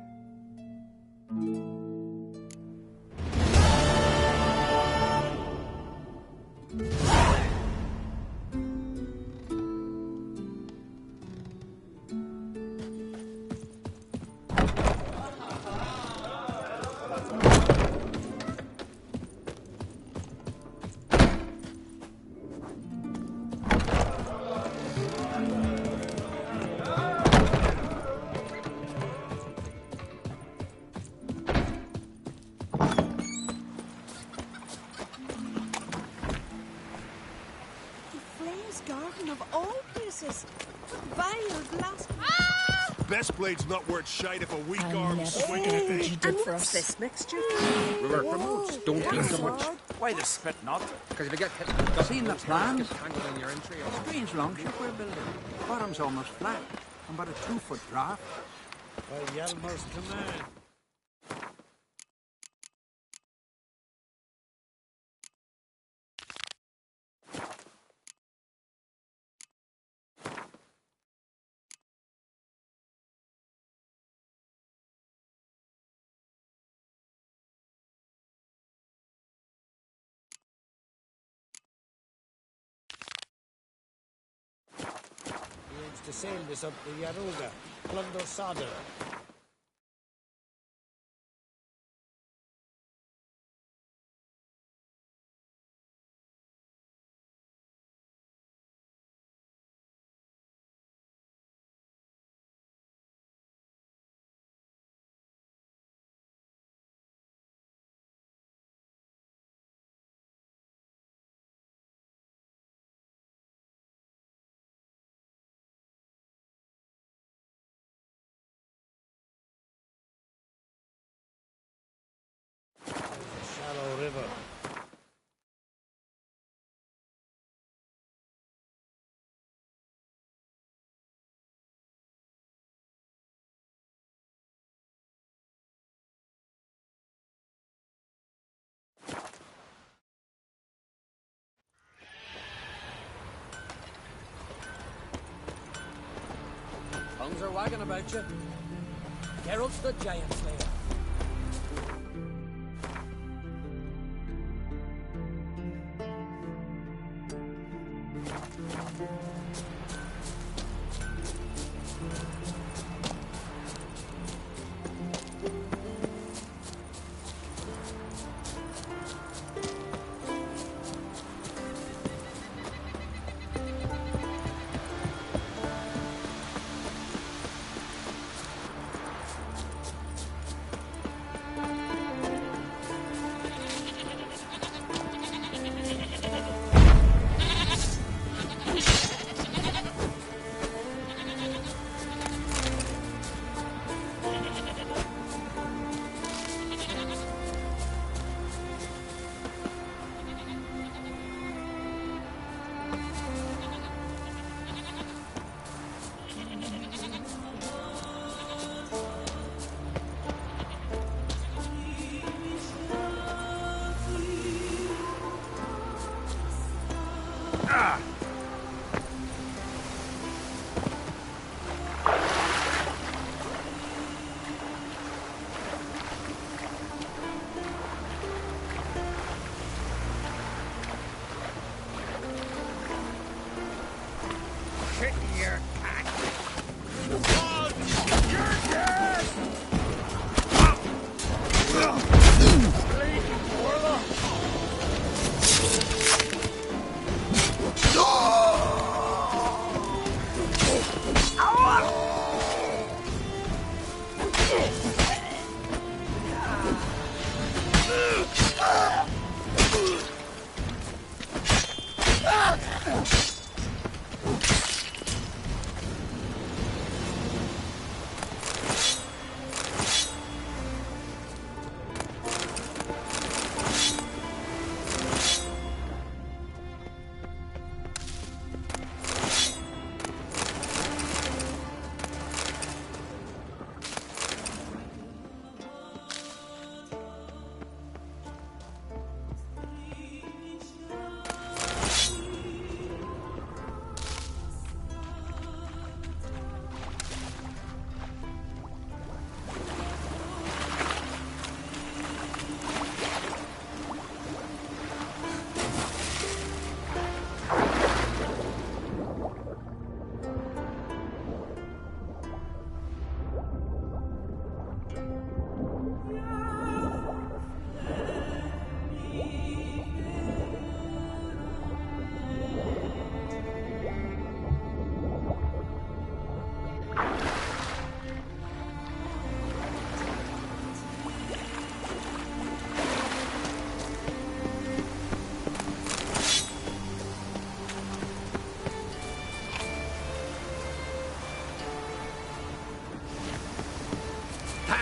Speaker 2: Best blade's not worth shite if a weak arm swinging it ain't.
Speaker 10: And what's this mixture?
Speaker 15: River promotes. Don't eat so much.
Speaker 10: Why the spit not?
Speaker 15: Because if you get hit,
Speaker 18: Seen the plans?
Speaker 15: tangled in your entry.
Speaker 18: Strange longship we're building. Bottom's almost flat, and about a 2-foot draft.
Speaker 17: By Yelmer's command. Germans to sail this up the Yaruga, plunder Sadr. Shallow river. Tongues are wagging about you. Geralt's the giant slayer.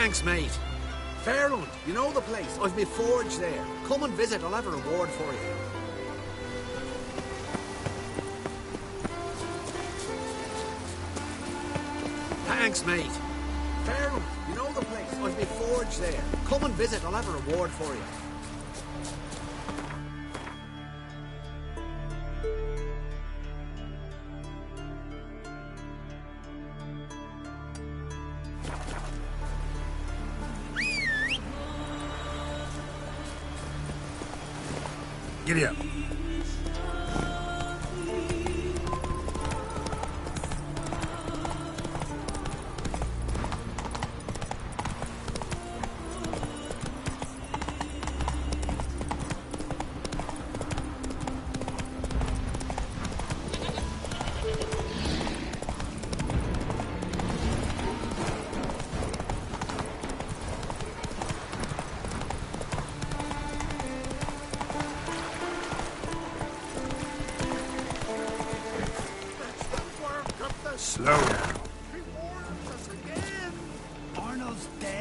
Speaker 13: Thanks, mate. Fairland, you know the place. I've my forge there. Come and visit, I'll have a reward for you. Thanks, mate. Fairland, you know the place. I've my forge there. Come and visit, I'll have a reward for you.
Speaker 1: Giddy up.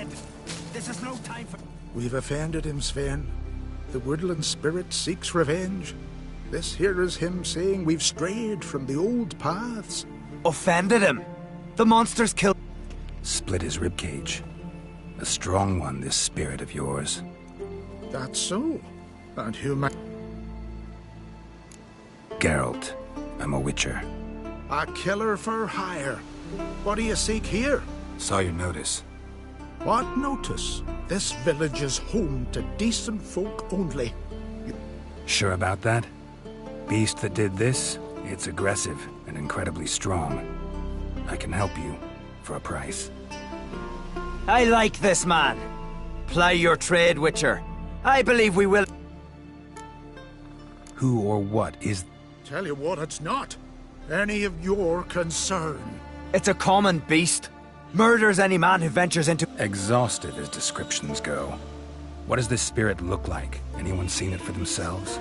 Speaker 3: dead. This is no time for...
Speaker 4: We've offended him, Sven. The woodland spirit seeks revenge. This here is him saying we've strayed from the old paths.
Speaker 3: Offended him? The monster's killed...
Speaker 1: Split his ribcage. A strong one, this spirit of yours.
Speaker 4: That's so. And who might...
Speaker 1: Geralt. I'm a witcher.
Speaker 4: A killer for hire. What do you seek here?
Speaker 1: Saw your notice.
Speaker 4: What notice? This village is home to decent folk only.
Speaker 1: Sure about that? Beast that did this, it's aggressive and incredibly strong. I can help you, for a price.
Speaker 3: I like this man. Ply your trade, Witcher. I believe we will...
Speaker 1: Who or what is...
Speaker 4: Tell you what, it's not any of your concern.
Speaker 3: It's a common beast. Murders any man who ventures into...
Speaker 1: Exhaustive as descriptions go. What does this spirit look like? Anyone seen it for themselves?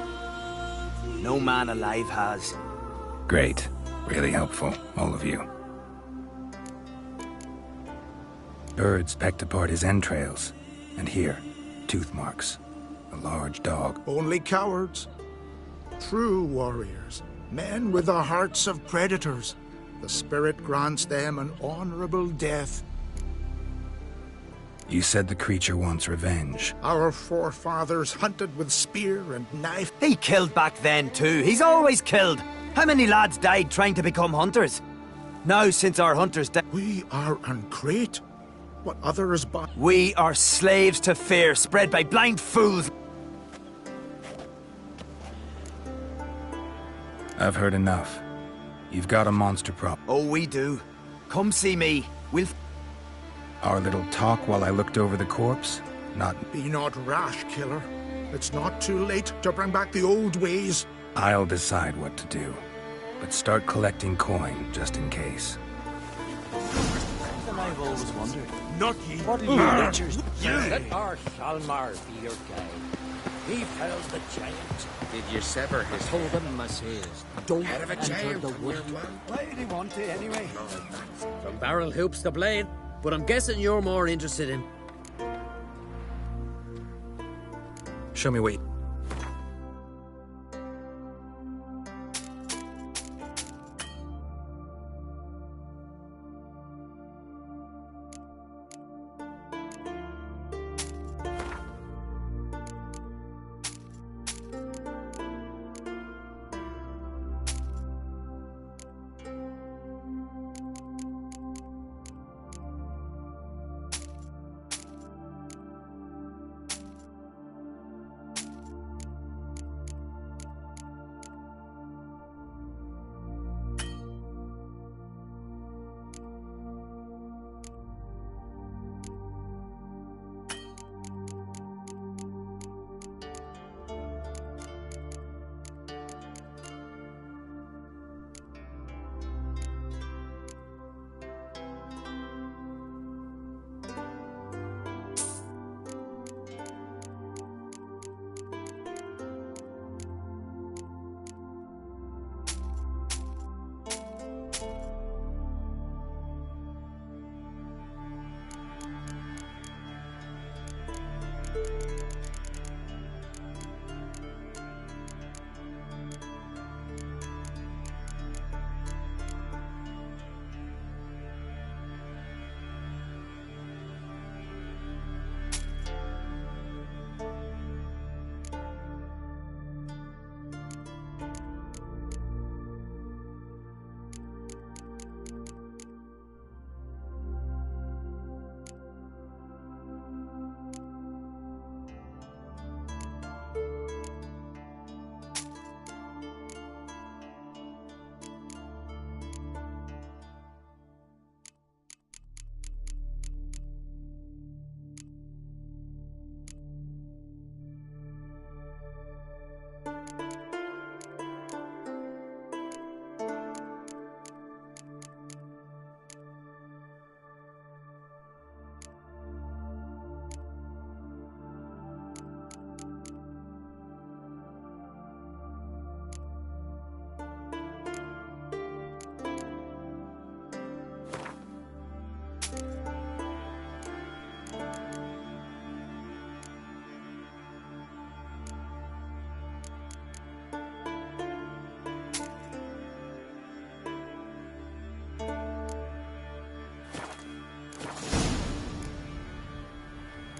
Speaker 3: No man alive has.
Speaker 1: Great. Really helpful, all of you. Birds pecked apart his entrails. And here, tooth marks. A large dog.
Speaker 4: Only cowards. True warriors. Men with the hearts of predators. The spirit grants them an honorable death.
Speaker 1: You said the creature wants revenge.
Speaker 4: Our forefathers hunted with spear and knife.
Speaker 3: He killed back then too. He's always killed. How many lads died trying to become hunters? Now, since our hunters died...
Speaker 4: We are uncreate. What others but...
Speaker 3: We are slaves to fear, spread by blind fools.
Speaker 1: I've heard enough. You've got a monster prop.
Speaker 3: Oh, we do. Come see me. We'll...
Speaker 1: Our little talk while I looked over the corpse? Not...
Speaker 4: Be not rash, killer. It's not too late to bring back the old ways.
Speaker 1: I'll decide what to do. But start collecting coin, just in case.
Speaker 3: I've always wondered.
Speaker 2: Not ye.
Speaker 10: What are you witchers? Let our Hjalmar be your guide. He felled the giant.
Speaker 12: Did you sever his
Speaker 10: told him, Messias, don't
Speaker 12: head of a
Speaker 10: enter
Speaker 12: giant?
Speaker 10: the wood.
Speaker 3: Why did he want to, anyway?
Speaker 14: From barrel hoops to blade, but I'm guessing you're more interested in...
Speaker 1: Show me what...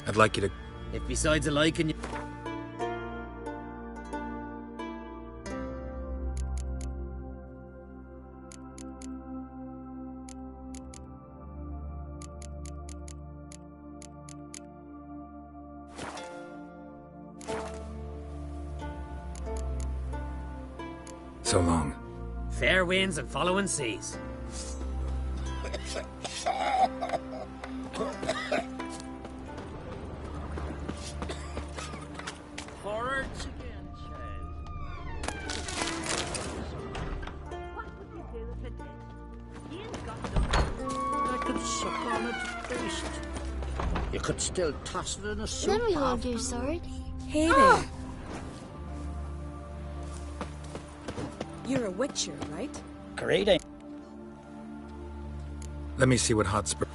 Speaker 1: I'd like you to...
Speaker 14: If besides a liking you...
Speaker 1: So long.
Speaker 14: Fair winds and following seas.
Speaker 10: Forwards again, child. What would you do if it did? You ain't got no... I could suck on it at least. You could still toss it in a soup.
Speaker 5: Then we hold your sword.
Speaker 9: Hey there. You're a witcher, right?
Speaker 10: Great.
Speaker 1: Let me see what Hotspur...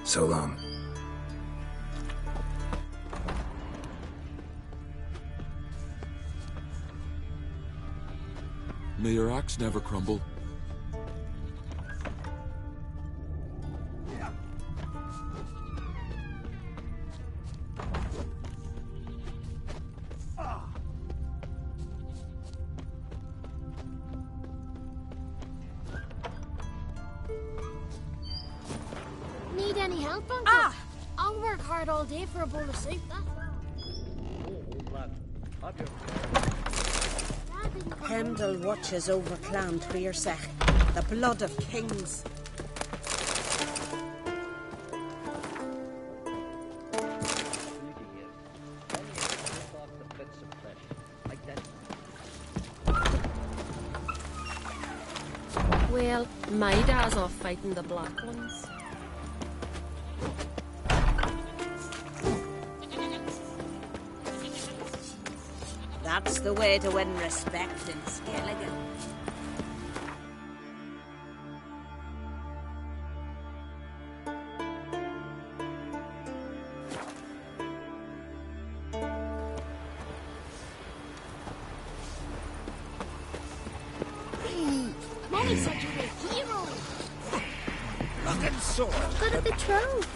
Speaker 1: So long.
Speaker 6: May your axe never crumble.
Speaker 5: Need any help, Uncle? I'll work hard all day for a bowl of soup,
Speaker 16: Heimdall watches over Clan Tríorsach, the blood of kings.
Speaker 21: Well, my dad's off fighting the Black Ones.
Speaker 16: That's the way to win respect in Skellige.
Speaker 5: Mommy said you were a hero.
Speaker 4: Looking sore.
Speaker 5: Good at the trove.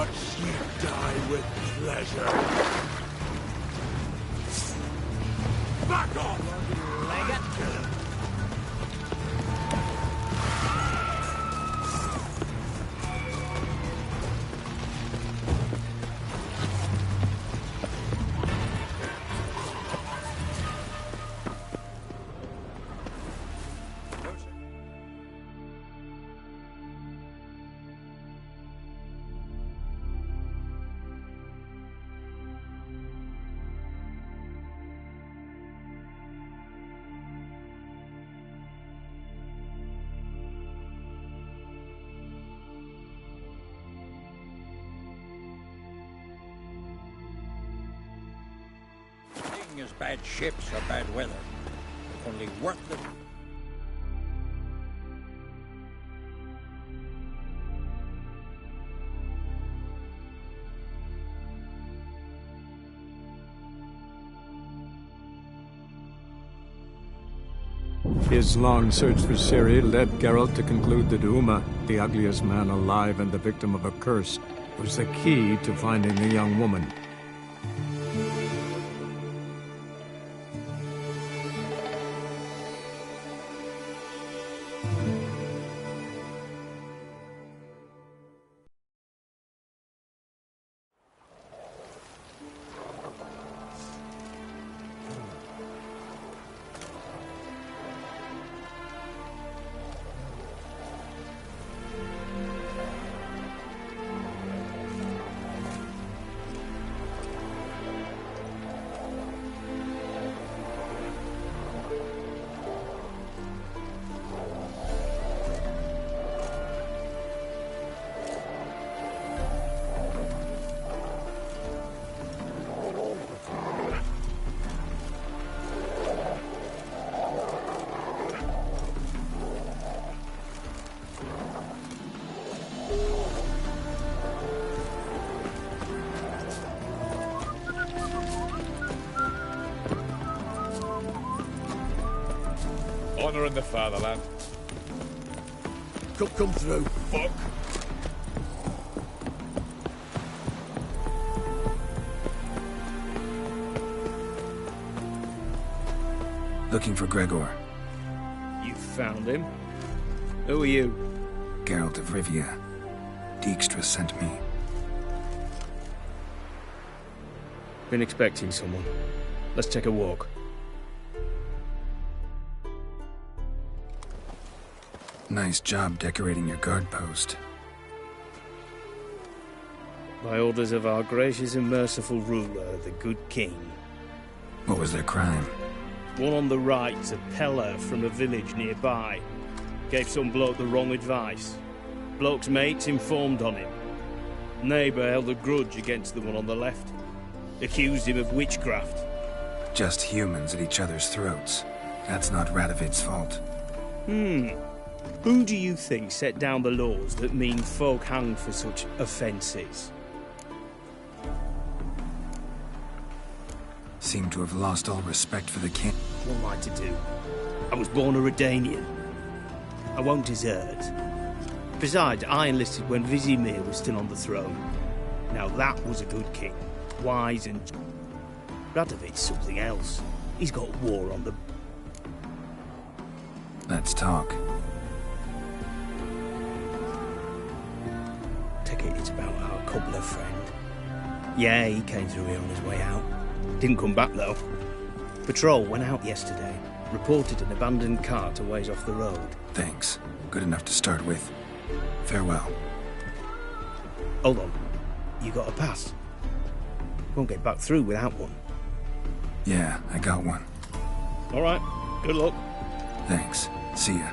Speaker 13: Watch ye die with pleasure. Back off!
Speaker 18: As bad ships or bad weather. Only worth it.
Speaker 19: His long search for Ciri led Geralt to conclude that Uma, the ugliest man alive and the victim of a curse, was the key to finding the young woman.
Speaker 7: Honor in the fatherland.
Speaker 13: Come through.
Speaker 7: Fuck.
Speaker 1: Looking for Gregor.
Speaker 17: You found him? Who are you?
Speaker 1: Geralt of Rivia. Dijkstra sent me.
Speaker 17: Been expecting someone. Let's take a walk.
Speaker 1: Nice job decorating your guard post.
Speaker 17: By orders of our gracious and merciful ruler, the good king.
Speaker 1: What was their crime?
Speaker 17: One on the right's a peller from a village nearby. Gave some bloke the wrong advice. Bloke's mates informed on him. Neighbour held a grudge against the one on the left. Accused him of witchcraft.
Speaker 1: Just humans at each other's throats. That's not Radovid's fault.
Speaker 17: Who do you think set down the laws that mean folk hanged for such offences?
Speaker 1: Seem to have lost all respect for the king.
Speaker 17: What am I to do? I was born a Redanian. I won't desert. Besides, I enlisted when Vizimir was still on the throne. Now that was a good king. Wise and... Radovid's something else. He's got war on the...
Speaker 1: Let's talk.
Speaker 17: Take it it's about our cobbler friend. Yeah, he came through here on his way out. Didn't come back, though. Patrol went out yesterday. Reported an abandoned cart a ways off the road.
Speaker 1: Thanks. Good enough to start with. Farewell.
Speaker 17: Hold on. You got a pass? Won't get back through without one.
Speaker 1: Yeah, I got one.
Speaker 17: All right. Good luck.
Speaker 1: Thanks. See ya.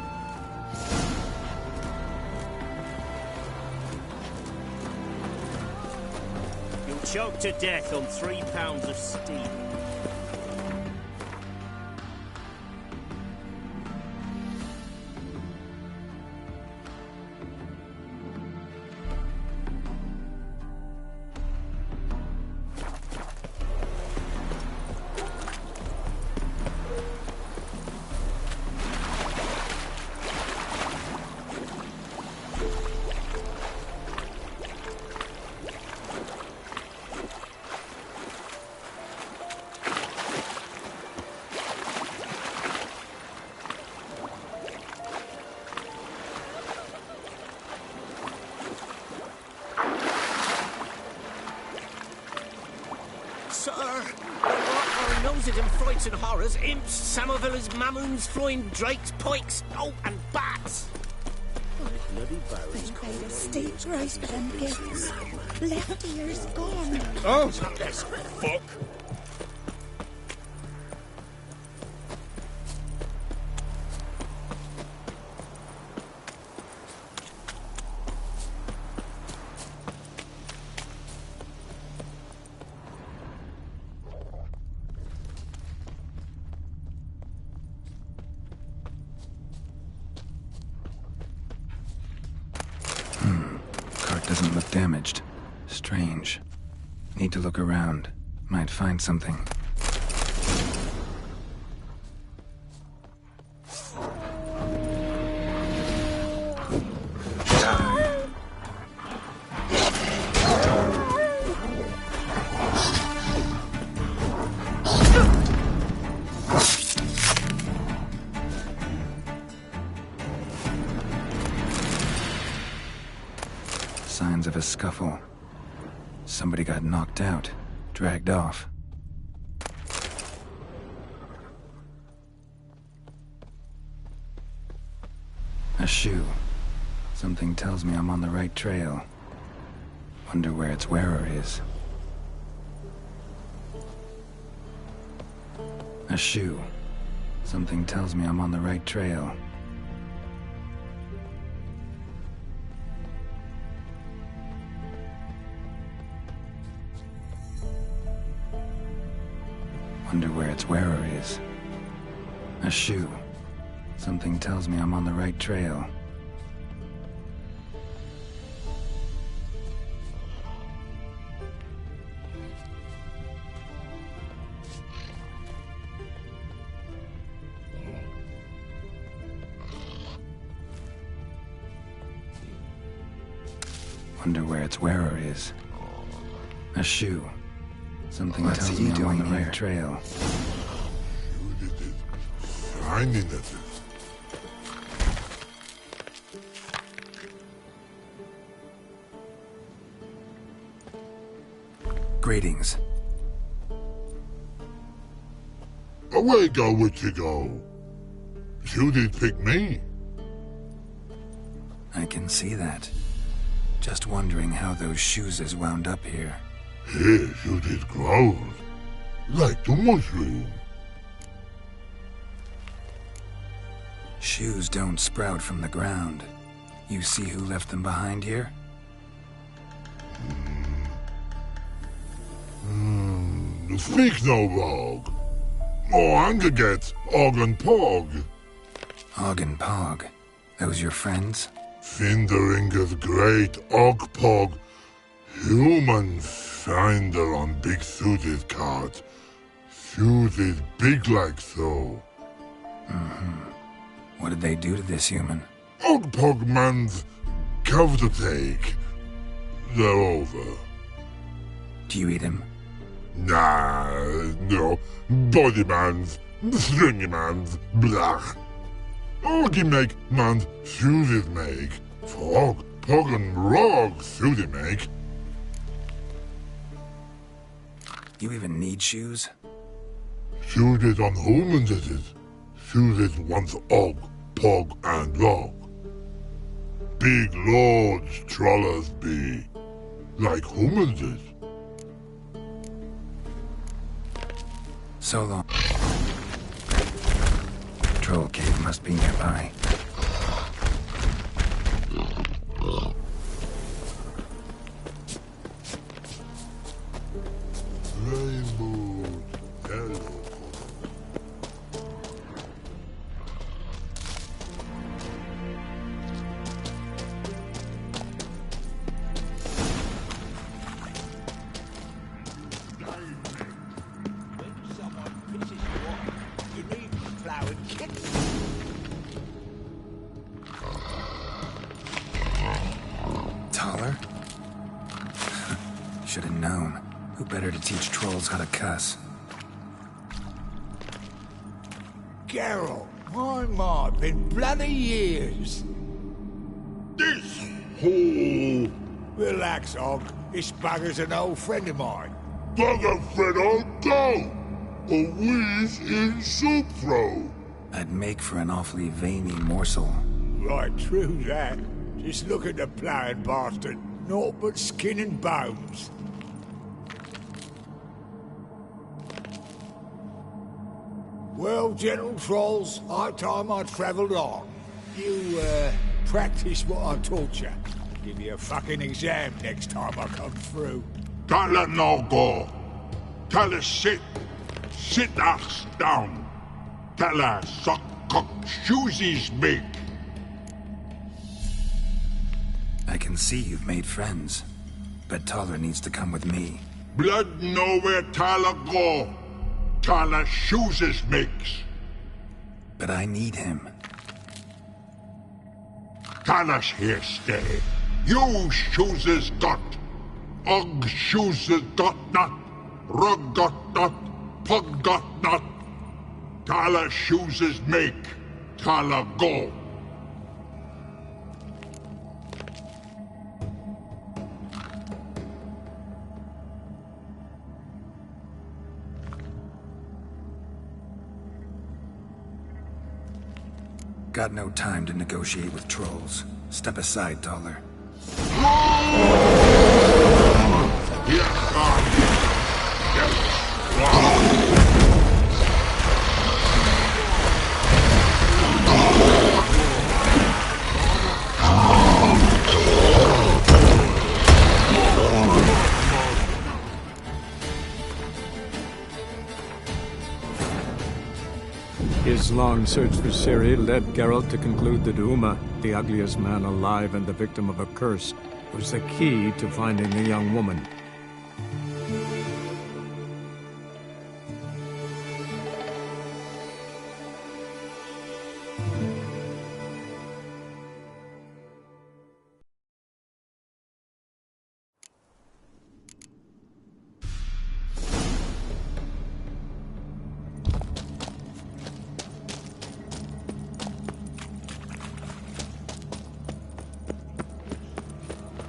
Speaker 17: You'll choke to death on 3 pounds of steam.
Speaker 10: painted in frights and horrors, imps, Samovillas, mamoons, flying drakes, pikes, oh, and bats.
Speaker 16: They made a steep rise for them gifts. Left ears gone.
Speaker 2: Oh, this fuck.
Speaker 1: Doesn't look damaged. Strange. Need to look around. Might find something. Signs of a scuffle. Somebody got knocked out, dragged off. A shoe. Something tells me I'm on the right trail. Wonder where its wearer is. A shoe. Something tells me I'm on the right trail. Wonder where its wearer is. A shoe. Something tells me I'm on the right trail. Wonder where its wearer is. A shoe. Something tells me I'm on the right trail.
Speaker 2: Finding it.
Speaker 1: Greetings.
Speaker 2: Away go, witchy go. You did pick me.
Speaker 1: I can see that. Just wondering how those shoes is wound up here.
Speaker 2: Yes, you did grow. Like the mushroom.
Speaker 1: Shoes don't sprout from the ground. You see who left them behind here?
Speaker 2: Speak no wrong. Oh, anger gets Og and Pog.
Speaker 1: Og and Pog. Those your friends?
Speaker 2: Finderinger's great Og Pog. Human finder on big suited cart. Suited big like so.
Speaker 1: What did they do to this human?
Speaker 2: Og Pog man's cover to take. They're over.
Speaker 1: Do you eat him?
Speaker 2: Nah, no. Body man's, stringy man's, blah. Oggy make man's shoes make. Frog, Pog and Rog suity make.
Speaker 1: You even need shoes?
Speaker 2: Shoes it on humans it is. Shoes it once Og, Pog and Rog. Big lords trollers be. Like humans is.
Speaker 1: So long. Troll cave must be nearby.
Speaker 2: Rainbow, hello.
Speaker 1: Taller? Should have known. Who better to teach trolls how to cuss?
Speaker 7: Geralt, my ma, been bloody years.
Speaker 2: This hole.
Speaker 7: Relax, Og. This bugger's an old friend of mine.
Speaker 2: Bugger friend, I'll go. a wheeze in soup throw.
Speaker 1: I'd make for an awfully veiny morsel.
Speaker 7: Right, true that. Just look at the ploughing bastard. Naught but skin and bones. Well, gentle trolls, high time I travelled on. You, practice what I taught you. Give you a fucking exam next time I come through.
Speaker 2: Tala no go. Tala sit. Sit ass down. Tala suck cock shoesies big.
Speaker 1: I can see you've made friends, but Taller needs to come with me.
Speaker 2: Blood know where Tala go. Tala shoeses makes.
Speaker 1: But I need him.
Speaker 2: Tala's here stay. You shoeses got. Og shoeses got not. Rug got not. Pug got not. Tala shoeses make. Tala go.
Speaker 1: Got no time to negotiate with trolls. Step aside, Taller.
Speaker 19: His long search for Ciri led Geralt to conclude that Uma, the ugliest man alive and the victim of a curse, was the key to finding the young woman.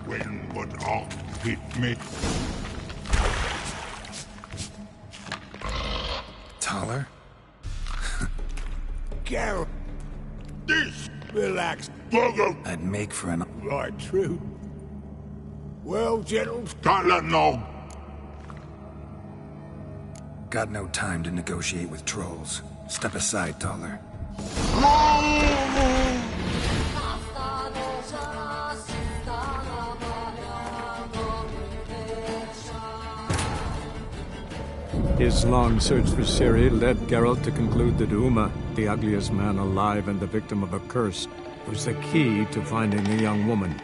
Speaker 2: When would all hit me?
Speaker 1: Taller?
Speaker 7: Geralt.
Speaker 2: This!
Speaker 7: Relax.
Speaker 2: Bugger!
Speaker 1: I'd make for an...
Speaker 7: Right, true. Well, gentle...
Speaker 2: Tala no.
Speaker 1: Got no time to negotiate with trolls. Step aside, Taller.
Speaker 19: His long search for Ciri led Geralt to conclude that Uma, the ugliest man alive and the victim of a curse, was the key to finding the young woman.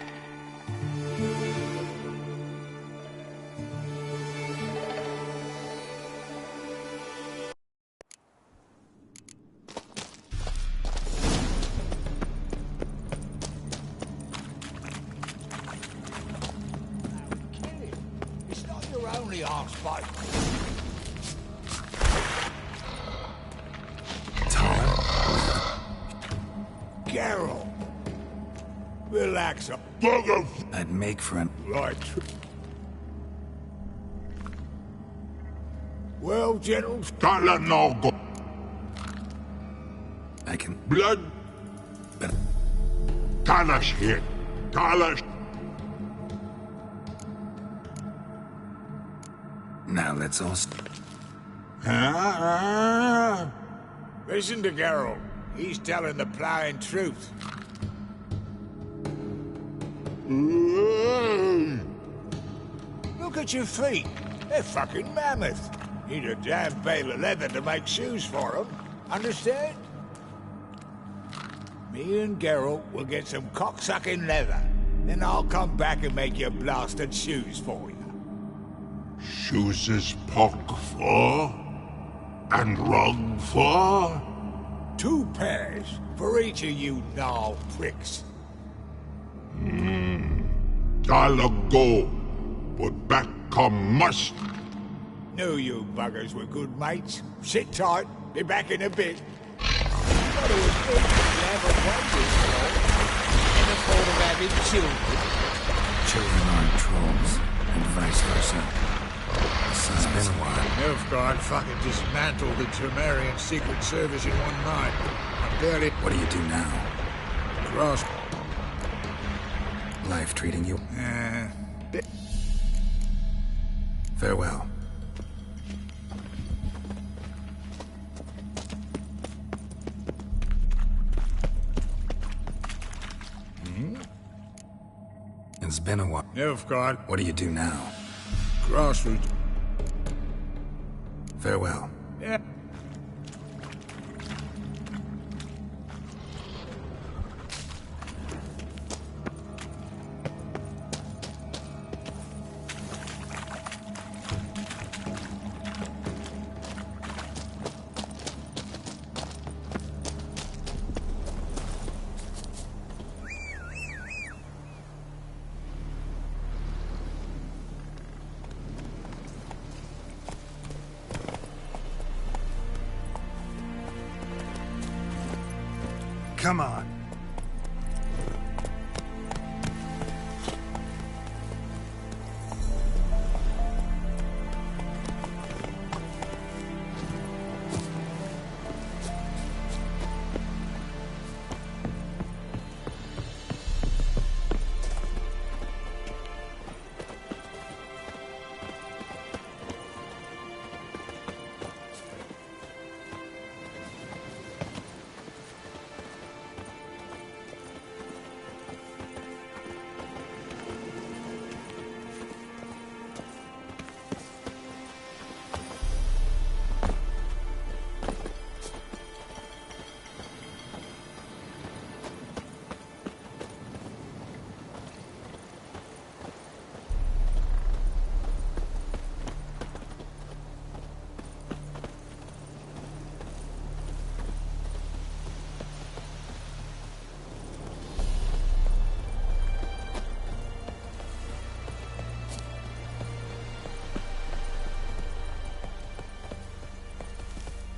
Speaker 7: It's not your only arse fight. Geralt. Relax a bugger.
Speaker 1: I'd make for an...
Speaker 7: Right. Well, gentle...
Speaker 2: Tala no go.
Speaker 1: I can...
Speaker 2: Blood.
Speaker 1: But...
Speaker 2: Tala's here. Tala's...
Speaker 1: Now let's all...
Speaker 7: Listen to Geralt. He's telling the ploughing truth. Look at your feet. They're fucking mammoth. Need a damn bale of leather to make shoes for them. Understand? Me and Geralt will get some cocksucking leather. Then I'll come back and make your blasted shoes for you.
Speaker 2: Shoes is pock for? And rug for?
Speaker 7: 2 pairs for each of you gnarl pricks.
Speaker 2: Tala go, but back come must.
Speaker 7: Knew you buggers were good mates. Sit tight, be back in a bit. Thought it was good to have a wages in the thought of having children.
Speaker 1: Children aren't trolls, and vice versa. The It's been a while.
Speaker 7: Nilfgaard fucking dismantled the Tremerian Secret Service in one night. I barely...
Speaker 1: What do you do now?
Speaker 7: Cross...
Speaker 1: Life treating you? Farewell. It's been a while.
Speaker 7: Nilfgaard.
Speaker 1: What do you do now?
Speaker 7: Grassroots.
Speaker 1: Farewell.
Speaker 7: Yeah.
Speaker 3: Come on.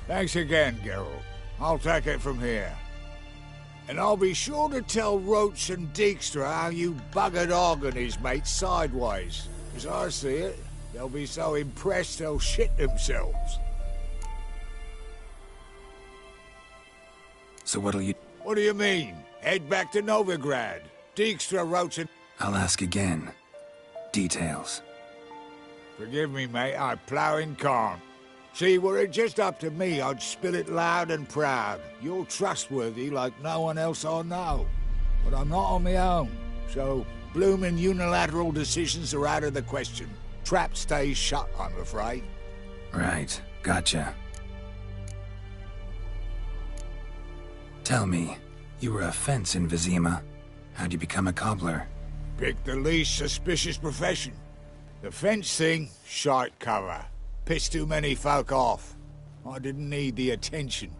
Speaker 3: Thanks again, Geralt. I'll take it from here. And I'll be sure to tell Roach and Dijkstra how you buggered Og and his mates sideways. As I see it, they'll be so impressed they'll shit themselves.
Speaker 1: So what'll you...
Speaker 7: What do you mean? Head back to Novigrad. Dijkstra, Roach and...
Speaker 1: I'll ask again. Details.
Speaker 7: Forgive me, mate, I plough in calm. See, were it just up to me, I'd spill it loud and proud. You're trustworthy like no one else I know. But I'm not on my own, so bloomin' unilateral decisions are out of the question. Trap stays shut, I'm afraid.
Speaker 1: Right, gotcha. Tell me, you were a fence in Vizima. How'd you become a cobbler?
Speaker 7: Pick the least suspicious profession. The fence thing, shite cover. Pissed too many folk off. I didn't need the attention.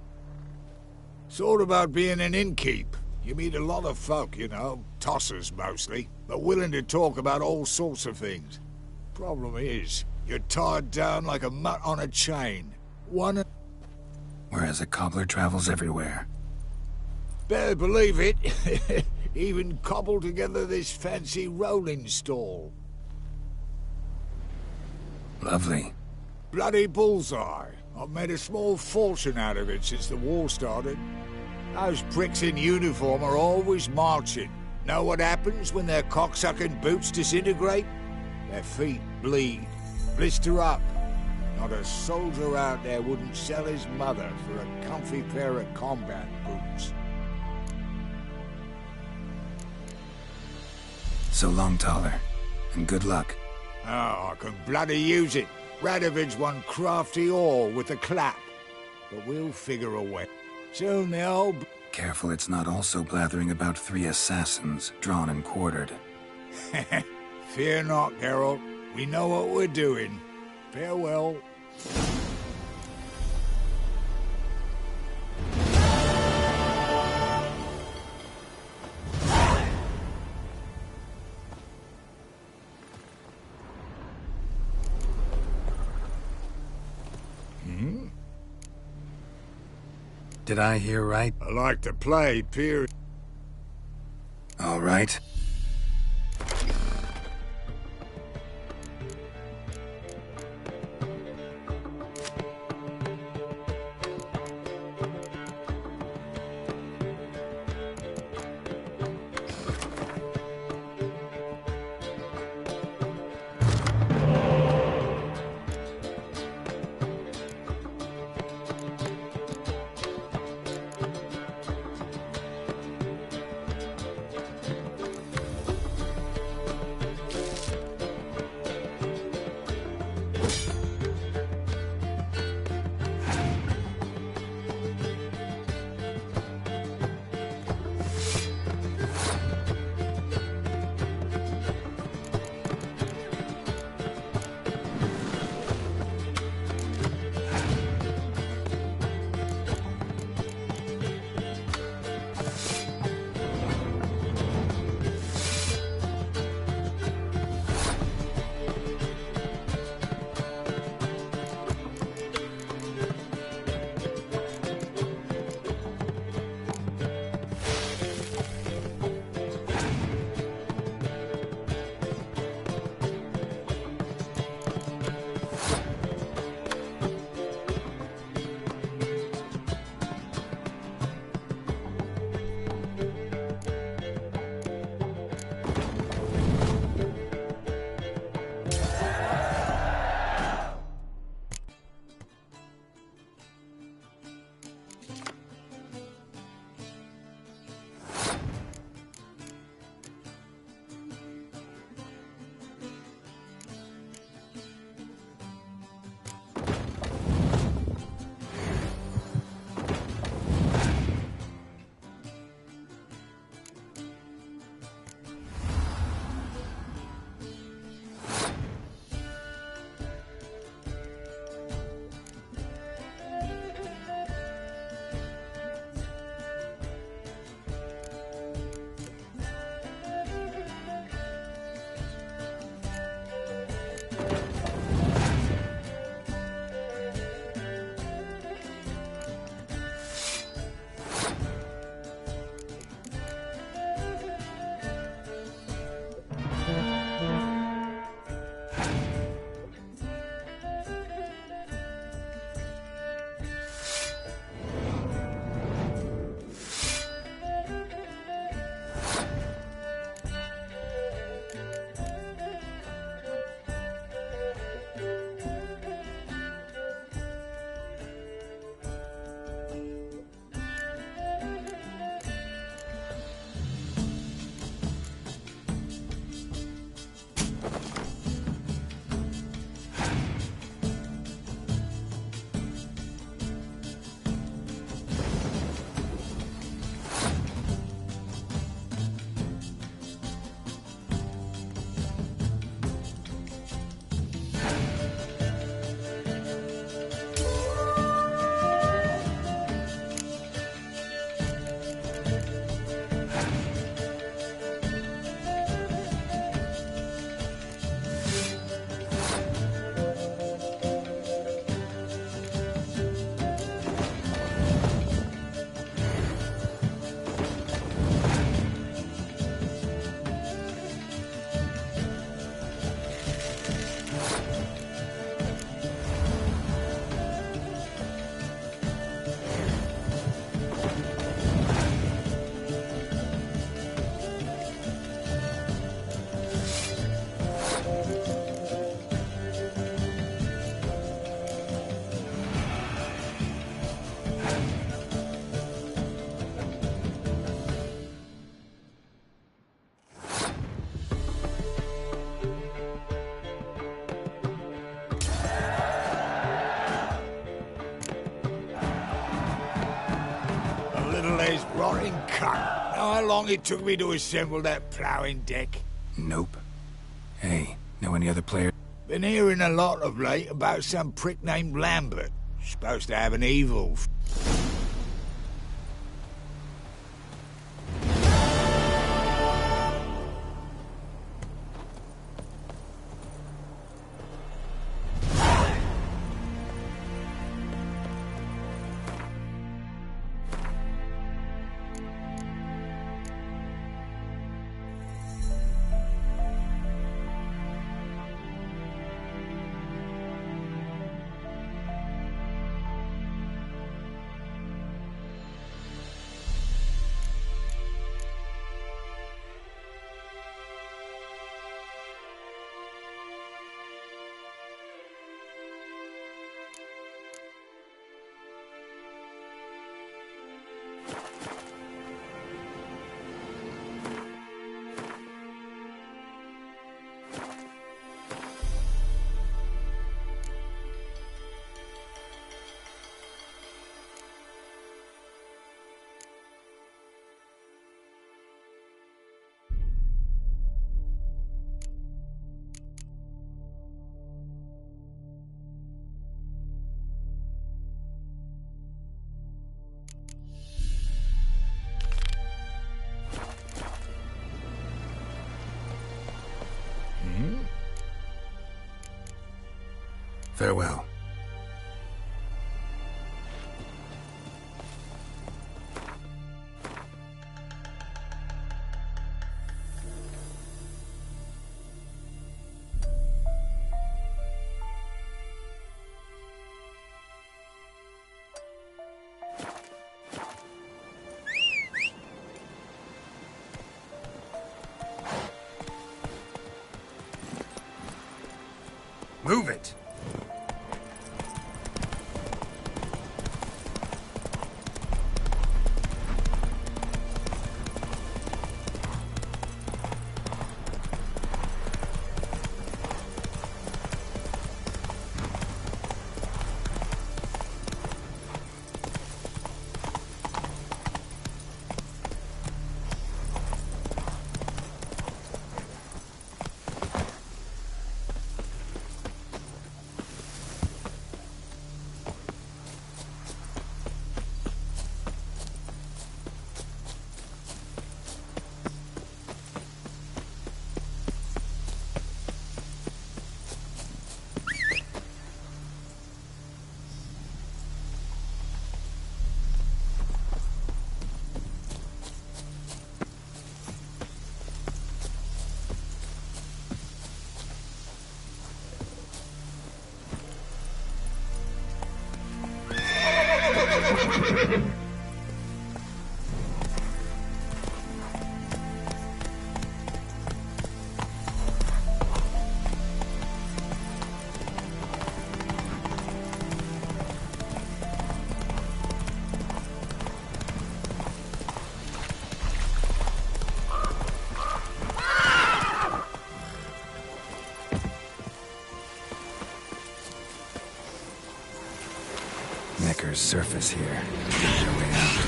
Speaker 7: Sort about being an innkeep. You meet a lot of folk, you know, tossers mostly, but willing to talk about all sorts of things. Problem is, you're tied down like a mutt on a chain.
Speaker 1: Whereas a cobbler travels everywhere.
Speaker 7: Better believe it. Even cobbled together this fancy rolling stall.
Speaker 1: Lovely.
Speaker 7: Bloody bullseye. I've made a small fortune out of it since the war started. Those pricks in uniform are always marching. Know what happens when their cocksucking boots disintegrate? Their feet bleed, blister up. Not a soldier out there wouldn't sell his mother for a comfy pair of combat boots.
Speaker 1: So long, Taller. And good luck.
Speaker 7: Oh, I can bloody use it. Radovid's one crafty ore with a clap. But we'll figure a way. Soon the old...
Speaker 1: Careful it's not also blathering about 3 assassins, drawn and quartered.
Speaker 7: Fear not, Geralt. We know what we're doing. Farewell.
Speaker 1: Did I hear right?
Speaker 7: I like to play, period.
Speaker 1: All right.
Speaker 3: long it took me to assemble that ploughing deck?
Speaker 1: Nope. Hey, know any other players?
Speaker 3: Been hearing a lot of late about some prick named Lambert. Supposed to have an evil...
Speaker 1: Farewell. Move it! Neckar's surface here. Their way out.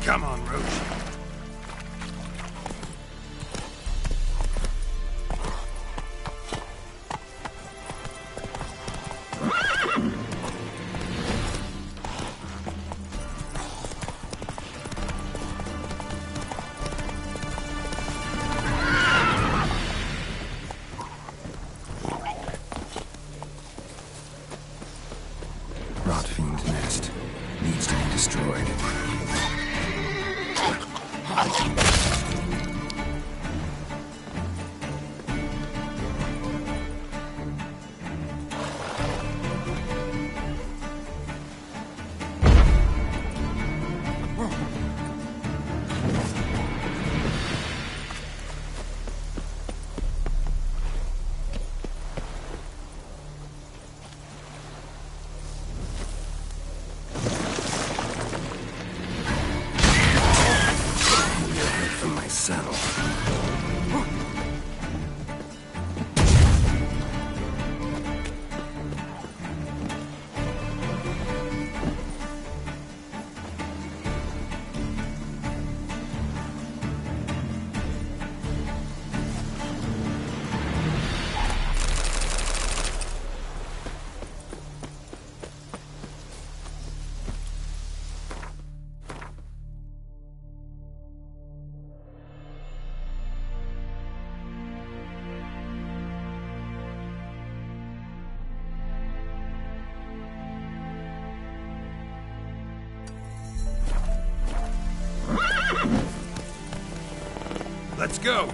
Speaker 1: Come on, Roach. Rotfiend's nest. From my saddle.
Speaker 12: Let's go.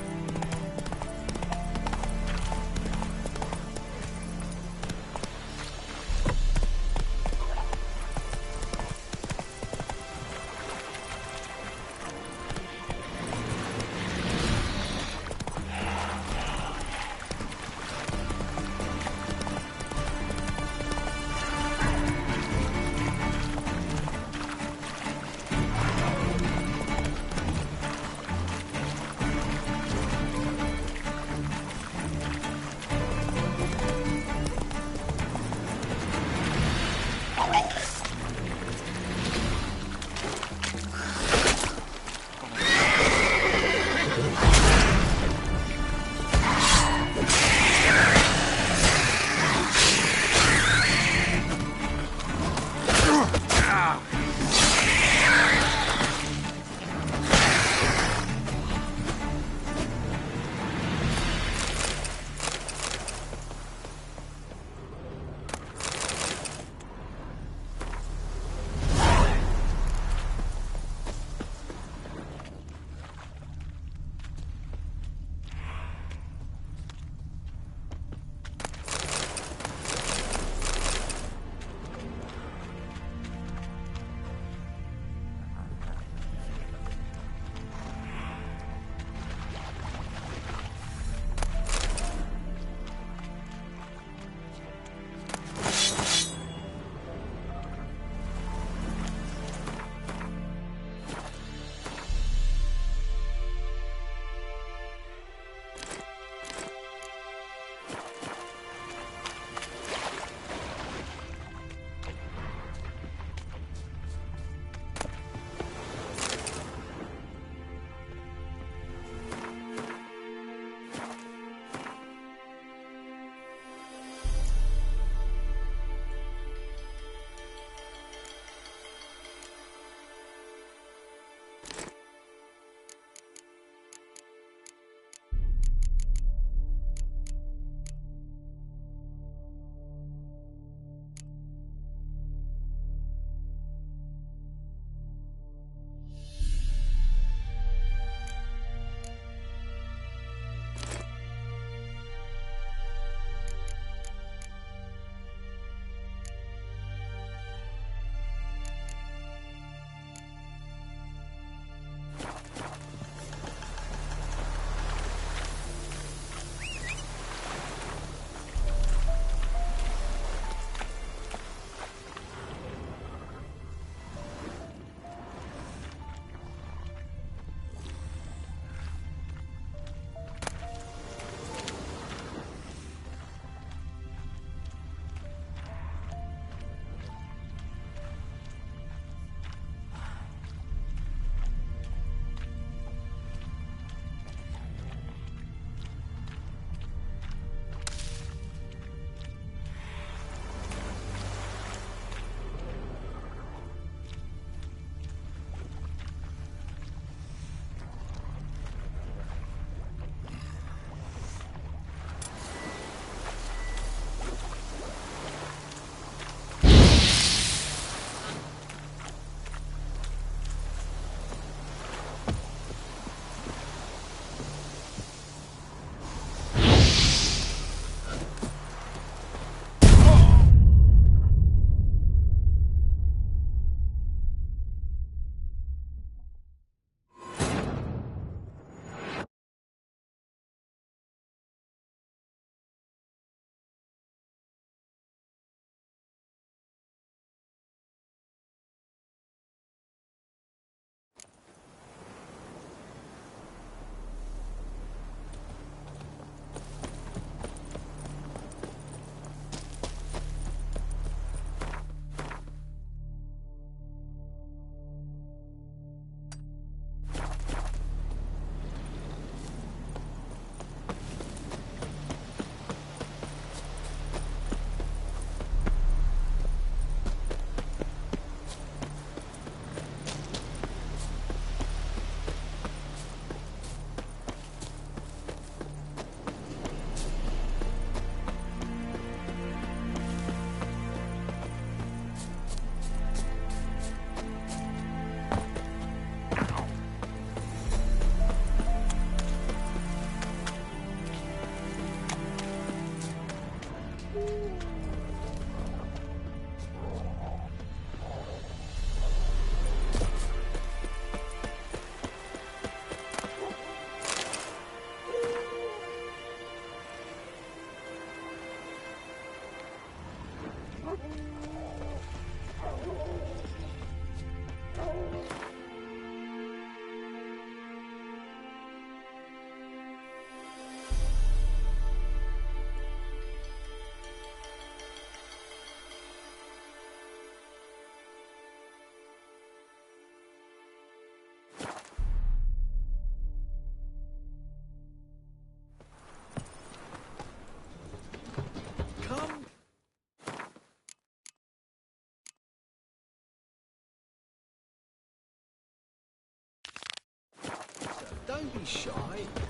Speaker 13: don't be shy.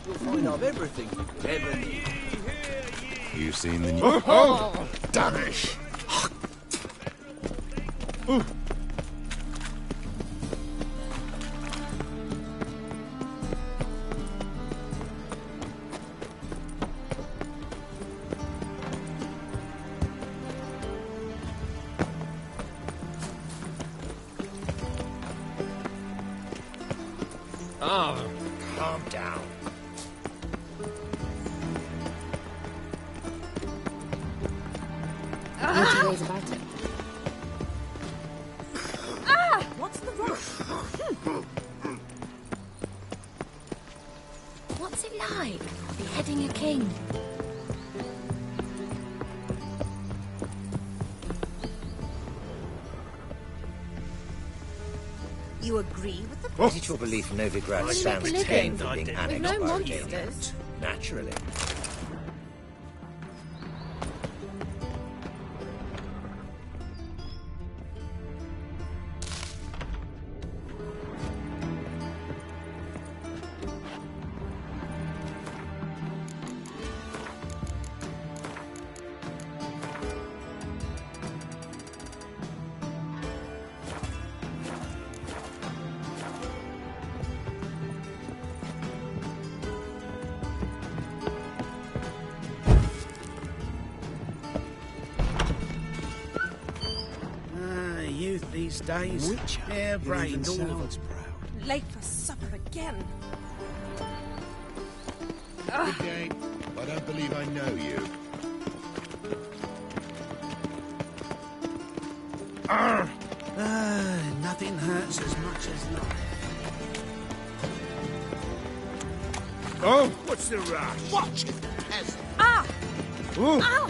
Speaker 13: You'll find I've everything you could ever need.
Speaker 11: You seen the new...
Speaker 3: Oh, Danish!
Speaker 17: Oh, calm down.
Speaker 5: What do you know about it?
Speaker 16: Ah! What's the rush?
Speaker 5: What's it like, beheading a king?
Speaker 16: You agree with the...
Speaker 14: Is it your belief Novigrad
Speaker 5: Why
Speaker 14: stands
Speaker 5: make a
Speaker 14: tame
Speaker 5: living?
Speaker 14: for being
Speaker 5: With
Speaker 14: annexed
Speaker 5: no
Speaker 14: by
Speaker 5: monsters.
Speaker 14: Naturally.
Speaker 17: Youth these days. Harebrained, all of it.
Speaker 16: Late for supper again.
Speaker 11: Good day. I don't believe I know you.
Speaker 17: Nothing hurts as much as life. Oh, what's the rush?
Speaker 13: Watch it, peasant.
Speaker 16: Ah!
Speaker 17: Ooh.
Speaker 16: Ow!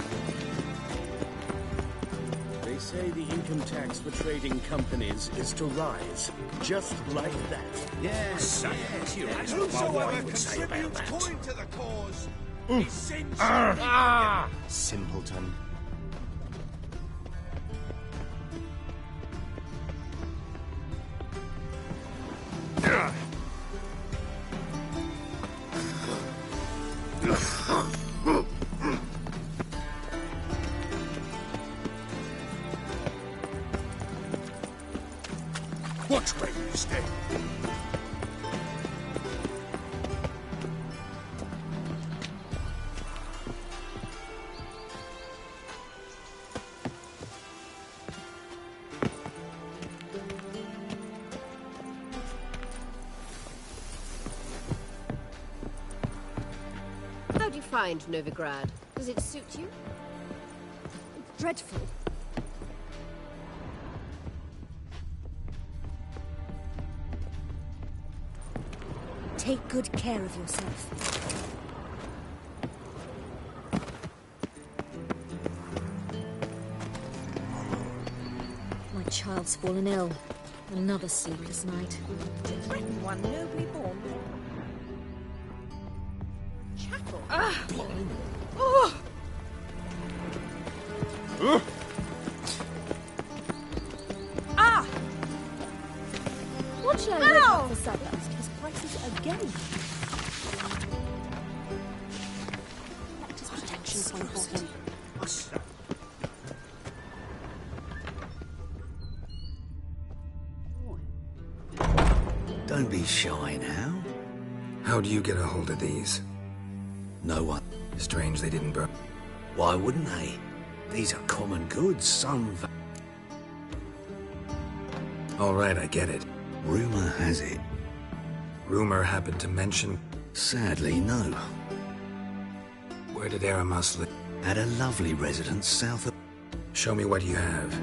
Speaker 17: They say the income tax for trading companies is to rise, just like that.
Speaker 13: Yes, yes, you're right.
Speaker 17: Whosoever would say about
Speaker 13: contributes
Speaker 17: that.
Speaker 13: coin to the cause,
Speaker 17: Ooh.
Speaker 13: he sins.
Speaker 11: Simpleton.
Speaker 13: Watch where you stay.
Speaker 20: How do you find Novigrad? Does it suit you?
Speaker 16: Dreadful. Take good care of yourself.
Speaker 5: My child's fallen ill. Another sleepless night.
Speaker 16: To threaten one nobly born. Chattel.
Speaker 20: Oh!
Speaker 16: Ah!
Speaker 5: What shall I
Speaker 16: Ow!
Speaker 5: look up for supper?
Speaker 16: His prices again. Practice protection point for him.
Speaker 13: Don't be shy now.
Speaker 1: How'd you get a hold of these?
Speaker 13: No one.
Speaker 1: Strange they didn't burn.
Speaker 13: Why wouldn't they? These are common goods, some...
Speaker 1: All right, I get it.
Speaker 13: Rumor has it.
Speaker 1: Rumor happened to mention...
Speaker 13: Sadly, no.
Speaker 1: Where did Aramas live?
Speaker 13: At a lovely residence south of...
Speaker 1: Show me what you have.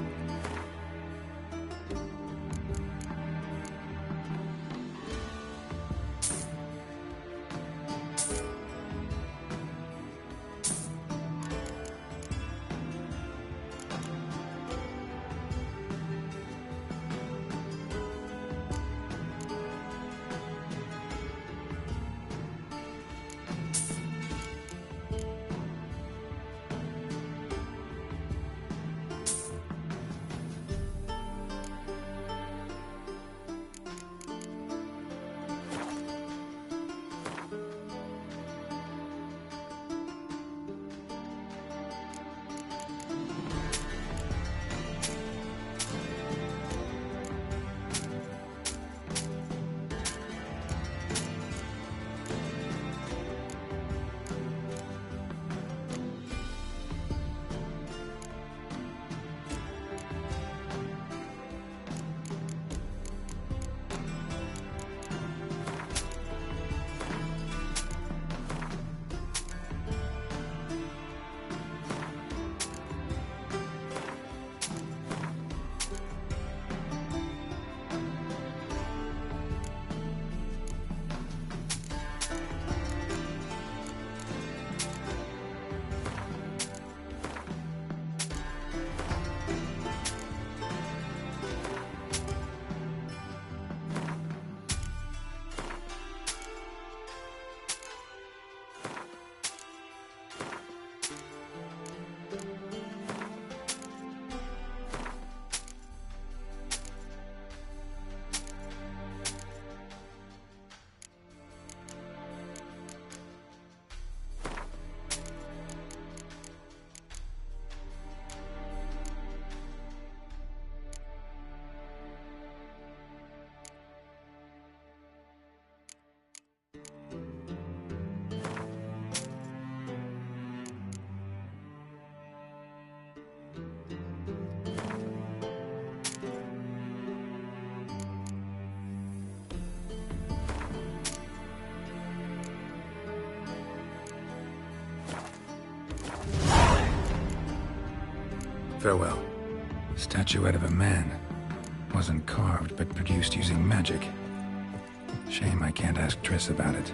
Speaker 1: Farewell. Statuette of a man. Wasn't carved, but produced using magic. Shame I can't ask Triss about it.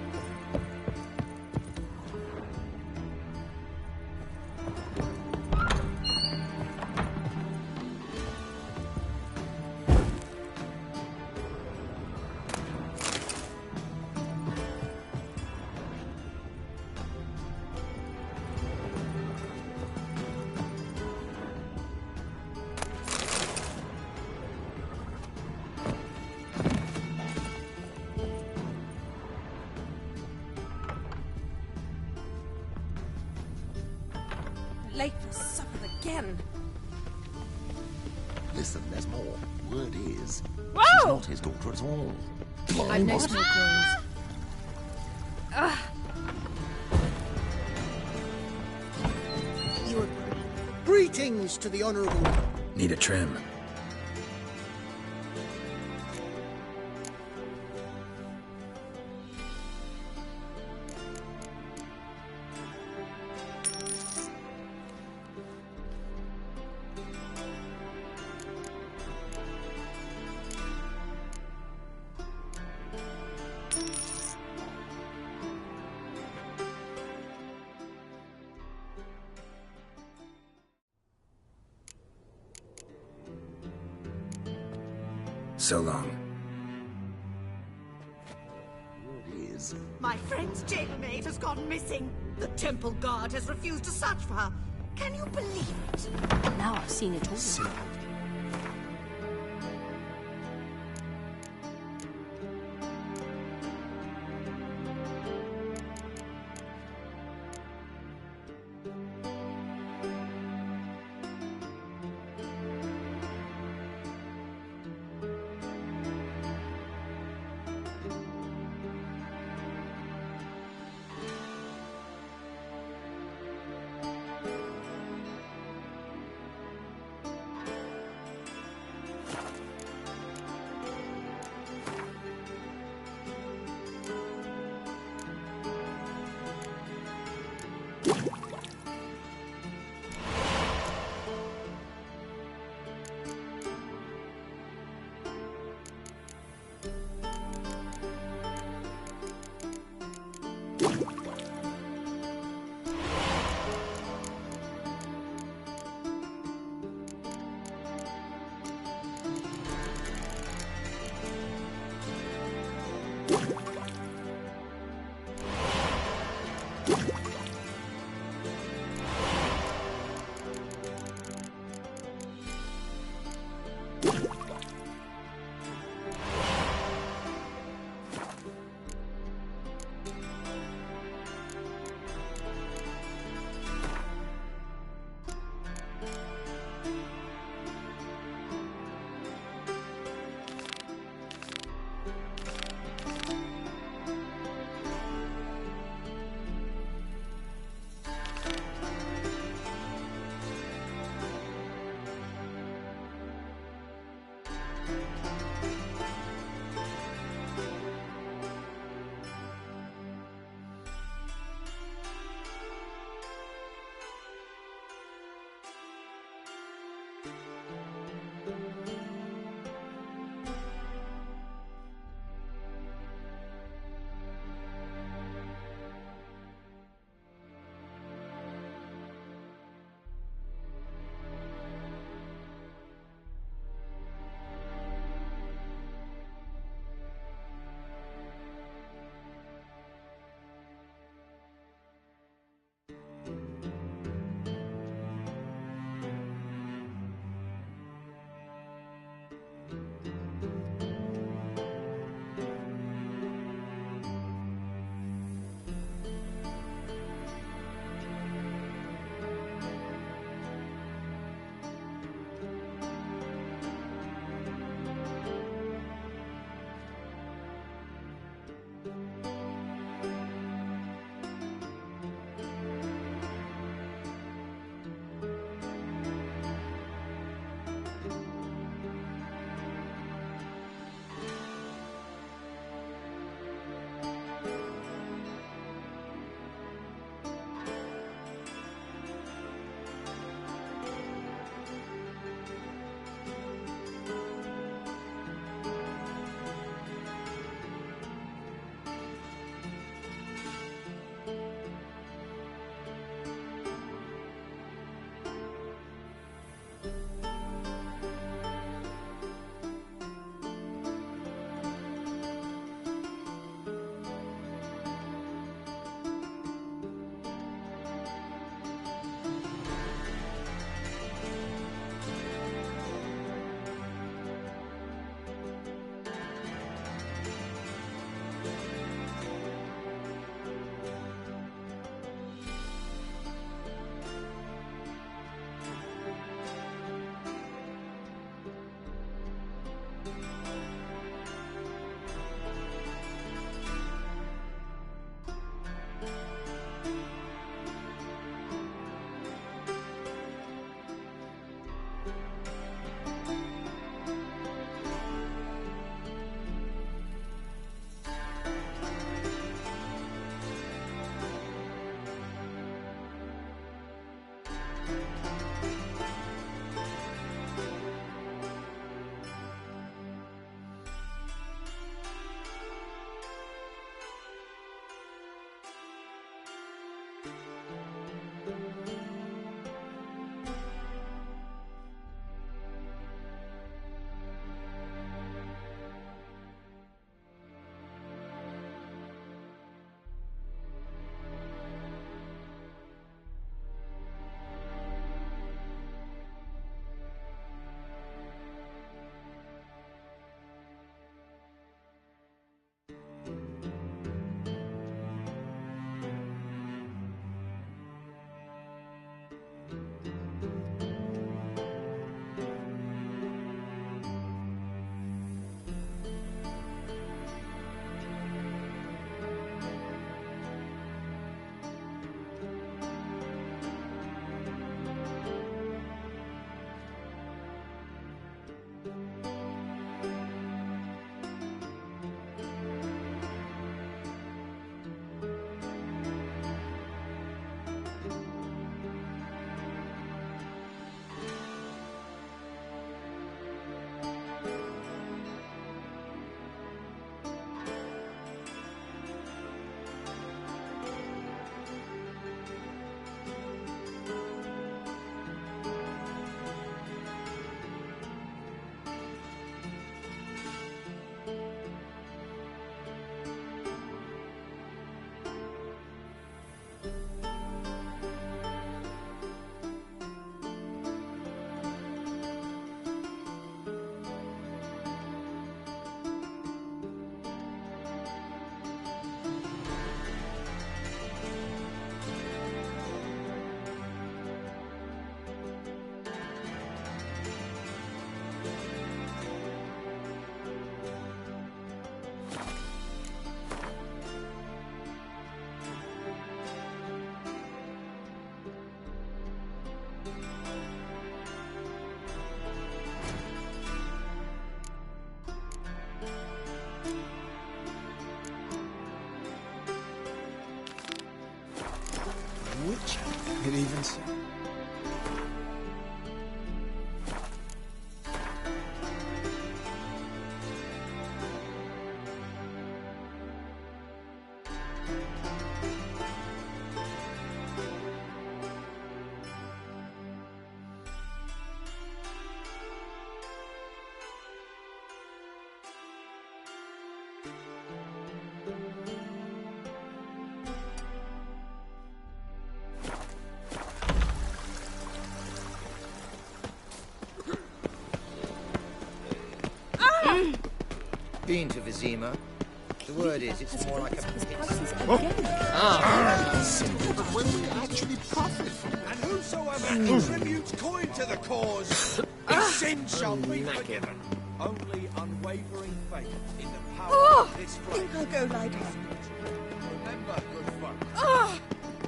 Speaker 16: Late for supper again.
Speaker 11: Listen, there's more. Word is,
Speaker 16: Whoa!
Speaker 11: she's not his daughter at all.
Speaker 16: I've no small coins.
Speaker 10: Your greetings to the Honorable.
Speaker 1: Need a trim. So long.
Speaker 11: Word is,
Speaker 16: My friend's jailmate has gone missing. The temple guard has refused to search for her. Can you believe it?
Speaker 21: Now I've seen it all.
Speaker 8: Witcher. It even said.
Speaker 11: Been to Vizima? The word is, it's more like a pit.
Speaker 4: But when we actually profit from it, and whosoever contributes coin to the cause, his sin shall be forgiven. Only unwavering faith in the power of this
Speaker 16: I think I'll go lie down.
Speaker 4: Remember, good folk,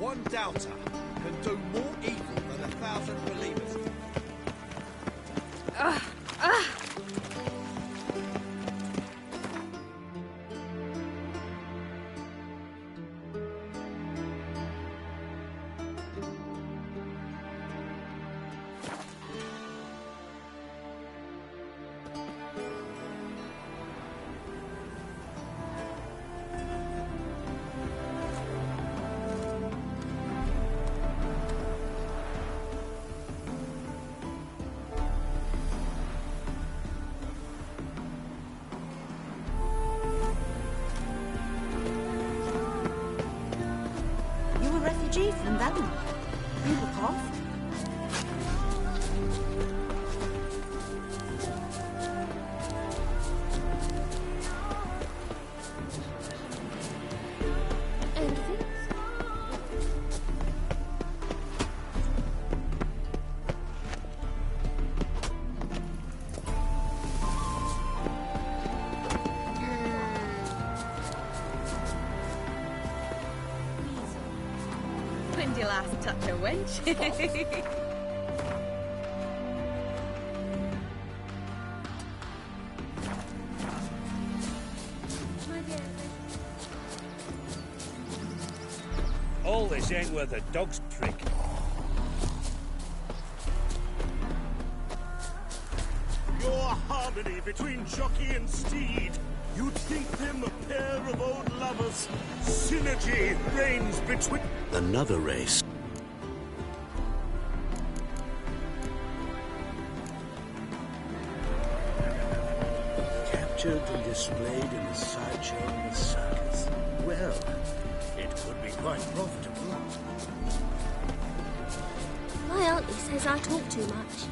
Speaker 4: one doubter can do more evil than 1,000 believers.
Speaker 16: Refugee from Valley. You look off.
Speaker 22: When'd you last touch a wench?
Speaker 17: All this ain't worth a dog's prick.
Speaker 23: Your harmony between jockey and steed. You'd think them a pair of old lovers. Synergy reigns between...
Speaker 13: Another race. Captured and displayed in the sideshow of the circus. Well, it could be quite profitable.
Speaker 5: My auntie says I talk too much.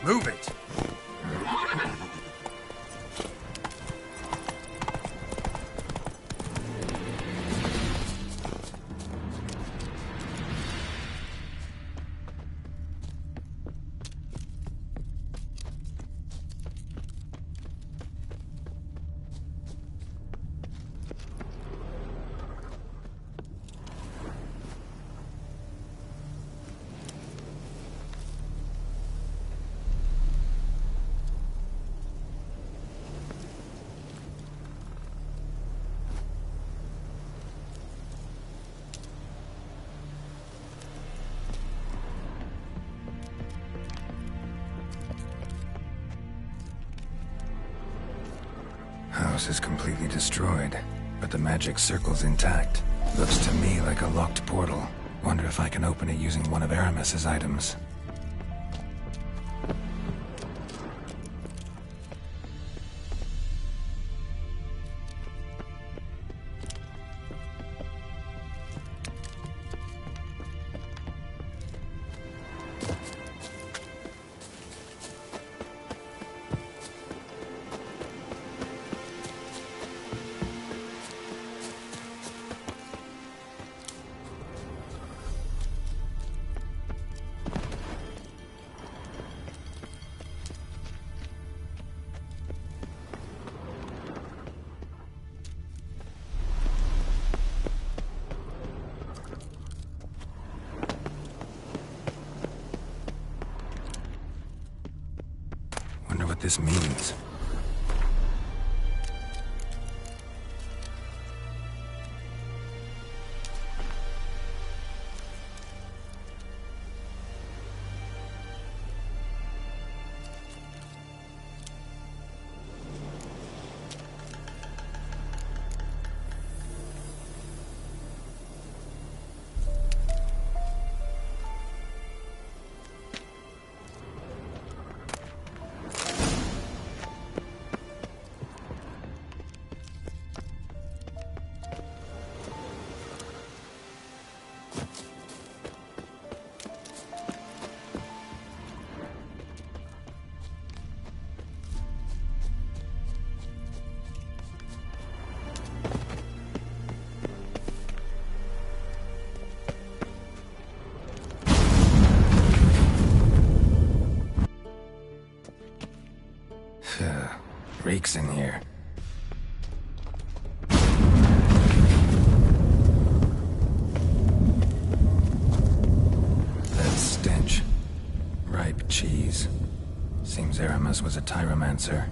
Speaker 1: Move it! house is completely destroyed, but the magic circle's intact. Looks to me like a locked portal. Wonder if I can open it using one of Aramis's items. Wonder what this means. Reeks in here. That stench. Ripe cheese. Seems Aramis was a tyromancer.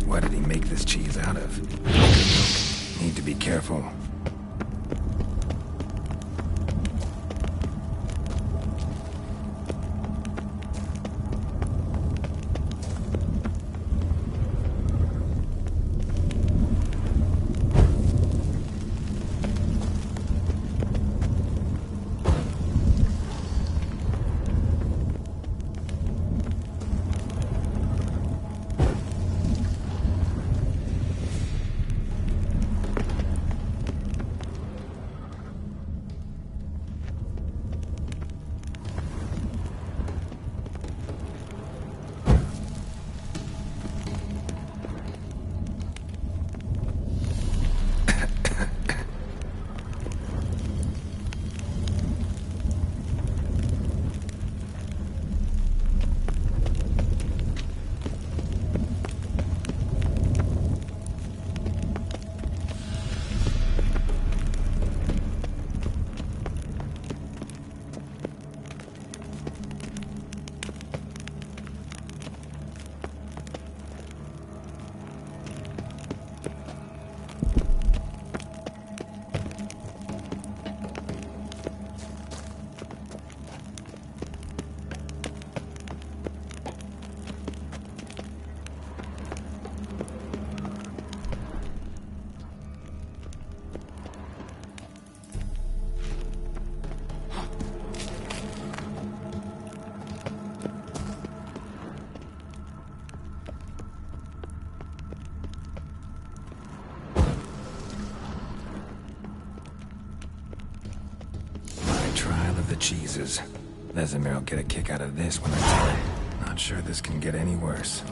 Speaker 1: What did he make this cheese out of? Milk. Need to be careful. Cheeses. Vesemir will get a kick out of this when I tell him. Not sure this can get any worse.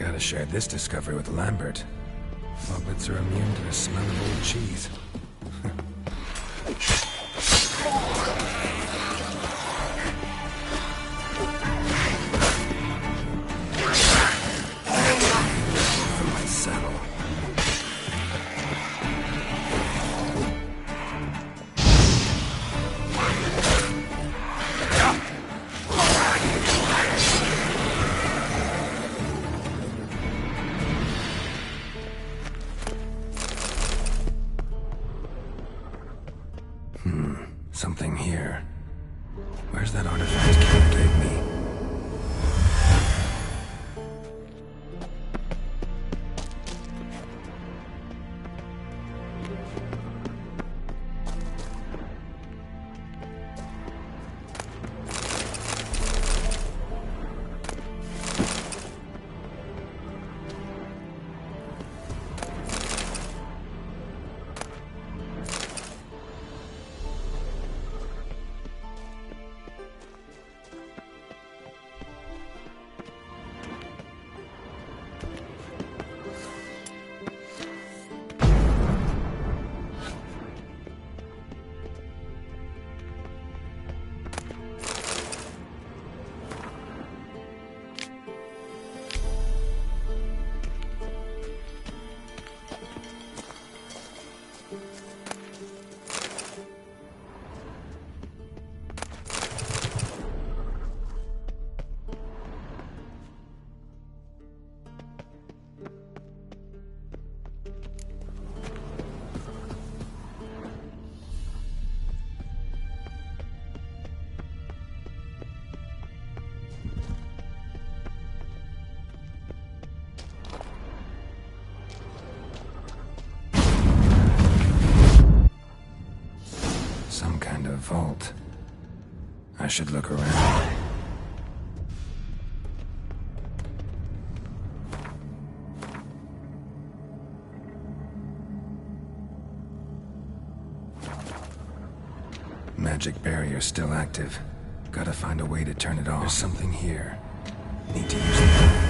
Speaker 1: Gotta share this discovery with Lambert. Hobbits are immune to the smell of old cheese. From my saddle. Something here. Where's that artifact Kira gave me? Some kind of vault. I should look around. Magic barrier still active. Gotta find a way to turn it off. There's something here. Need to use it.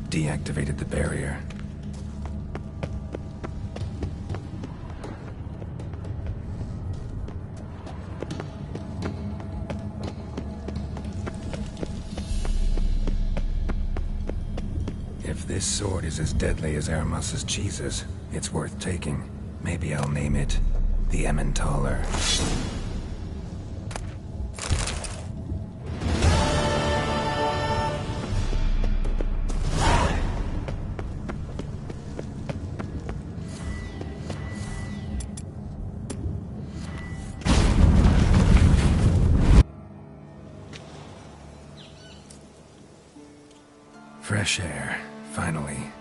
Speaker 1: deactivated the barrier. If this sword is as deadly as Aramus's cheeses, it's worth taking. Maybe I'll name it the Emmentaler. Fresh air, finally.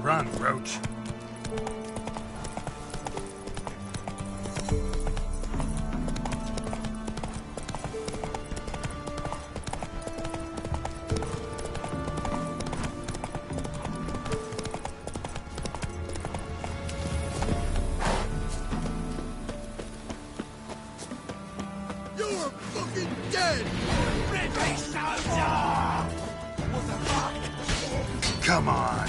Speaker 18: Run, Roach.
Speaker 4: You're fucking dead! Ridley Soldier! What the fuck?
Speaker 18: Come on.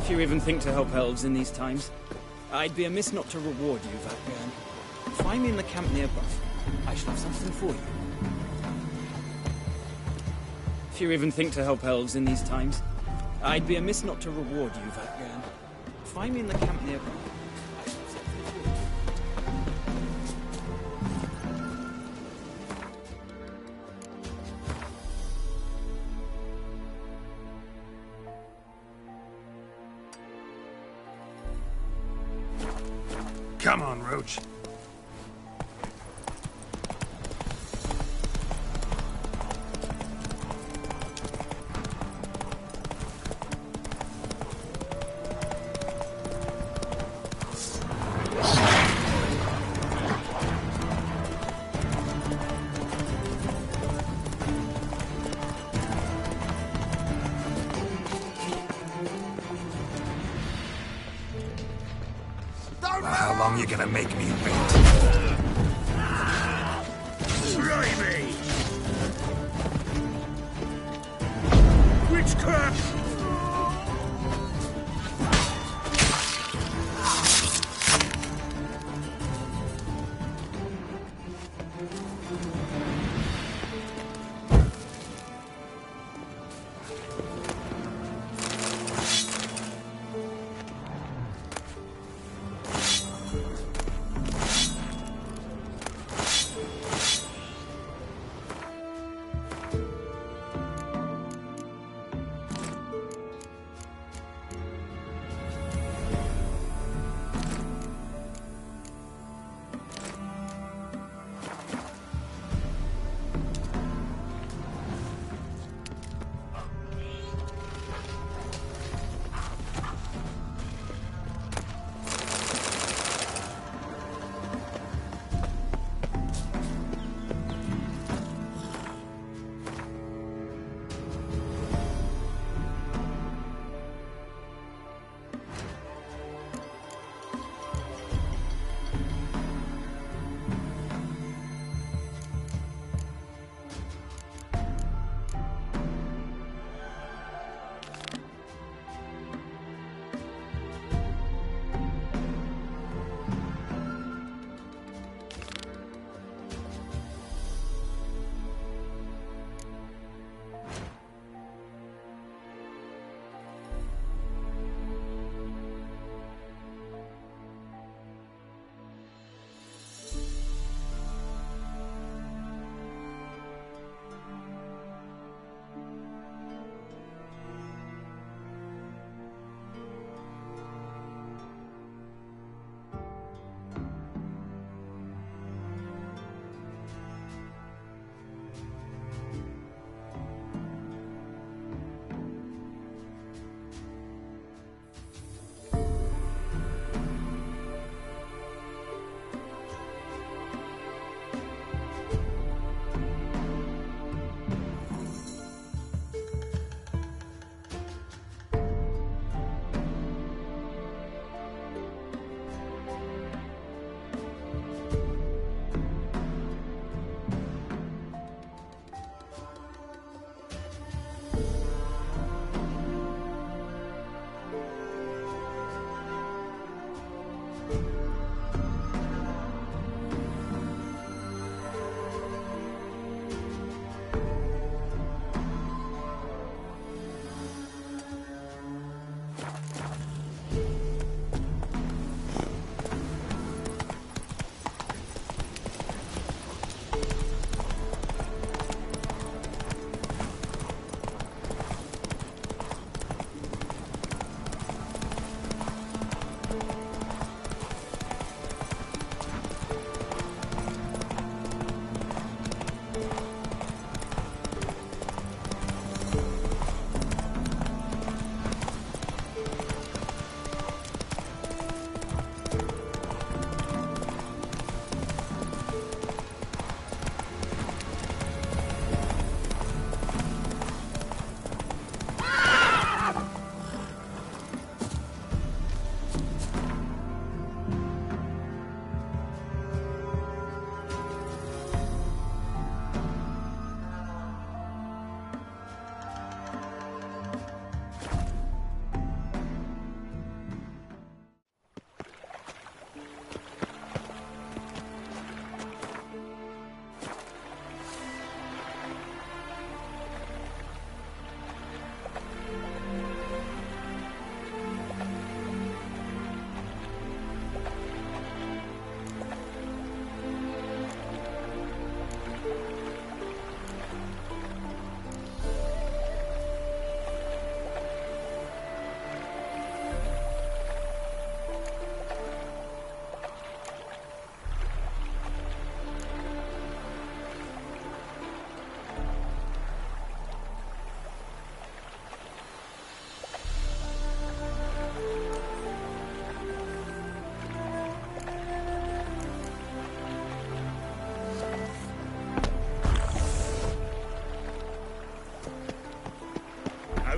Speaker 6: If you even think to help elves in these times, I'd be amiss not to reward you, Vatgern. Find me in the camp nearby. I shall have something for you. If you even think to help elves in these times, I'd be amiss not to reward you, Vatgern. Find me in the camp nearby. I shall have something for you.
Speaker 18: Come on, Roach.
Speaker 1: How long you gonna make me wait?
Speaker 23: Try me! Witchcraft!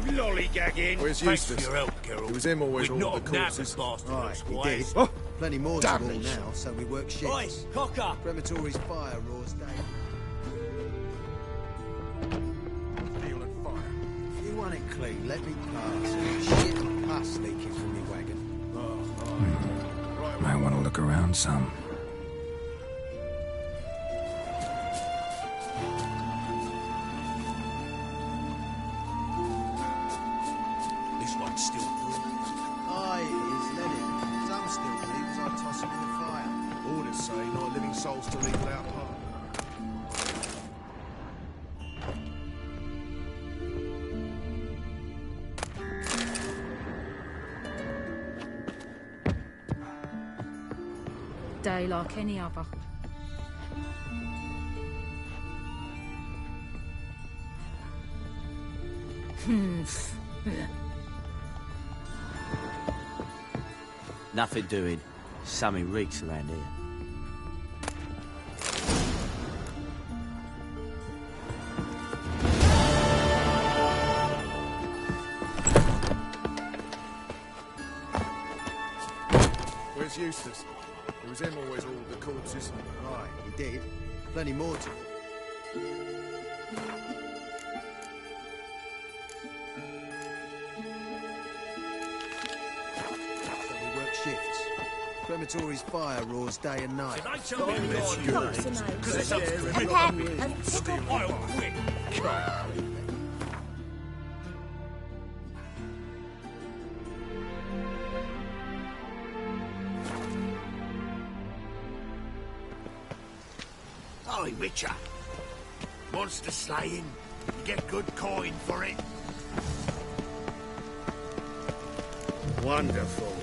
Speaker 4: lollygagging.
Speaker 8: Where's
Speaker 4: Thanks
Speaker 8: Eustace?
Speaker 4: for your help, Geralt.
Speaker 8: It was him always
Speaker 4: We've
Speaker 8: all
Speaker 4: not
Speaker 8: the
Speaker 4: nabbed the
Speaker 8: corpses.
Speaker 4: bastard
Speaker 8: Right,
Speaker 4: once,
Speaker 8: he
Speaker 4: twice.
Speaker 8: did.
Speaker 10: Plenty more to
Speaker 8: Damn
Speaker 10: do
Speaker 8: it.
Speaker 10: now, so we work shifts.
Speaker 4: Oi, cocker!
Speaker 10: Crematory's fire roars day.
Speaker 8: Steel and fire.
Speaker 10: If you want it clean, let me pass. There's shit and pus leaking from your wagon.
Speaker 1: Might want to look around some.
Speaker 4: This one's still good.
Speaker 10: Aye, it is, let it. Some still believe as I toss them in the fire.
Speaker 8: Orders say no living souls to leave without harm.
Speaker 9: Die like any other.
Speaker 15: Nothing doing. Something reeks around here.
Speaker 8: Where's Eustace? It was him always all the corpses.
Speaker 10: Right, he did. Plenty more to. So we work shifts. Crematory's fire roars day and night.
Speaker 4: Tell me let's do it. Because it's up to him. I'll quit. Oi, Witcher. Monster slaying. You get good coin for it. Wonderful.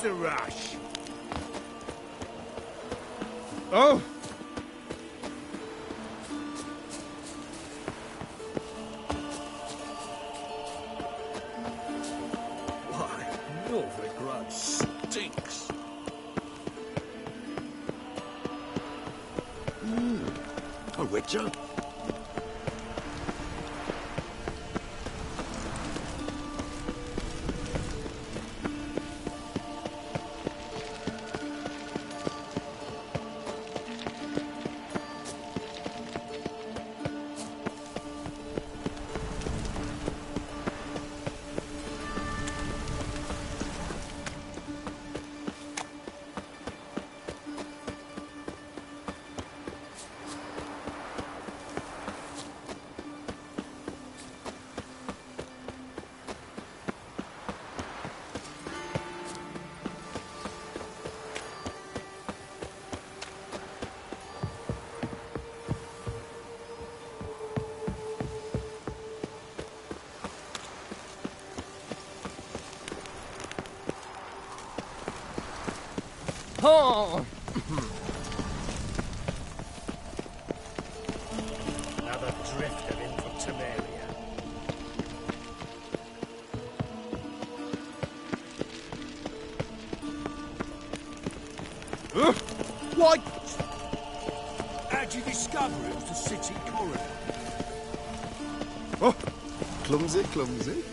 Speaker 23: the rush?
Speaker 2: Oh!
Speaker 23: Why, Novigrad stinks.
Speaker 2: A witcher? Oh!
Speaker 23: Another drifter in from Temeria.
Speaker 2: What?
Speaker 23: How'd you discover it was the city coroner?
Speaker 2: Oh, clumsy, clumsy.